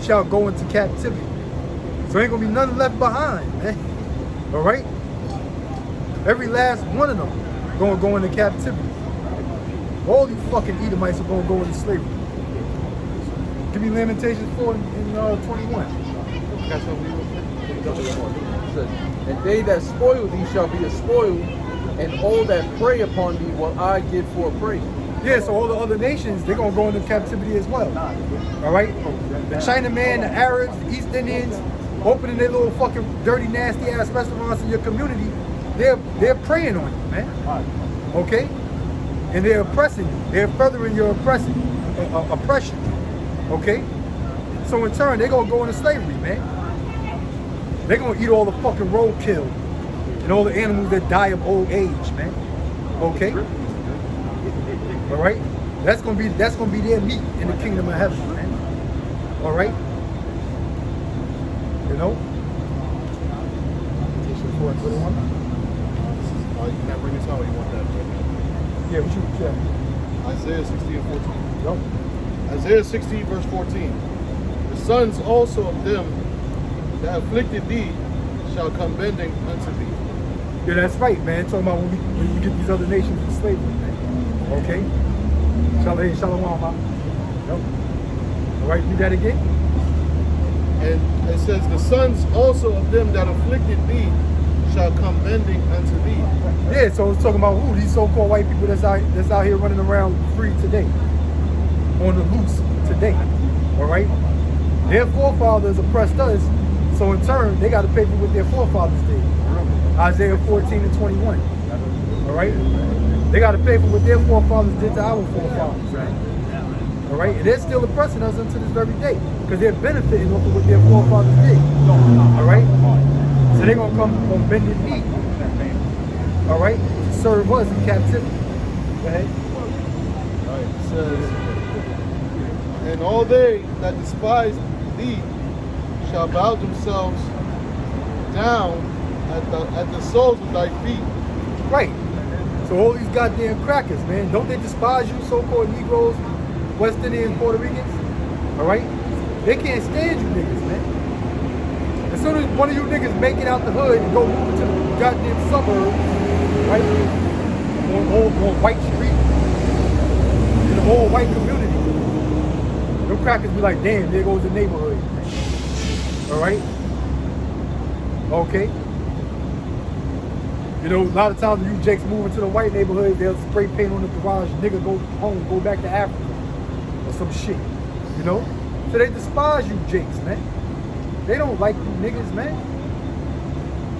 shall go into captivity. So ain't gonna be none left behind, man. All right? Every last one of them gonna go into captivity. All these fucking Edomites are gonna go into slavery. Give me Lamentations 4 and 21. Got something It says, and they that spoil thee shall be a spoil, and all that prey upon thee will I give for a prey. Yeah, so all the other nations, they're gonna go into captivity as well. All right? The Chinaman, the Arabs, the East Indians, opening their little fucking dirty, nasty ass restaurants in your community, they're preying on you, man. Okay? And they're oppressing you. They're furthering your oppression. Okay? So in turn, they're gonna go into slavery, man. They're gonna eat all the fucking roadkill and all the animals that die of old age, man. Okay? All right? That's gonna be their meat in the kingdom of heaven, man. All right? You know? you can bring this out, you want that. Yeah, what you yeah. Isaiah 16 and 14. Yup. Isaiah 16 verse 14. The sons also of them that afflicted thee shall come bending unto thee. Yeah, that's right, man. Talking about when we get these other nations in slavery, man. Okay? Shalom, man. Yep. All right, read that again. And it says, the sons also of them that afflicted thee shall come bending unto thee. Yeah, so it's talking about who? These so-called white people that's out here running around free today. On the loose today. All right? Their forefathers oppressed us, so in turn, they got to pay for what their forefathers did. Isaiah 14 and 21. All right? They got to pay for what their forefathers did to our forefathers. All right? And they're still oppressing us unto this very day because they're benefiting off of what their forefathers did. All right? So they're going to come on bended knee. All right? To serve us in captivity. Go ahead. Right. It says, and all they that despise thee shall bow themselves down at the soles of thy feet. Right. So all these goddamn crackers, man, don't they despise you, so-called Negroes, West Indians, Puerto Ricans? All right? They can't stand you niggas, man. As soon as one of you niggas make it out the hood and go move into the goddamn suburbs, right? On white street, in the whole white community, them crackers be like, damn, there goes the neighborhood. All right? Okay? You know, a lot of times when you jakes move into the white neighborhood, they'll spray paint on the garage, nigga go home, go back to Africa, or some shit, you know? So they despise you jakes, man. They don't like you niggas, man.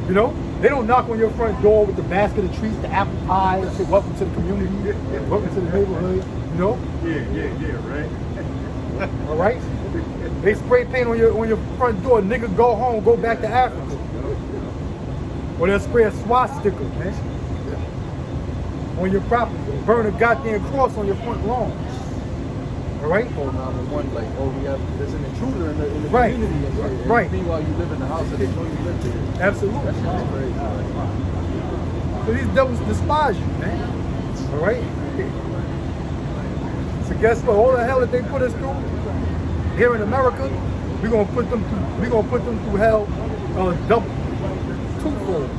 You know? They don't knock on your front door with the basket of treats, the apple pie, and say, welcome to the community, welcome to the neighborhood, you know? Yeah, right. All right? They spray paint on your front door, nigga go home, go back to Africa. Or they'll spray a swastika, man, on your property. Burn a goddamn cross on your front lawn. All right? Call 911, like, oh, there's an intruder in the Right. community. And shit. Right. Meanwhile, you live in the house and they know you live there. Absolutely. That shit is crazy. So these devils despise you, man. All right? So guess what? All the hell that they put us through here in America, we're gonna put them through hell double. Twofold.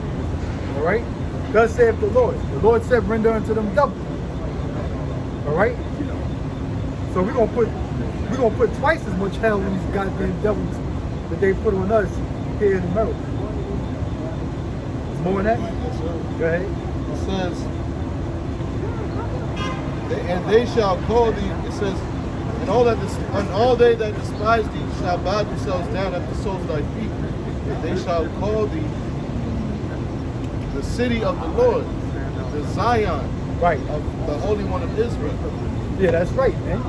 All right? Thus saith the Lord. The Lord said, render unto them double. All right? So we're gonna put twice as much hell in these goddamn devils that they put on us here in America. There's more than that? Go ahead. It says, and they shall call thee, it says, and all they that despise thee shall bow themselves down at the soles of thy feet. And they shall call thee the city of the Lord, the Zion Right. the Holy One of Israel. Yeah, that's right, man.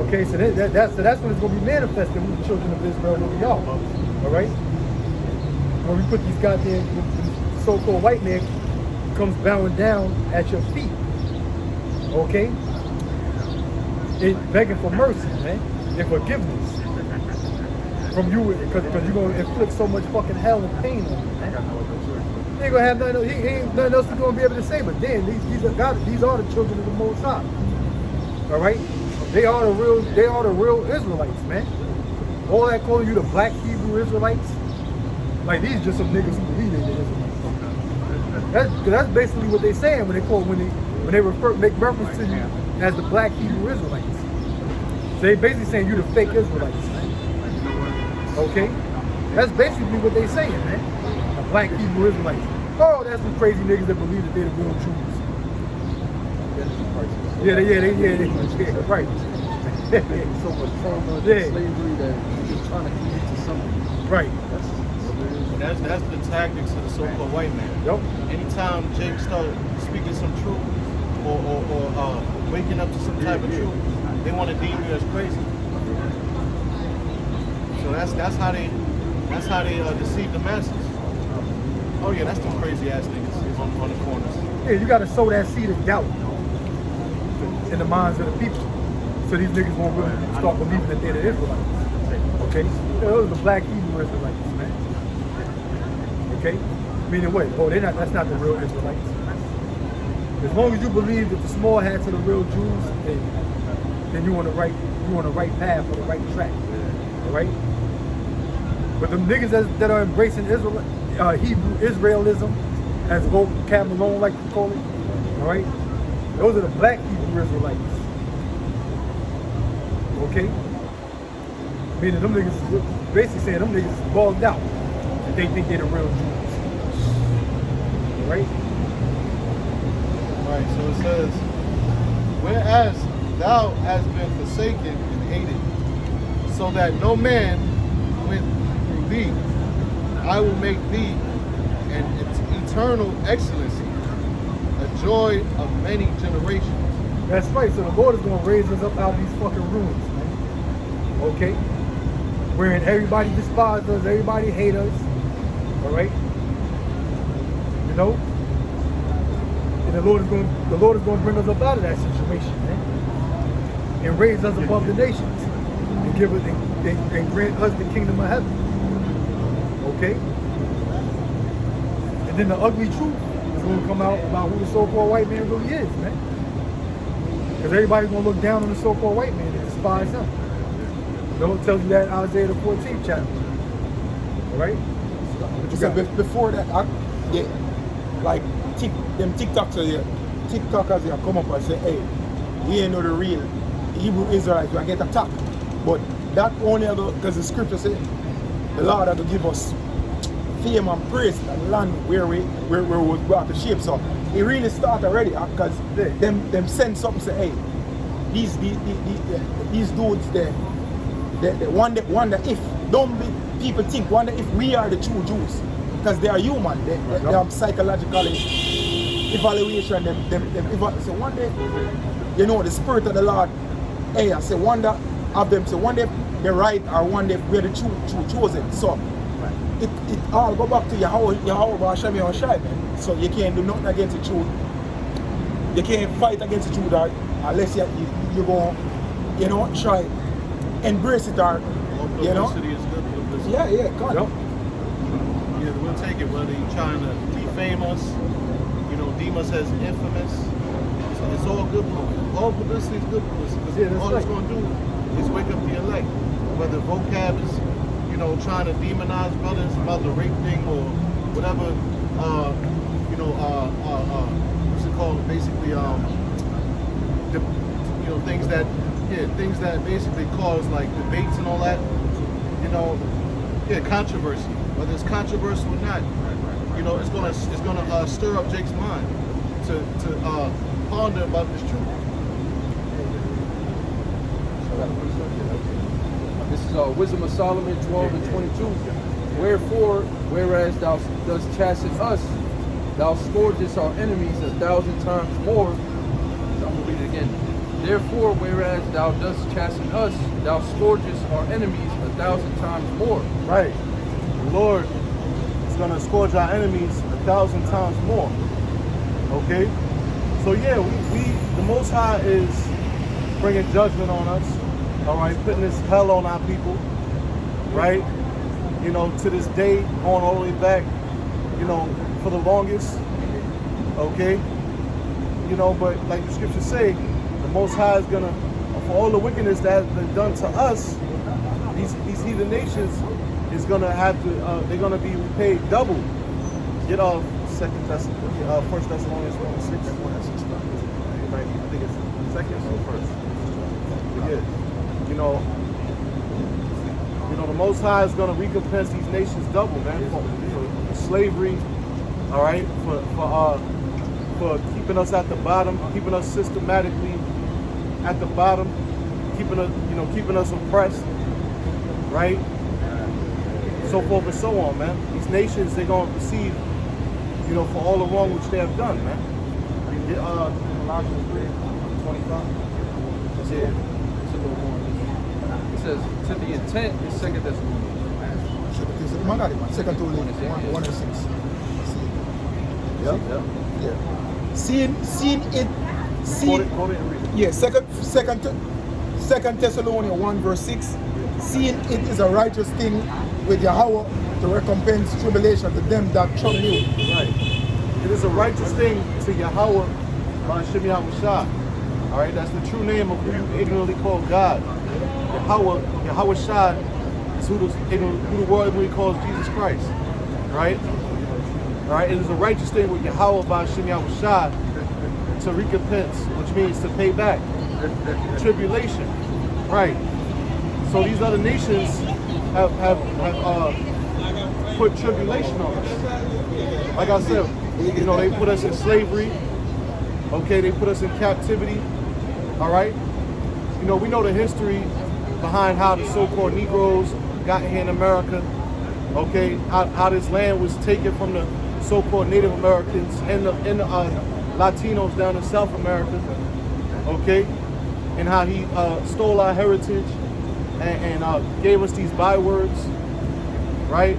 Okay, so that's when it's going to be manifested with the children of Israel where we are. All right? When we put these goddamn so-called white man comes bowing down at your feet. Okay? Begging for mercy, man. And forgiveness. From you, because you're going to inflict so much fucking hell and pain on him, man. He ain't gonna have nothing. He ain't nothing else he's gonna be able to say. But then these are the children of the Most High. All right, they are the real Israelites, man. All that calling you the black Hebrew Israelites, like these just some niggas who believe they the Israelites. That's basically what they saying when they make reference to you as the black Hebrew Israelites. So they basically saying you the fake Israelites. Okay, that's basically what they saying, man. The black Hebrew Israelites. Oh, that's some crazy niggas that believe that they're the real Jews. Yeah, right. So much trauma, slavery that you're just trying to keep it to something. Right. That's the tactics of the so-called white man. Yep. Anytime Jake start speaking some truth or waking up to some type of truth, they want to deem you as crazy. So that's how they deceive the masses. Oh yeah, that's the crazy ass niggas on the corners. Yeah, you gotta sow that seed of doubt in the minds of the people, so these niggas won't really start believing that they're the Israelites. Okay, those are the black Hebrew Israelites, man. Okay, meaning what? Oh, they're not. That's not the real Israelites. As long as you believe that the small hats are the real Jews, then you're on the right path or the right track. All right. But the niggas that are embracing Hebrew Israelism, as Cab Malone like to call it, all right? Those are the black Hebrew Israelites. Okay? Meaning them niggas, basically saying them niggas is bugged out. That they think they're the real Jews. All right? Right, so it says, whereas thou hast been forsaken and hated, so that no man went through thee, I will make thee an eternal excellency, a joy of many generations. That's right. So the Lord is going to raise us up out of these fucking ruins, man. Okay? Wherein everybody despises us, everybody hates us. All right? You know? And the Lord is going to bring us up out of that situation, man. And raise us above the nations. And give us and grant us the kingdom of heaven. Okay? And then the ugly truth is going to come out about who the so-called white man really is, man. Because everybody's going to look down on the so-called white man and despise him. Don't tell you that in Isaiah the 14th chapter. All right? So before that, like them TikTokers here come up and say, hey, we ain't know the real Hebrew Israelites, we get attacked. But that only because the scripture said the Lord had to give us fame and praise in the land where we was brought to shape. So it really started already because them send something say, hey, these dudes there, they wonder if people think wonder if we are the true Jews because they are human. They have psychological evaluation. So one day, you know, the spirit of the Lord. Hey, I say wonder of them. So one day they're right, or one day we're the true chosen. So it all go back to Yahweh Hashem. So you can't do nothing against the truth. You can't fight against the truth unless you go, you know, try embrace it or you know. Publicity is good publicity. Yeah, come on. Yeah, we'll take it whether you're trying to defame us, you know, deem us as infamous. So it's all good. All publicity is good publicity. Because all it's going to do is wake up the elect. Whether vocab is, you know, trying to demonize brothers about the rape thing or whatever, you know, what's it called? Basically, you know, things that basically cause like debates and all that. You know, controversy. Whether it's controversial or not, you know, it's gonna stir up Jake's mind to ponder about this truth. This is Wisdom of Solomon 12 and 22. Wherefore, whereas thou dost chasten us, thou scourgest our enemies 1,000 times more, I'm gonna read it again. Therefore, whereas thou dost chasten us, thou scourgest our enemies 1,000 times more. Right. The Lord is going to scourge our enemies 1,000 times more. Okay? So yeah, we the Most High is bringing judgment on us. All right, putting this hell on our people. Right? You know, to this day, going all the way back, you know, for the longest. Okay? You know, but like the scriptures say, the Most High is gonna, for all the wickedness that has been done to us, these heathen nations is gonna have to, they're gonna be repaid double. Get off First Thessalonians 1:6. I think it's second or first. But yeah, you know, the Most High is gonna recompense these nations double, man, for slavery. All right, for keeping us at the bottom, keeping us systematically at the bottom, keeping us oppressed, right? So forth and so on, man. These nations, they're gonna receive, you know, for all the wrong which they have done, man. Get Colossians 3:25. It's a little more. It says, to the intent is 2 Thessalonians. Second to 1 and 6. Yep. Yeah. Seeing it. Quote it and read it. Yeah, second Thessalonians 1:6. Seeing it is a righteous thing with Yahweh to recompense tribulation to them that trouble you. Right. It is a righteous thing to Yahweh by Shem Yahushua. All right, that's the true name of who you ignorantly call God. Yahweh Shai is who the world ignorantly calls Jesus Christ. Right? All right, it is a righteous thing with Yahweh by Shem Yahushua to recompense, which means to pay back tribulation. Right. So these other nations have put tribulation on us. Like I said, you know, they put us in slavery. Okay, they put us in captivity. All right. You know, we know the history behind how the so-called Negroes got here in America. Okay, how this land was taken from the so-called Native Americans and the Latinos down in South America. Okay, and how he stole our heritage and gave us these bywords, right?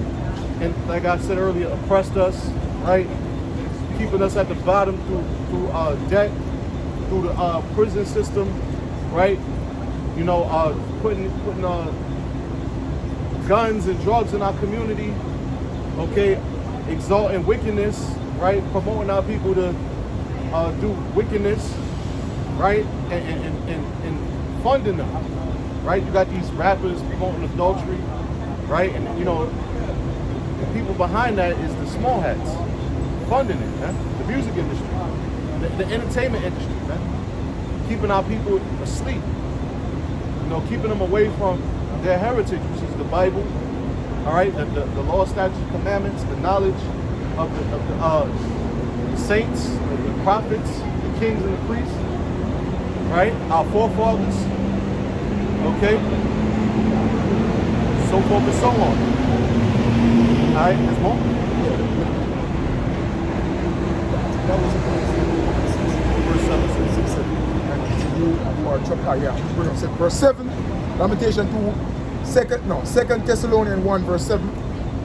And like I said earlier, oppressed us, right? Keeping us at the bottom through debt, through the prison system, right? You know, putting guns and drugs in our community, okay? Exalting wickedness, right? Promoting our people to do wickedness, right? And funding them, right? You got these rappers promoting adultery, right? And you know, the people behind that is the small hats funding it, man. The music industry, the entertainment industry, man. Keeping our people asleep, you know, keeping them away from their heritage, which is the Bible, all right? The law, statutes, commandments, the knowledge of the saints, the prophets, the kings and the priests, right? Our forefathers, okay? So forth and so on. All right, there's more? That was verse 7. You are trouble. Yeah. Verse 7. Lamentation 2 Thessalonians 1:7.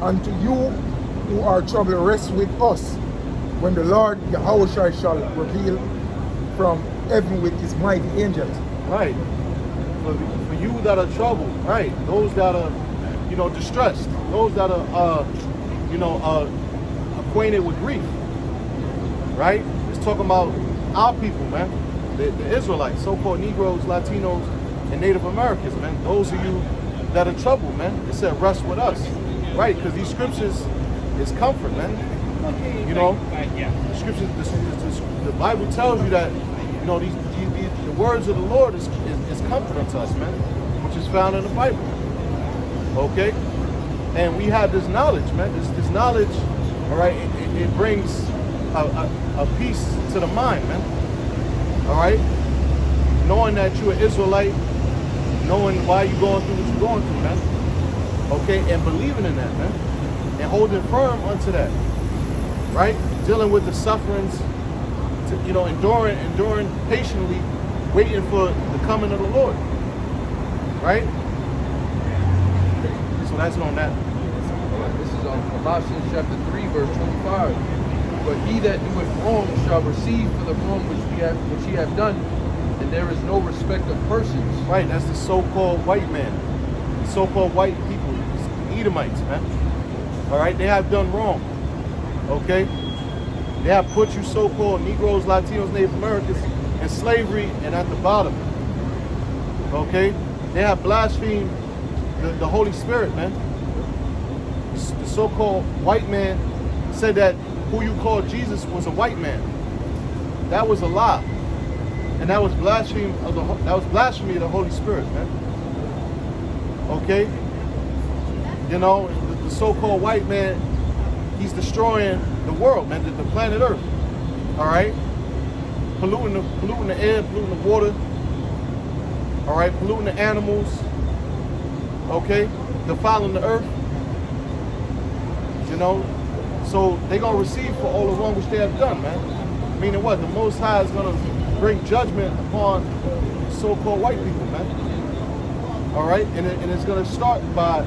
And to you who are troubled, rest with us when the Lord Yahweh shall reveal from heaven with his mighty angels. Right. For you that are troubled, right? Those that are, you know, distressed. Those that are, acquainted with grief. Right? It's talking about our people, man. The Israelites, so-called Negroes, Latinos, and Native Americans, man. Those of you that are troubled, man. It said rest with us. Right? Because these scriptures is comfort, man. You know, the scriptures, the Bible tells you that, you know, the words of the Lord is comfort unto us, man, which is found in the Bible. Okay? And we have this knowledge, man. This knowledge, all right, it brings a peace to the mind, man. All right? Knowing that you're an Israelite, knowing why you're going through what you're going through, man. Okay? And believing in that, man. And holding firm unto that. Right? Dealing with the sufferings enduring patiently, waiting for the coming of the Lord. Right? So that's on that. This is on Colossians chapter 3, verse 25. But he that doeth wrong shall receive for the wrong which he have done, and there is no respect of persons. Right, that's the so-called white man. The so-called white people, Edomites, man. All right, they have done wrong. Okay? They have put you so-called Negroes, Latinos, Native Americans in slavery and at the bottom. Okay? They have blasphemed the Holy Spirit, man. The so-called white man said that who you called Jesus was a white man. That was a lie. And that was blasphemy of the Holy Spirit, man. Okay? You know, the so-called white man, he's destroying the world, man, the planet Earth. All right? Polluting the air, polluting the water. All right? Polluting the animals. Okay? Defiling the earth. You know? So they're going to receive for all the wrong which they have done, man. Meaning what? The Most High is going to bring judgment upon so-called white people, man. All right? And it's going to start by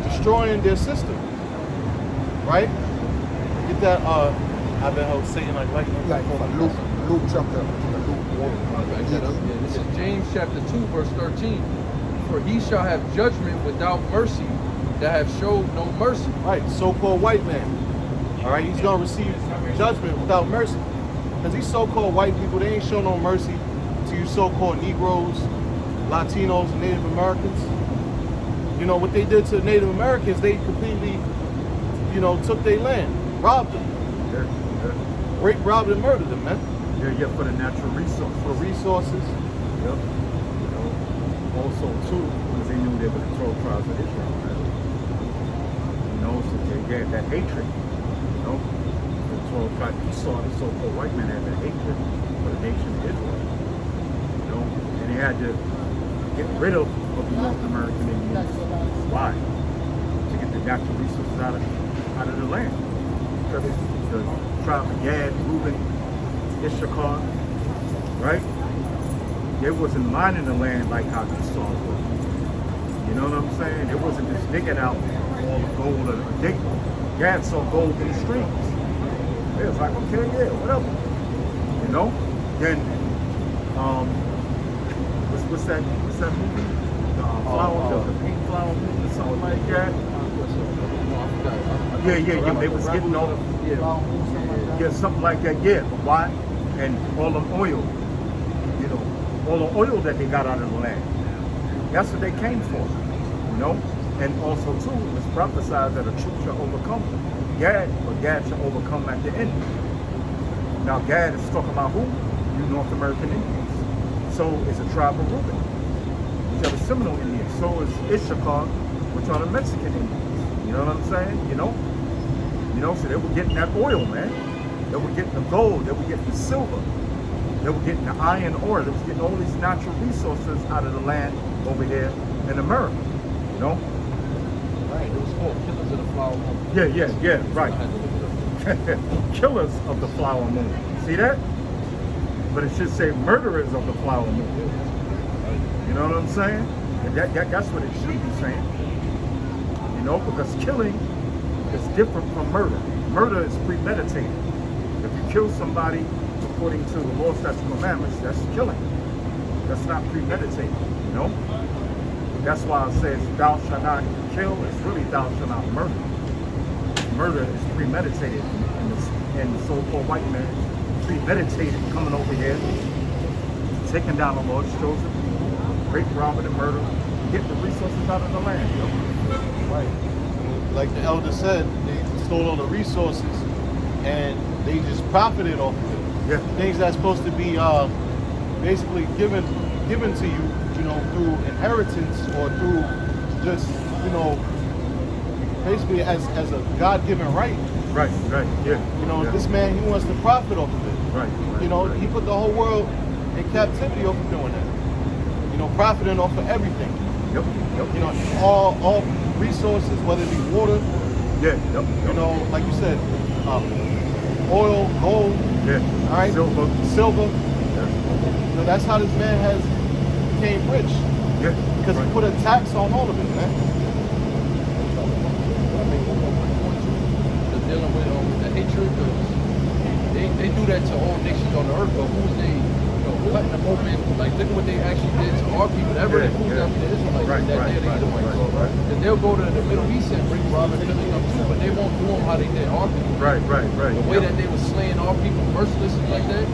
destroying their system. Right? Get that, I've been held Satan like lightning. Like Luke chapter, Luke 1. This is James chapter 2, verse 13. For he shall have judgment without mercy, that have showed no mercy. Right, so-called white man. All right, he's going to receive judgment without mercy. Because these so-called white people, they ain't show no mercy to you so-called Negroes, Latinos, and Native Americans. You know, what they did to the Native Americans, they completely, you know, took their land, robbed them. Rape, robbed, and murdered them, man. Yeah, for the natural resource. For resources. Yep. You know, also too, because they knew they were the 12 tribes of Israel, man. You know, so they had that hatred. You know, the 12 tribes. You saw the so-called white man had that hatred for the nation of Israel. You know, and they had to get rid of the North American Indians. Why? To get the natural resources out of the land. Because the tribe of Gad, Reuben, Issachar, right? They wasn't mining the land like how Esau was. You know what I'm saying? It wasn't just digging out all the gold of the dig. Gad saw gold in the streams. It was like, okay, yeah, whatever. You know? Then, what's that movie? The pink flower movie or something like that? Yeah. They was getting all yeah, something like that. Yeah, but why? And all the oil, you know, all the oil that they got out of the land. That's what they came for, you know. And also too, it was prophesied that a troop shall overcome Gad, but Gad shall overcome at the end. Now Gad is talking about who? You North American Indians. So is a tribe of Reuben, which are the Seminole Indians. So is Issachar, which are the Mexican Indians. You know what I'm saying? You know, so they were getting that oil, man. They were getting the gold. They were getting the silver. They were getting the iron ore. They was getting all these natural resources out of the land over here in America. You know? Right, it was called Killers of the Flower Moon. Yeah, right. Killers of the flower moon. See that? But it should say murderers of the flower moon. You know what I'm saying? And that's what it should be saying. You know, because killing is different from murder. Murder is premeditated. If you kill somebody according to the law, statutes, and commandments, that's killing. That's not premeditated, you know? That's why it says, thou shalt not kill. It's really thou shalt not murder. Murder is premeditated. And the so-called white man premeditated coming over here, taking down the Lord's chosen people, rape, robbing, and murder, getting the resources out of the land, you know? Right. Like the elder said, they stole all the resources and they just profited off of it. Yeah. Things that's supposed to be basically given to you, you know, through inheritance or through just, you know, basically as a God-given right. Right, yeah. You know, yeah. This man, he wants to profit off of it. Right. You know, right. he put the whole world in captivity off of doing that. You know, profiting off of everything. Yep. You know, all resources, whether it be water, Yeah, yep. you know, like you said, oil, gold, Yeah. all right, silver. Yeah. So that's how this man has became rich, Yeah. because he put a tax on all of it, man. They're dealing with the hatred, because they do that to all nations on the earth, but who's they, cutting them open, like look at what they actually did to our people. That really proves that the Israelites Right, that right, they're the right, Edomites. right. And they'll go to the Middle East and bring rob and killing them too, but they won't do them how they did our people. Right. The way that they were slaying our people mercilessly like that,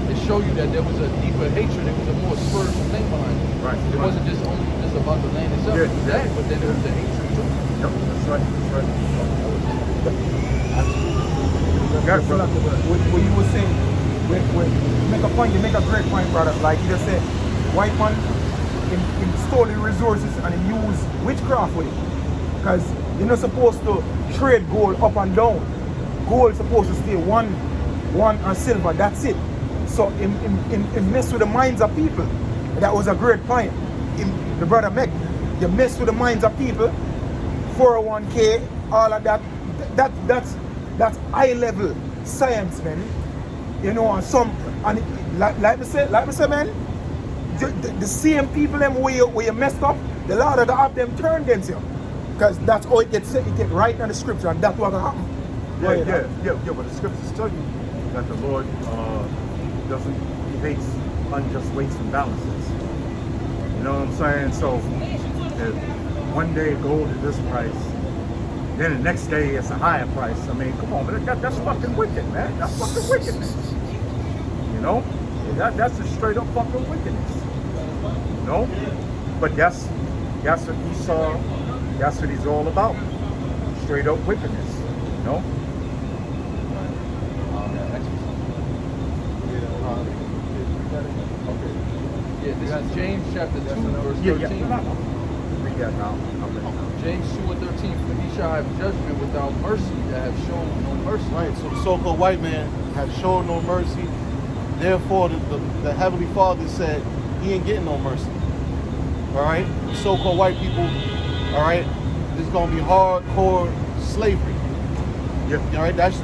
it show you that there was a deeper hatred, there was a more spiritual thing behind it. Right. It wasn't just only just about the land itself, Yeah, it was that, but then it was the hatred too. Yep. That's right. What you were saying, you make a point, you make a great point, brother. Like you just said, white man, in stolen resources and he use witchcraft with it. Because you're not supposed to trade gold up and down. Gold is supposed to stay one and silver, that's it. So in mess with the minds of people. That was a great point. The brother make, you mess with the minds of people, 401k, all of that. That's high level science, man. And like I say, man, the same people them where you messed up, the Lord will have them turn against you. Because that's how it gets right in the scripture, and that's what's gonna happen. Yeah. But the scriptures tell you that the Lord he hates unjust weights and balances. You know what I'm saying? So if one day gold is this price, then the next day it's a higher price. I mean, come on, man, that's fucking wicked, man. That's fucking wickedness. You know? That's a straight up fucking wickedness. You know? But that's what Esau, that's what he's all about. Straight up wickedness. You know? Yeah, this is James chapter 2, verse 13. Read that now. James 2 and 13, for he shall have judgment without mercy that have shown no mercy. Right, so the so-called white man has shown no mercy. Therefore, the Heavenly Father said he ain't getting no mercy. All right, the so-called white people, all right, there's gonna be hardcore slavery. Yeah. All right, that's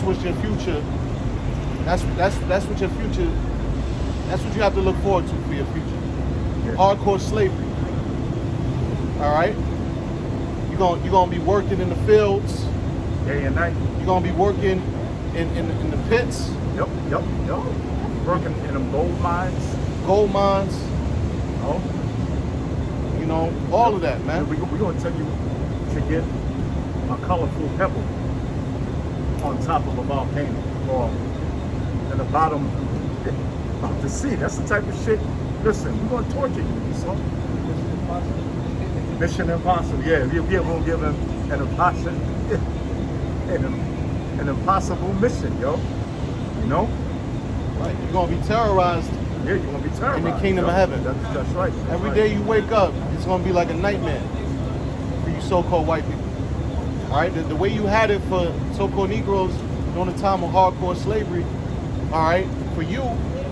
what your future. That's what your future. That's what you have to look forward to for your future. Yeah. Hardcore slavery. All right, you're gonna be working in the fields. Day and night. You're gonna be working in the pits. Yep. Working in them gold mines. Oh. You know, all of that, man. We're going to tell you to get a colorful pebble on top of a volcano or in the bottom of the sea. That's the type of shit. Listen, we're going to torture you, so. Mission Impossible. Yeah, we're going to give him an impossible mission, yo. You know? Right. You're gonna be terrorized. Yeah, you're going to be terrorized. In the kingdom of heaven. That's right. Every day you wake up, it's gonna be like a nightmare for you so-called white people. All right, the way you had it for so-called Negroes during the time of hardcore slavery, all right, for you,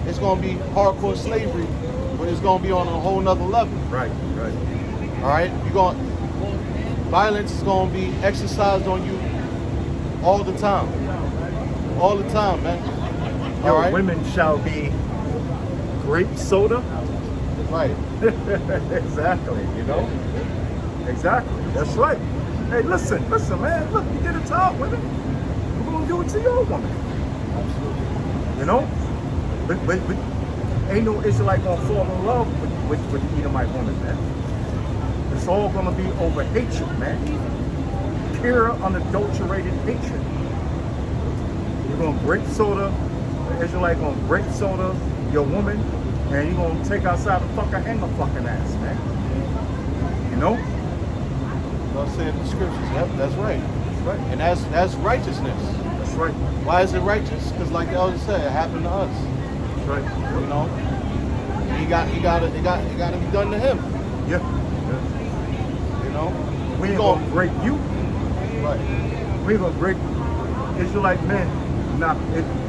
it's gonna be hardcore slavery, but it's gonna be on a whole nother level. Right. All right, violence is gonna be exercised on you all the time, man. Your All right, women shall be grape soda. right. Exactly, you know? Exactly, that's right. Hey, listen, man, look, you did it to our women. We're gonna do it to your woman. You know? But ain't no Israelite gonna fall in love with the Edomite woman, man. It's all gonna be over hatred, man. Pure, unadulterated hatred. You're gonna grape soda, the Israelite gonna grape soda your woman, and you're gonna take outside the fucking hang the fucking ass, man. You know? God said in the scriptures. Yep, that's right. That's right. And that's righteousness. That's right. Why is it righteous? Because like the elder said, it happened to us. That's right. You know? It got to be done to him. Yeah. You know? We ain't gonna break you. Right. We ain't gonna break Israelite men. Not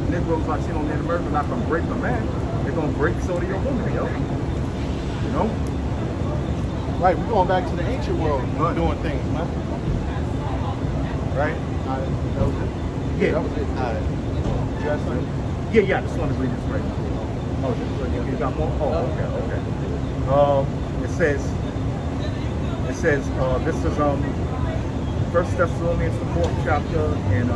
Negroes Latino Native Americans not gonna break a man. They're gonna break so to your woman, yo. You know? Right, we're going back to the ancient world Right. doing things, man. Right? Yeah. That was it. All right. You got something? Yeah, I just want to read this right now. Oh, you got more? Oh, okay. It says, this is First Thessalonians, the 4th chapter, and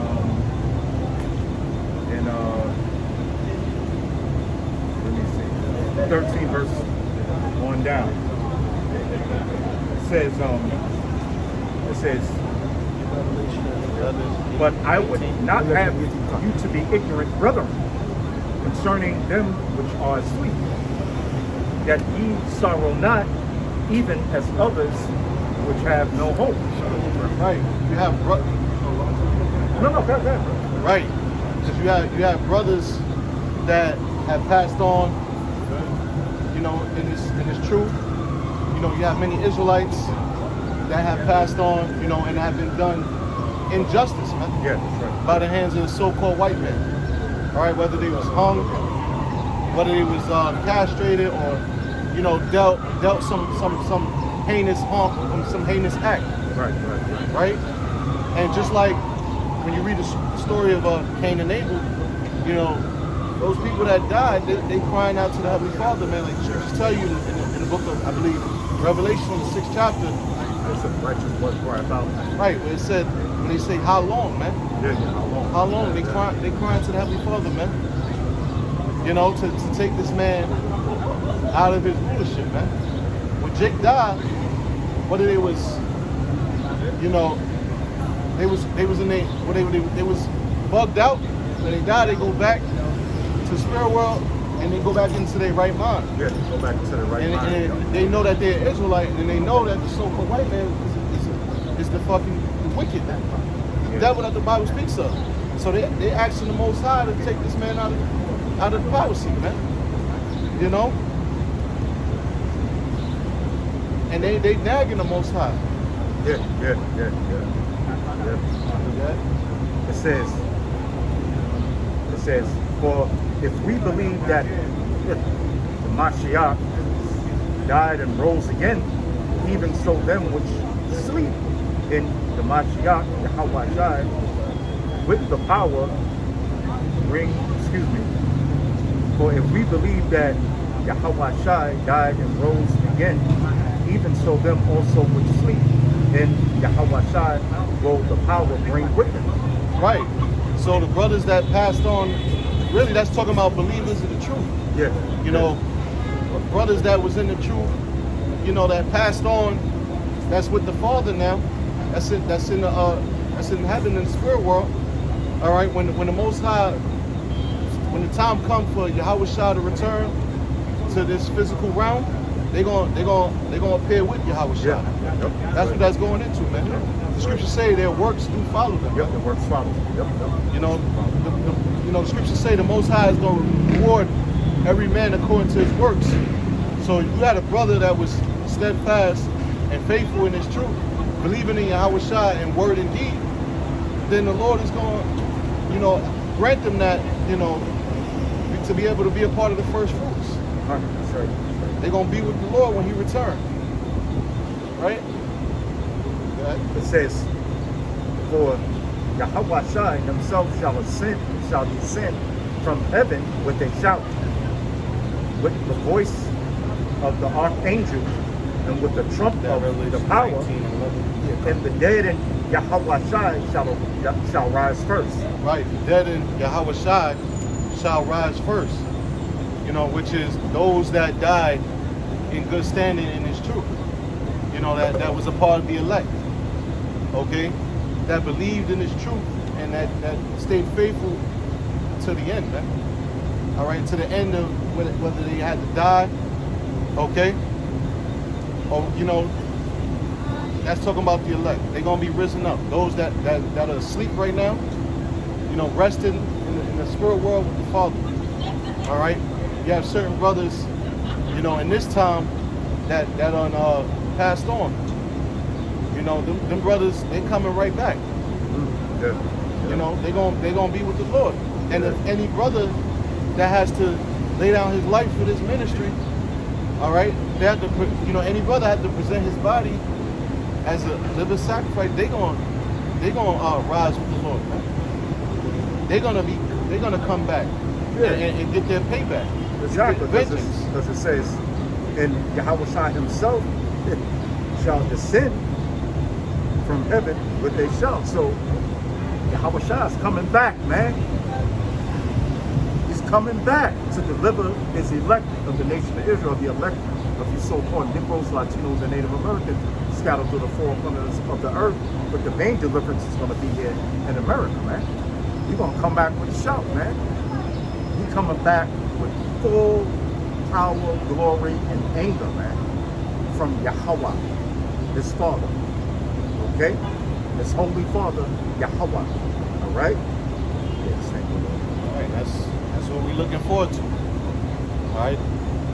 let me see, 13 verse 1 down. It says, but I would not have you to be ignorant, brethren, concerning them which are asleep, that ye sorrow not, even as others which have no hope. Right. You have No, go ahead. right. Because you have brothers that have passed on, you know, in this truth. You know, you have many Israelites that have passed on, you know, and have been done injustice, man. Yeah, that's right. By the hands of the so-called white man. All right, whether they was hung, whether they was castrated, or, you know, dealt some heinous harm, some heinous act. Right? And just like when you read the story of Cain and Abel, you know, those people that died, they crying out to the Heavenly Father, man. Like the scriptures tell you in the book of, I believe, Revelation, the 6th chapter. It's a righteous was cry out. Right, where it said, when they say, how long, man? Yeah, how long? How long? They crying to the Heavenly Father, man. You know, to take this man out of his rulership, man. When Jake died, whether they was, you know, they was in they was bugged out. When they die, they go back to the spirit world and they go back into their right mind. Yeah, go back to the right mind. And they know that they're Israelite, and they know that the so-called white man is the fucking wicked, the devil that the Bible speaks of. So they asking the Most High to take this man out of the power seat, man. You know? And they nagging the Most High. Yeah. It says, for if we believe that the Mashiach died and rose again, even so them which sleep in the Mashiach, Yahweh, with the power for if we believe that Yahweh died and rose again, even so them also which sleep in Yahweh will the power bring with him. Right. So the brothers that passed on, really that's talking about believers in the truth. Yeah. You know, brothers that was in the truth, you know, that passed on, that's with the Father now. That's in heaven in the spirit world. All right, when the Most High, when the time comes for Yahweh Shah to return to this physical realm, they gonna appear with Yahweh Shah. Yeah. That's what that's going into, man. The scriptures say their works do follow them. Yep, the works follow. Yep. You know, the scriptures say the Most High is going to reward every man according to his works. So you had a brother that was steadfast and faithful in his truth, believing in Yahweh Shah in word and deed, then the Lord is going to, you know, grant them that, you know, to be able to be a part of the first fruits. That's right. They're going to be with the Lord when he returns. Right? It says, for Yahweh Shai himself shall descend from heaven with a shout, with the voice of the archangel, and with the trump of the power, and the dead in Yahweh Shai shall rise first. Right, the dead in Yahweh Shai shall rise first. You know, which is those that died in good standing in his truth. You know, that was a part of the elect. Okay? That believed in his truth and that stayed faithful to the end, man. All right, to the end of whether they had to die, okay? Or, you know, that's talking about the elect. They're going to be risen up. Those that are asleep right now, you know, resting in the spirit world with the Father. All right? You have certain brothers, you know, in this time that passed on. You know, them brothers, they coming right back. Yeah. You know, they gonna be with the Lord. And if any brother that has to lay down his life for this ministry, all right, they have to, you know, any brother has to present his body as a living sacrifice. They gonna rise with the Lord, man. they're gonna come back and get their payback. Exactly, Get vengeance. because it says, and Yahweh Shai himself shall descend from heaven with a shout. So Yahweh Shai is coming back, man. He's coming back to deliver his elect of the nation of Israel, the elect of these so-called Negroes, Latinos, and Native Americans scattered through the four corners of the earth. But the main deliverance is going to be here in America, man. He's going to come back with a shout, man. He's coming back with full power, glory, and anger, man, from Yahweh, his Father. Okay? His Holy Father, Yahweh. All right? Yes, thank you, Lord. All right, that's what we're looking forward to. All right,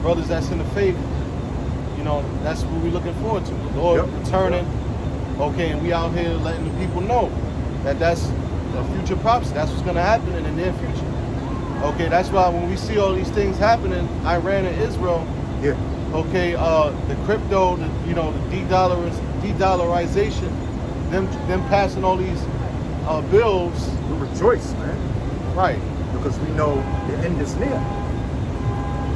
brothers that's in the faith, you know, that's what we're looking forward to. The Lord returning. Okay, and we out here letting the people know that that's the future prophecy. That's what's going to happen in the near future. Okay, that's why when we see all these things happening, Iran and Israel, okay, the crypto, the de-dollarization, them passing all these bills. We rejoice, man. Right. Because we know the end is near.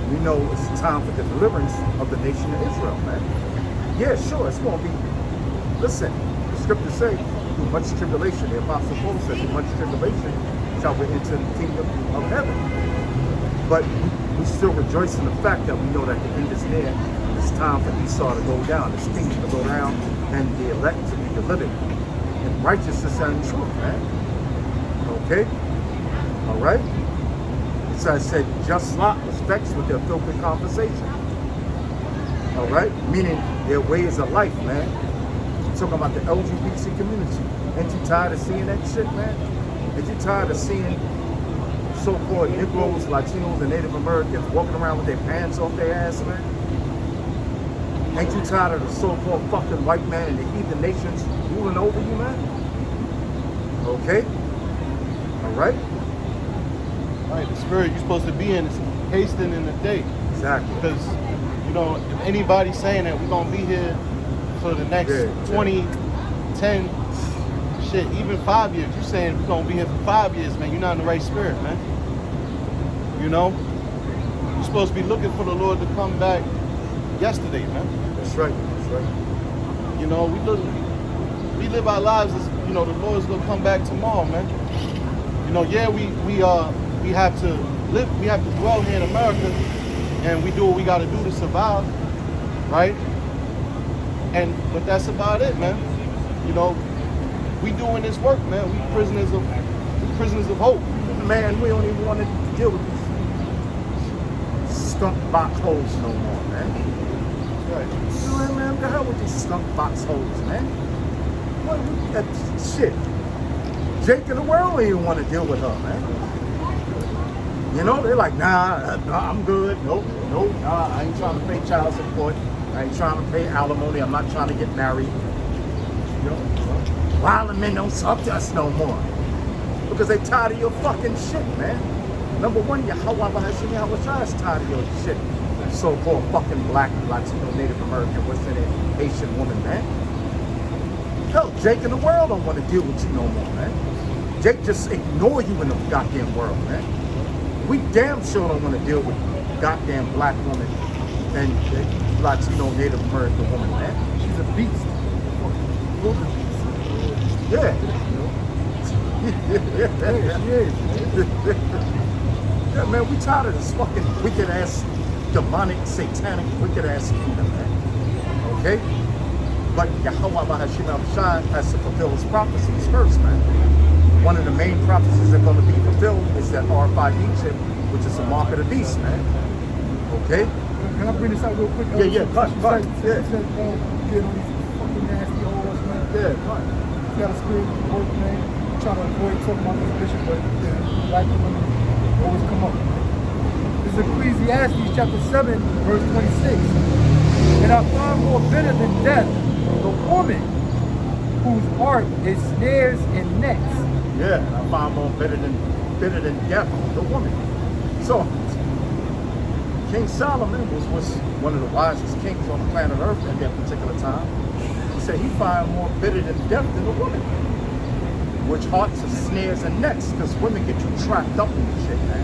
We know it's time for the deliverance of the nation of Israel, man. Yeah, sure, it's going to be. Listen, the scriptures say, through much tribulation, the Apostle Paul said, through much tribulation shall we enter the kingdom of heaven. But we still rejoice in the fact that we know that the end is near. It's time for Esau to go down, his kingdom to go down, and the elect to be delivered in righteousness and truth, man. Okay? All right? So I said, just Lot was vexed with their filthy conversation. All right? Meaning their ways of life, man. Talking about the LGBT community. Ain't you tired of seeing that shit, man? Ain't you tired of seeing so-called Negroes, Latinos, and Native Americans walking around with their pants off their ass, man? Ain't you tired of the so-called fucking white man and the heathen nations ruling over you, man? Okay? All right? Right, the spirit you're supposed to be in is hastening in the day. Exactly. Because, you know, if anybody's saying that we're going to be here for the next 20, 10, shit, even 5 years, you're saying we're going to be here for 5 years, man. You're not in the right spirit, man. You know? You're supposed to be looking for the Lord to come back yesterday, man. That's right. That's right. You know, we live our lives as, you know, the Lord's going to come back tomorrow, man. You know, yeah, we have to live, we have to dwell here in America, and we do what we got to do to survive, right? But that's about it, man. You know, we doing this work, man. We prisoners of hope. Man, we don't even want to deal with these skunk box holes no more, man. Right. You know, man, the hell with these skunk box holes, man? What that shit? Jake in the world don't even want to deal with her, man. You know, they're like, nah, I'm good. Nope, nah, I ain't trying to pay child support. I ain't trying to pay alimony. I'm not trying to get married. You know, violent men don't talk to us no more. Because they tired of your fucking shit, man. Number one, Yahweh Shai is tired of your shit. So-called fucking black, Latino, Native American, what's in it, Haitian woman, man. Hell, Jake in the world don't want to deal with you no more, man. Jake just ignore you in the goddamn world, man. We damn sure don't want to deal with goddamn black woman and Latino Native American woman, man. She's a beast. Yeah. Yeah, man, we tired of this fucking wicked ass, demonic, satanic, wicked ass kingdom, man. Okay? But Yahweh Shai has to fulfill his prophecies first, man. One of the main prophecies that are going to be fulfilled is that R5D chip, which is the mark of the beast, man. Okay? Can I bring this out real quick? Yeah, cut. Get on these fucking nasty holes, man. Yeah, cut. You got a spirit of work, man. I'm trying to avoid talking about this bishop, but black women always come up. This is Ecclesiastes chapter 7, verse 26. And I find more bitter than death the woman whose heart is snares and nets. Yeah, I found more bitter than death, the woman. So, King Solomon was one of the wisest kings on the planet Earth at that particular time. He said he found more bitter than death than the woman, which hearts are snares and nets, because women get you trapped up in this shit, man.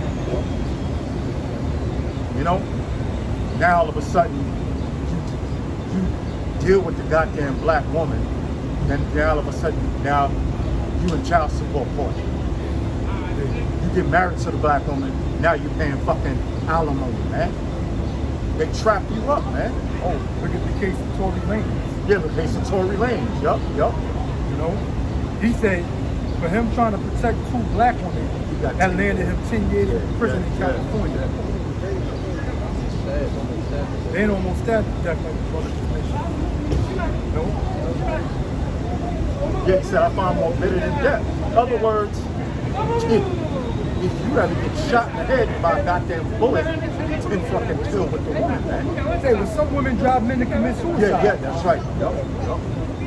You know? Now all of a sudden, you deal with the goddamn black woman, and now all of a sudden, now you in child support court. You get married to the black woman, now you're paying fucking alimony, man. They trap you up, man. Oh, look at the case of Tory Lanez. Yeah, the case of Tory Lanez. Yup. You know, he said for him trying to protect 2 black women, got that 10 landed him 10 years in prison in California. They ain't almost stabbed to death like the brother just mentioned. You know? Yeah, he said, I find more bitter than death. In other words, if you rather get shot in the head by a goddamn bullet than fucking kill with the woman, man. Hey, with some women drive men to commit suicide. Yeah, that's right. Yup.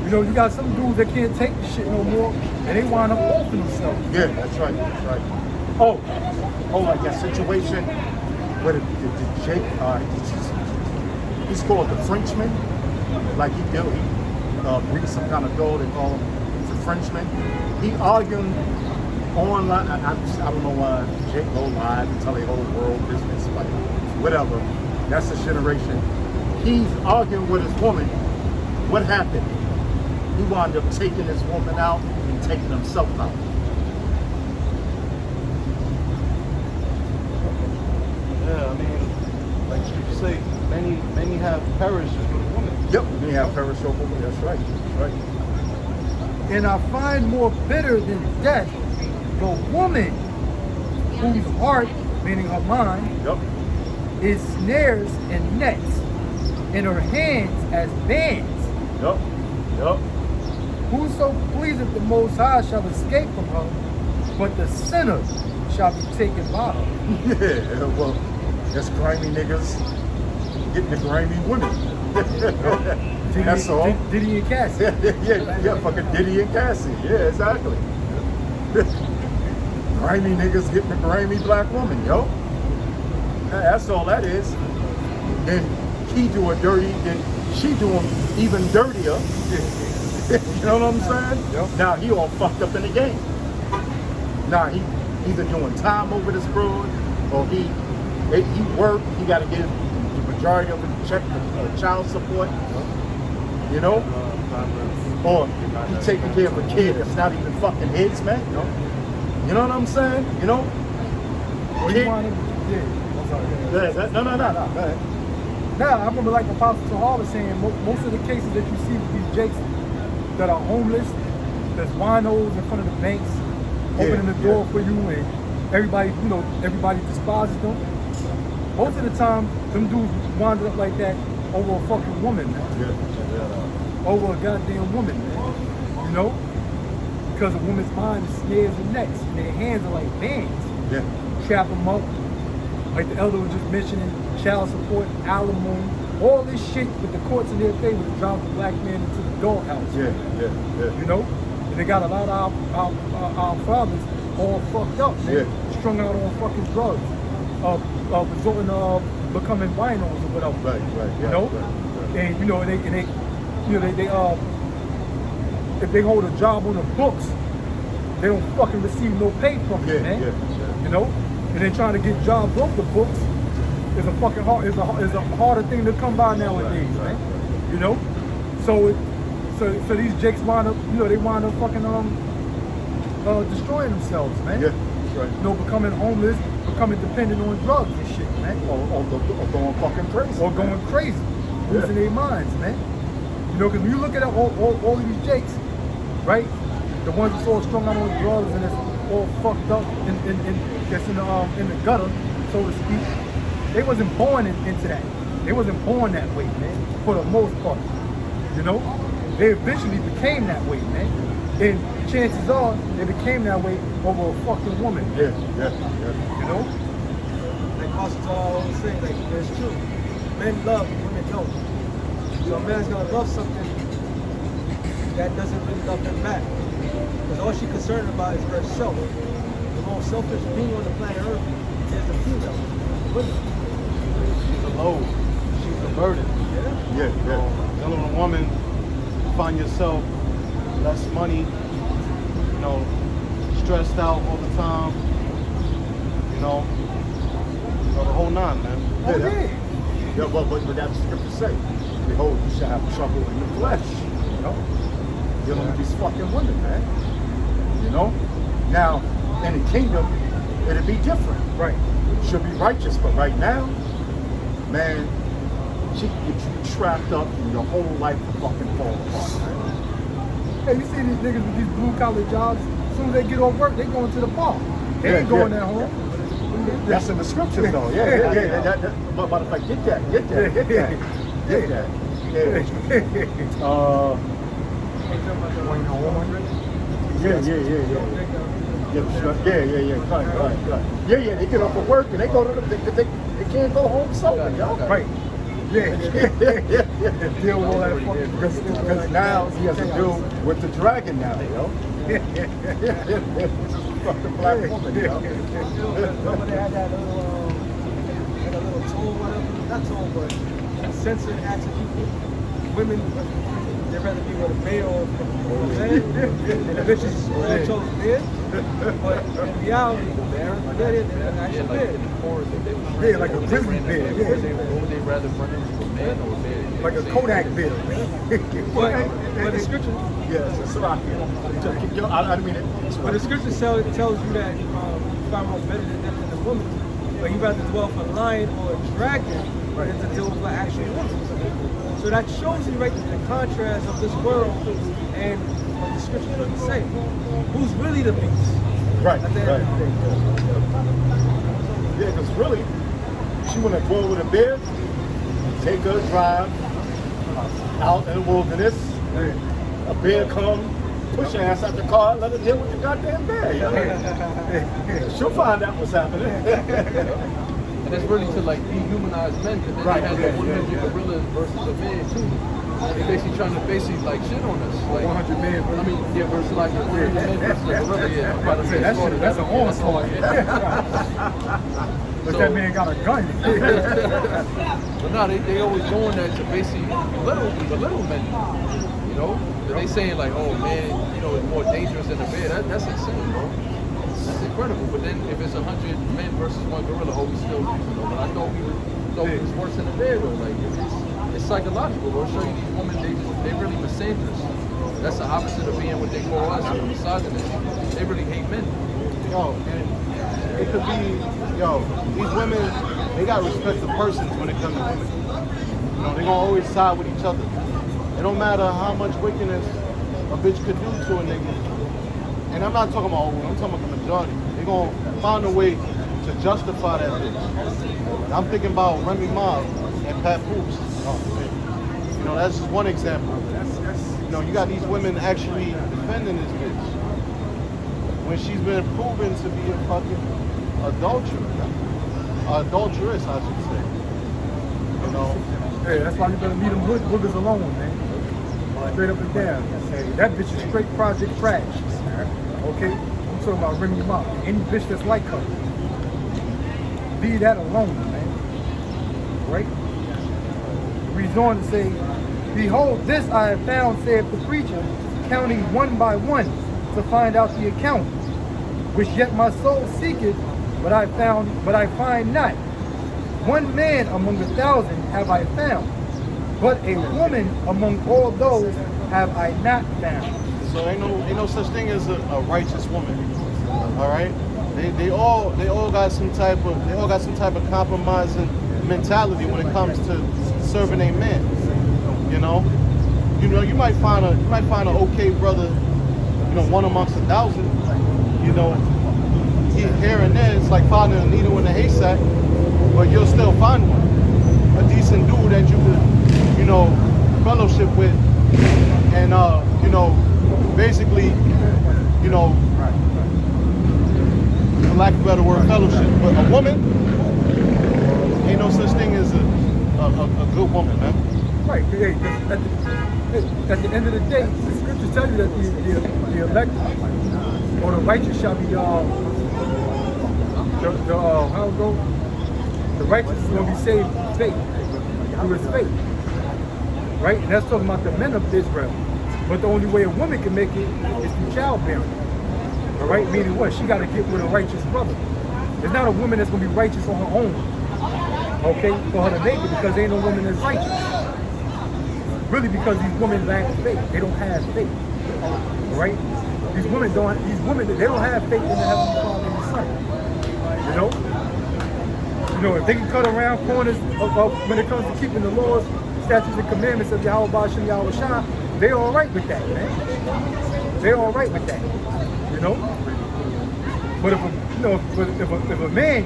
You know, you got some dudes that can't take the shit no more, and they wind up offing themselves. Yeah, that's right. Oh, like that situation where the Jake, he's called the Frenchman. Like he breeds some kind of dog, they call him the Frenchman. He arguing online, I don't know why Jake go live and tell the whole world business, but whatever. That's the generation. He's arguing with his woman. What happened? He wound up taking his woman out and taking himself out. Yeah, I mean, like you say, many have perished with a woman. Yep, many have perished over women. That's right. And I find more bitter than death the woman whose heart, meaning her mind, Yep. is snares and nets, and her hands as bands. Yep. Whoso pleaseth the Most High shall escape from her, but the sinner shall be taken by her. Yeah, well, that's grimy niggas getting the grimy women. That's all. Diddy and Cassie. Yeah, fucking Diddy and Cassie. Yeah, exactly. Grimy niggas getting the grimy black woman, yo. That's all that is. Then he do her dirty, then she do him even dirtier. You know what I'm saying? Yep. Now he all fucked up in the game. Now he either doing time over this broad, or he work. He got to give the majority of the check for child support. You know, or he taking care of a kid that's not even fucking his, man. You know what I'm saying? You know. Kid, I'm sorry. no. Go ahead. Now, I remember like Apostle Tahar was saying, most of the cases that you see with these jakes that are homeless, there's winos in front of the banks, opening the door for you, and everybody despises them. Most of the time, them dudes wind up like that over a fucking woman, man. Over a goddamn woman, man. You know? Because a woman's mind is snares and nets, and their hands are like bands. Yeah. Trap them up. Like the elder was just mentioning, child support, alimony, all this shit with the courts in their favor to drive the black man into the doghouse. Yeah. You know? And they got a lot of our fathers all fucked up, man. Yeah. Strung out on fucking drugs. Resorting to becoming winos or whatever. Right. You know? Right. And you know, they if they hold a job on the books, they don't fucking receive no pay from it, man. Yeah. You know? And then trying to get jobs off the books is a fucking is a harder thing to come by nowadays, man. You know? So these jakes wind up, they wind up fucking destroying themselves, man. Yeah, that's right. You know, becoming homeless, becoming dependent on drugs and shit, man. Or going fucking crazy. Or going crazy, losing their minds, man. You know, because when you look at all of these jakes, right? The ones that's all strung out on drugs and it's all fucked up that's in the gutter, so to speak. They wasn't born into that. They wasn't born that way, man. For the most part, you know. They eventually became that way, man. And chances are they became that way over a fucking woman. Yeah. You know. Like Pastor always say, like it's true. Men love, women don't. So a man's gonna love something that doesn't really love him back. Because all she's concerned about is herself. The most selfish being on the planet Earth is the female, women. She's a load. She's a burden. Yeah. Telling a woman, find yourself less money, stressed out all the time. You know, so the whole nine, man. Oh, Yeah. yeah. Yeah, but that's the scripture say. Behold, you shall have trouble in the flesh. You know? Dealing with these fucking women, man. You know? Now, in the kingdom, it'll be different. Right. Should be righteous, but right now, man, she can get you trapped up and your whole life will fucking fall apart, man. Hey, you see these niggas with these blue collar jobs, as soon as they get off work, they going to the bar. They ain't going at home. That's in the scriptures, though. Yeah. But if I get that. Yeah. Right. Yeah, they get off of work and they go to they can't go home sober, yo. Right. Yeah. Deal with all that fucking Because now he has to deal with the dragon now, yo. Fucking black woman, yo. Remember they had that little tool, whatever, not tool, but censored attribute. Women, they'd rather be with a male from a man, and the bitches all chose men. But in reality, they're an actual man. Yeah, like a grizzly bear. Would they rather run into a man or a man? Like a Kodak bear. But the scripture, Yes, it's right. I mean, but the scripture tells you that you find more better than a woman, but you rather dwell for a lion or a dragon than to deal with an actual woman. So that shows you right the contrast of this world and what the scripture doesn't say. Who's really the beast? right. At the end of the day. Yeah, because really, she want to dwell with a bear, take her drive out in the wilderness. A bear come, push her ass out the car, let her deal with the goddamn bear. She'll find out what's happening. And it's really to like dehumanize men, because then Right, they have yeah, the 100 gorillas versus the man too. They basically trying to like shit on us. Like 100 men. I mean, yeah, versus like 100 men versus the gorilla. Yeah, I'm about to say That's an onslaught. But that man got a gun. But no, they always doing that to basically belittle men. You know, they saying like, oh man, you know, it's more dangerous than a bear. That's insane, bro. That's incredible. But then if it's 100 men versus one gorilla, oh, we still losing. You know? But I thought we was worse than a bear though. Like it's psychological. Bro. Show you these women, they really misandrous. That's the opposite of being what they call us, misogynists. They really hate men. Yo, and it could be, these women, they got respect for persons when it comes to women. You know, they gonna always side with each other. It don't matter how much wickedness a bitch could do to a nigga. And I'm not talking about all women, I'm talking about the majority. They gonna find a way to justify that bitch. I'm thinking about Remy Ma and Pat Poops. You know, that's just one example. You know, you got these women actually defending this bitch when she's been proven to be a fucking adulteress, I should say. You know. Hey, that's why you better leave them boogers alone, man. Straight up and down. Hey, that bitch is straight project trash. Okay? I'm talking about Remy Ma. Any bitch that's like her. Leave that alone, man. Right? Reads on to say, behold, this I have found, saith the preacher, counting one by one to find out the account, which yet my soul seeketh, but I find not. One man among 1,000 have I found, but a woman among all those have I not found. So ain't no such thing as a righteous woman. All right? They all got some type of compromising mentality when it comes to serving a man. You know, you might find an okay brother, you know, one amongst 1,000. You know, here and there, it's like finding a needle in a haystack, but you'll still find one. A decent dude that you could, you know, fellowship with, and you know, basically, you know, for lack of a better word, fellowship. But a woman, ain't no such thing as a good woman, man. Right. Hey, at the end of the day, the scriptures tell you that the elect or the righteous shall be how it go? The righteous is going to be saved through faith, through his faith. Right? And that's talking about the men of Israel. But the only way a woman can make it is through childbearing. All right, meaning what? She got to get with a righteous brother. It's not a woman that's gonna be righteous on her own. Okay, for her to make it, because ain't no woman that's righteous. Really, because these women lack faith. They don't have faith. All right? These women, they don't have faith in the Heavenly Father and the Son. You know, if they can cut around corners when it comes to keeping the laws, statutes, and commandments of Yahweh Ba'ashem Yahweh Shah, they're all right with that, man. They're all right with that. You know? But if a man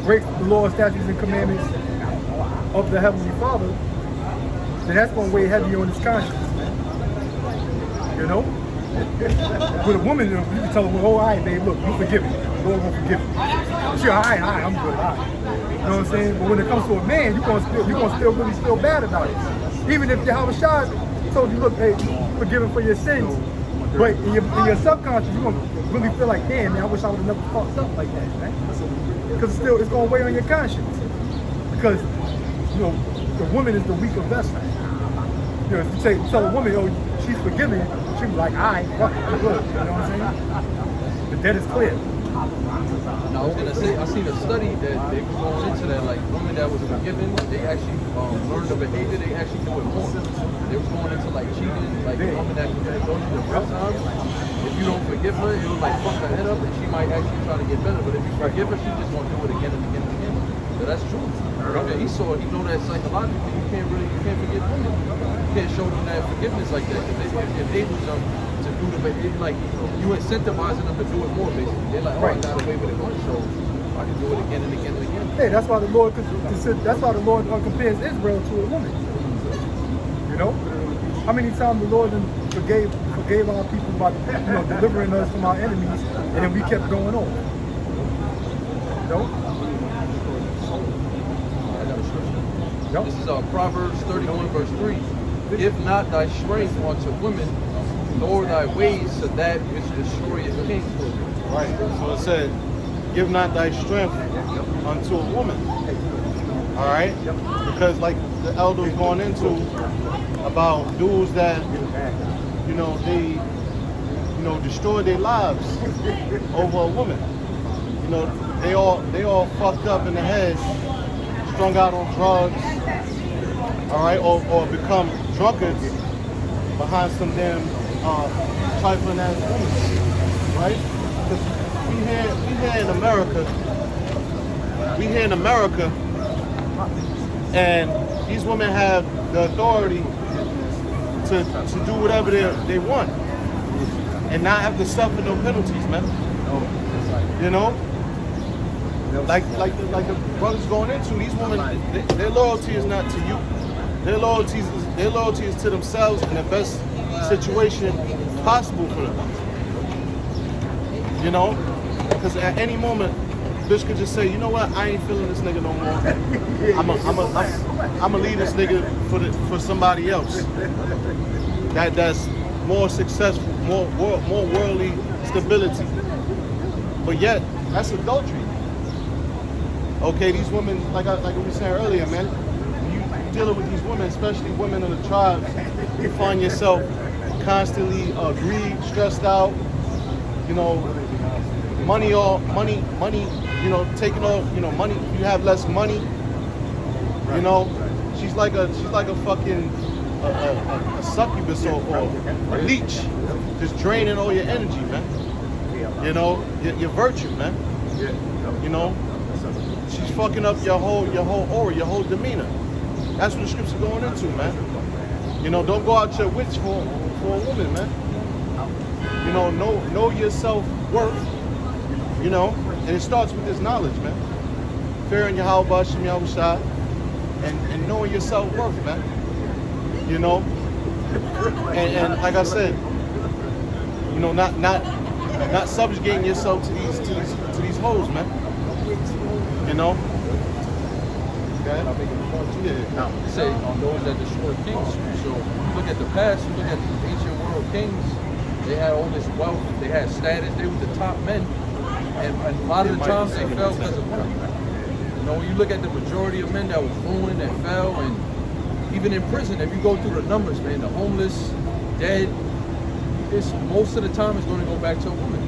breaks the law, statutes, and commandments of the Heavenly Father, then that's going to weigh heavy on his conscience. You know? With a woman, you can tell her, oh, all right, babe, look, you forgive me. Lord will forgive me. She, all right, I'm good, all right. You know what I'm saying? But when it comes to a man, you're going to still really feel bad about it. Even if Yahweh Shah told you, look, hey, forgive him for your sins. But in your subconscious, you're going to really feel like, damn, man, I wish I would have never fucked up like that, man. Because it's going to weigh on your conscience. Because, you know, the woman is the weaker vessel. You know, if you tell a woman, oh, she's forgiving, she'll be like, all right, fuck it, I'm good. You know what I'm saying? The debt is clear. Now, I was gonna say, I seen a study that they were going into that, like women that was forgiven, they actually learned the behavior, they actually do it more. They was going into like cheating, like a woman that committed adultery the first time. If you don't forgive her, it'll like fuck her head up, and she might actually try to get better. But if you forgive her, she just gonna do it again and again and again. So that's true. Okay, he know that psychologically you can't forgive women. You can't show them that forgiveness like that. If they was to do the behavior, like you incentivizing them to do it more, basically. They're like, oh, I got away with it once, so I can do it again and again and again. Hey, that's why the Lord compares Israel to a woman. You know, how many times the Lord forgave our people by delivering us from our enemies, and then we kept going on. You know. This is Proverbs 31 verse 3. Give not thy strength unto women, nor thy ways to that which destroyeth kings. Right. So it said, give not thy strength unto a woman. All right? Because like the elder was going into about dudes that, they destroy their lives over a woman. You know, they all fucked up in the head, strung out on drugs, all right, or become drunkards behind some damn trifling ass women, right? Because we here in America, and these women have the authority to do whatever they want and not have to suffer no penalties, man. You know? Like the brothers going into, these women, their loyalty is not to you. Their loyalty is to themselves in the best situation possible for them. You know? Because at any moment, bitch could just say, you know what, I ain't feeling this nigga no more. I'ma leave this nigga for somebody else. That's more successful, more worldly stability. But yet, that's adultery. Okay, these women, like we were saying earlier, man, you dealing with these women, especially women of the tribes, you find yourself constantly grieved, stressed out, money, taking off, money, you have less money, she's like a fucking a succubus or a leech, just draining all your energy, man. Your virtue, man. She's fucking up your whole aura, your whole demeanor. That's what the scripture's going into, man. Don't go out your wits for a woman, man. Know your self-worth, and it starts with this knowledge, man. Fearing Yahweh Ba'ashem Yahweh Shah, and knowing your self-worth, man. And like I said, not subjugating yourself to these hoes, man. Okay. Now, say on those that destroy kings. So you look at the past, you look at the ancient world kings, they had all this wealth, they had status, they were the top men. And a lot of the times they fell because of women. When you look at the majority of men that was ruined, that fell, and even in prison, if you go through the numbers, man, the homeless, dead, it's most of the time it's going to go back to a woman.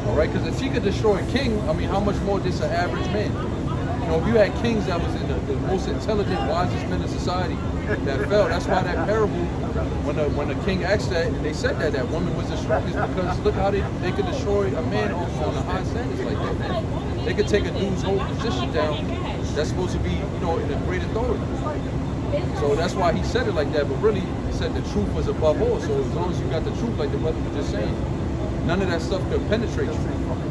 All right, because if she could destroy a king, I mean, how much more just an average man? You know, if you had kings that was in the most intelligent, wisest men in society that fell, that's why that parable, when the king asked that, they said that woman was the strongest, because look how they could destroy a man on a high standards like that, man. They could take a dude's whole position down that's supposed to be, you know, in a great authority. So that's why he said it like that, but really, he said the truth was above all. So as long as you got the truth, like the brother was just saying, none of that stuff could penetrate you.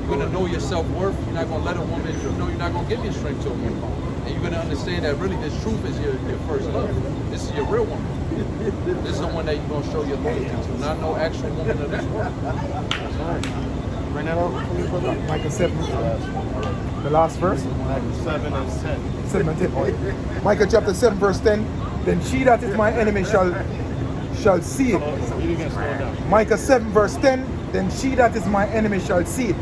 You're gonna know your self-worth. You're not gonna let a woman, you know, you're not gonna give your strength to a woman. And you're gonna understand that really this truth is your first love. This is your real woman. This is the one that you're gonna show your loyalty to, not no actual woman of this world. Bring that over for me, brother. Micah 7, the last verse. 7 and 10. 7 and 10. Oh, Micah chapter 7 verse 10. Then she that is my enemy shall see it. Read again, slow down. Micah 7 verse 10. Then she that is my enemy shall see it,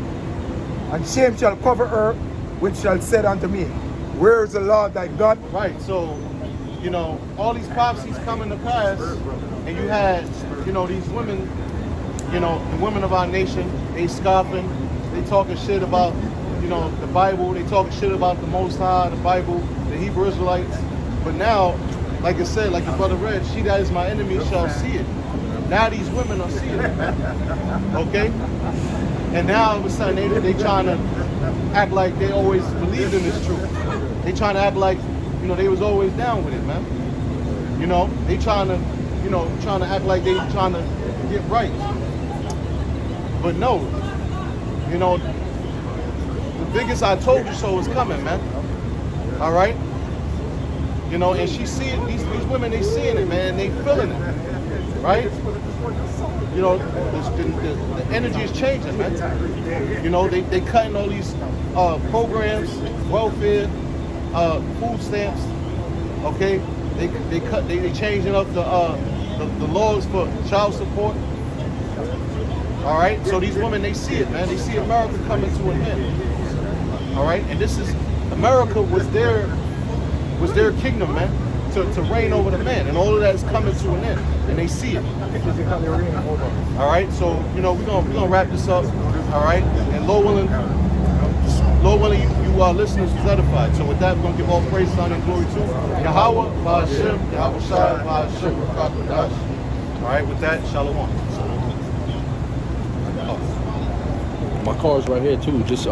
and shame shall cover her, which shall said unto me, where is the Lord thy God? Right, so, you know, all these prophecies coming to pass, and you had, you know, these women, you know, the women of our nation, they scoffing, they talking shit about, you know, the Bible, they talking shit about the Most High, the Bible, the Hebrew Israelites. But now, like I said, like the brother read, she that is my enemy shall see it. Now these women are seeing it, man. Okay? And now all of a sudden they trying to act like they always believed in this truth. They trying to act like, you know, they was always down with it, man. You know, they trying to, you know, trying to act like they trying to get right. But no, you know, the biggest I told you so is coming, man. All right? You know, and she seeing, these women, they seeing it, man, they feeling it. Right? You know, the energy is changing, man. You know, they cutting all these programs, welfare, food stamps. Okay, they changing up the laws for child support. All right, so these women, they see it, man. They see America coming to an end. All right, and this is America was their kingdom, man. To reign over the man, and all of that is coming to an end, and they see it. All right, so you know we're gonna wrap this up. All right, and Lord willing, you listeners was edified. So with that, we're gonna give all praise, honor, and glory to Yahweh, Ba'ashem, Yahweh Shai, Ba'ashem, Rakadash. All right, with that, Shalom. My car's right here too. Just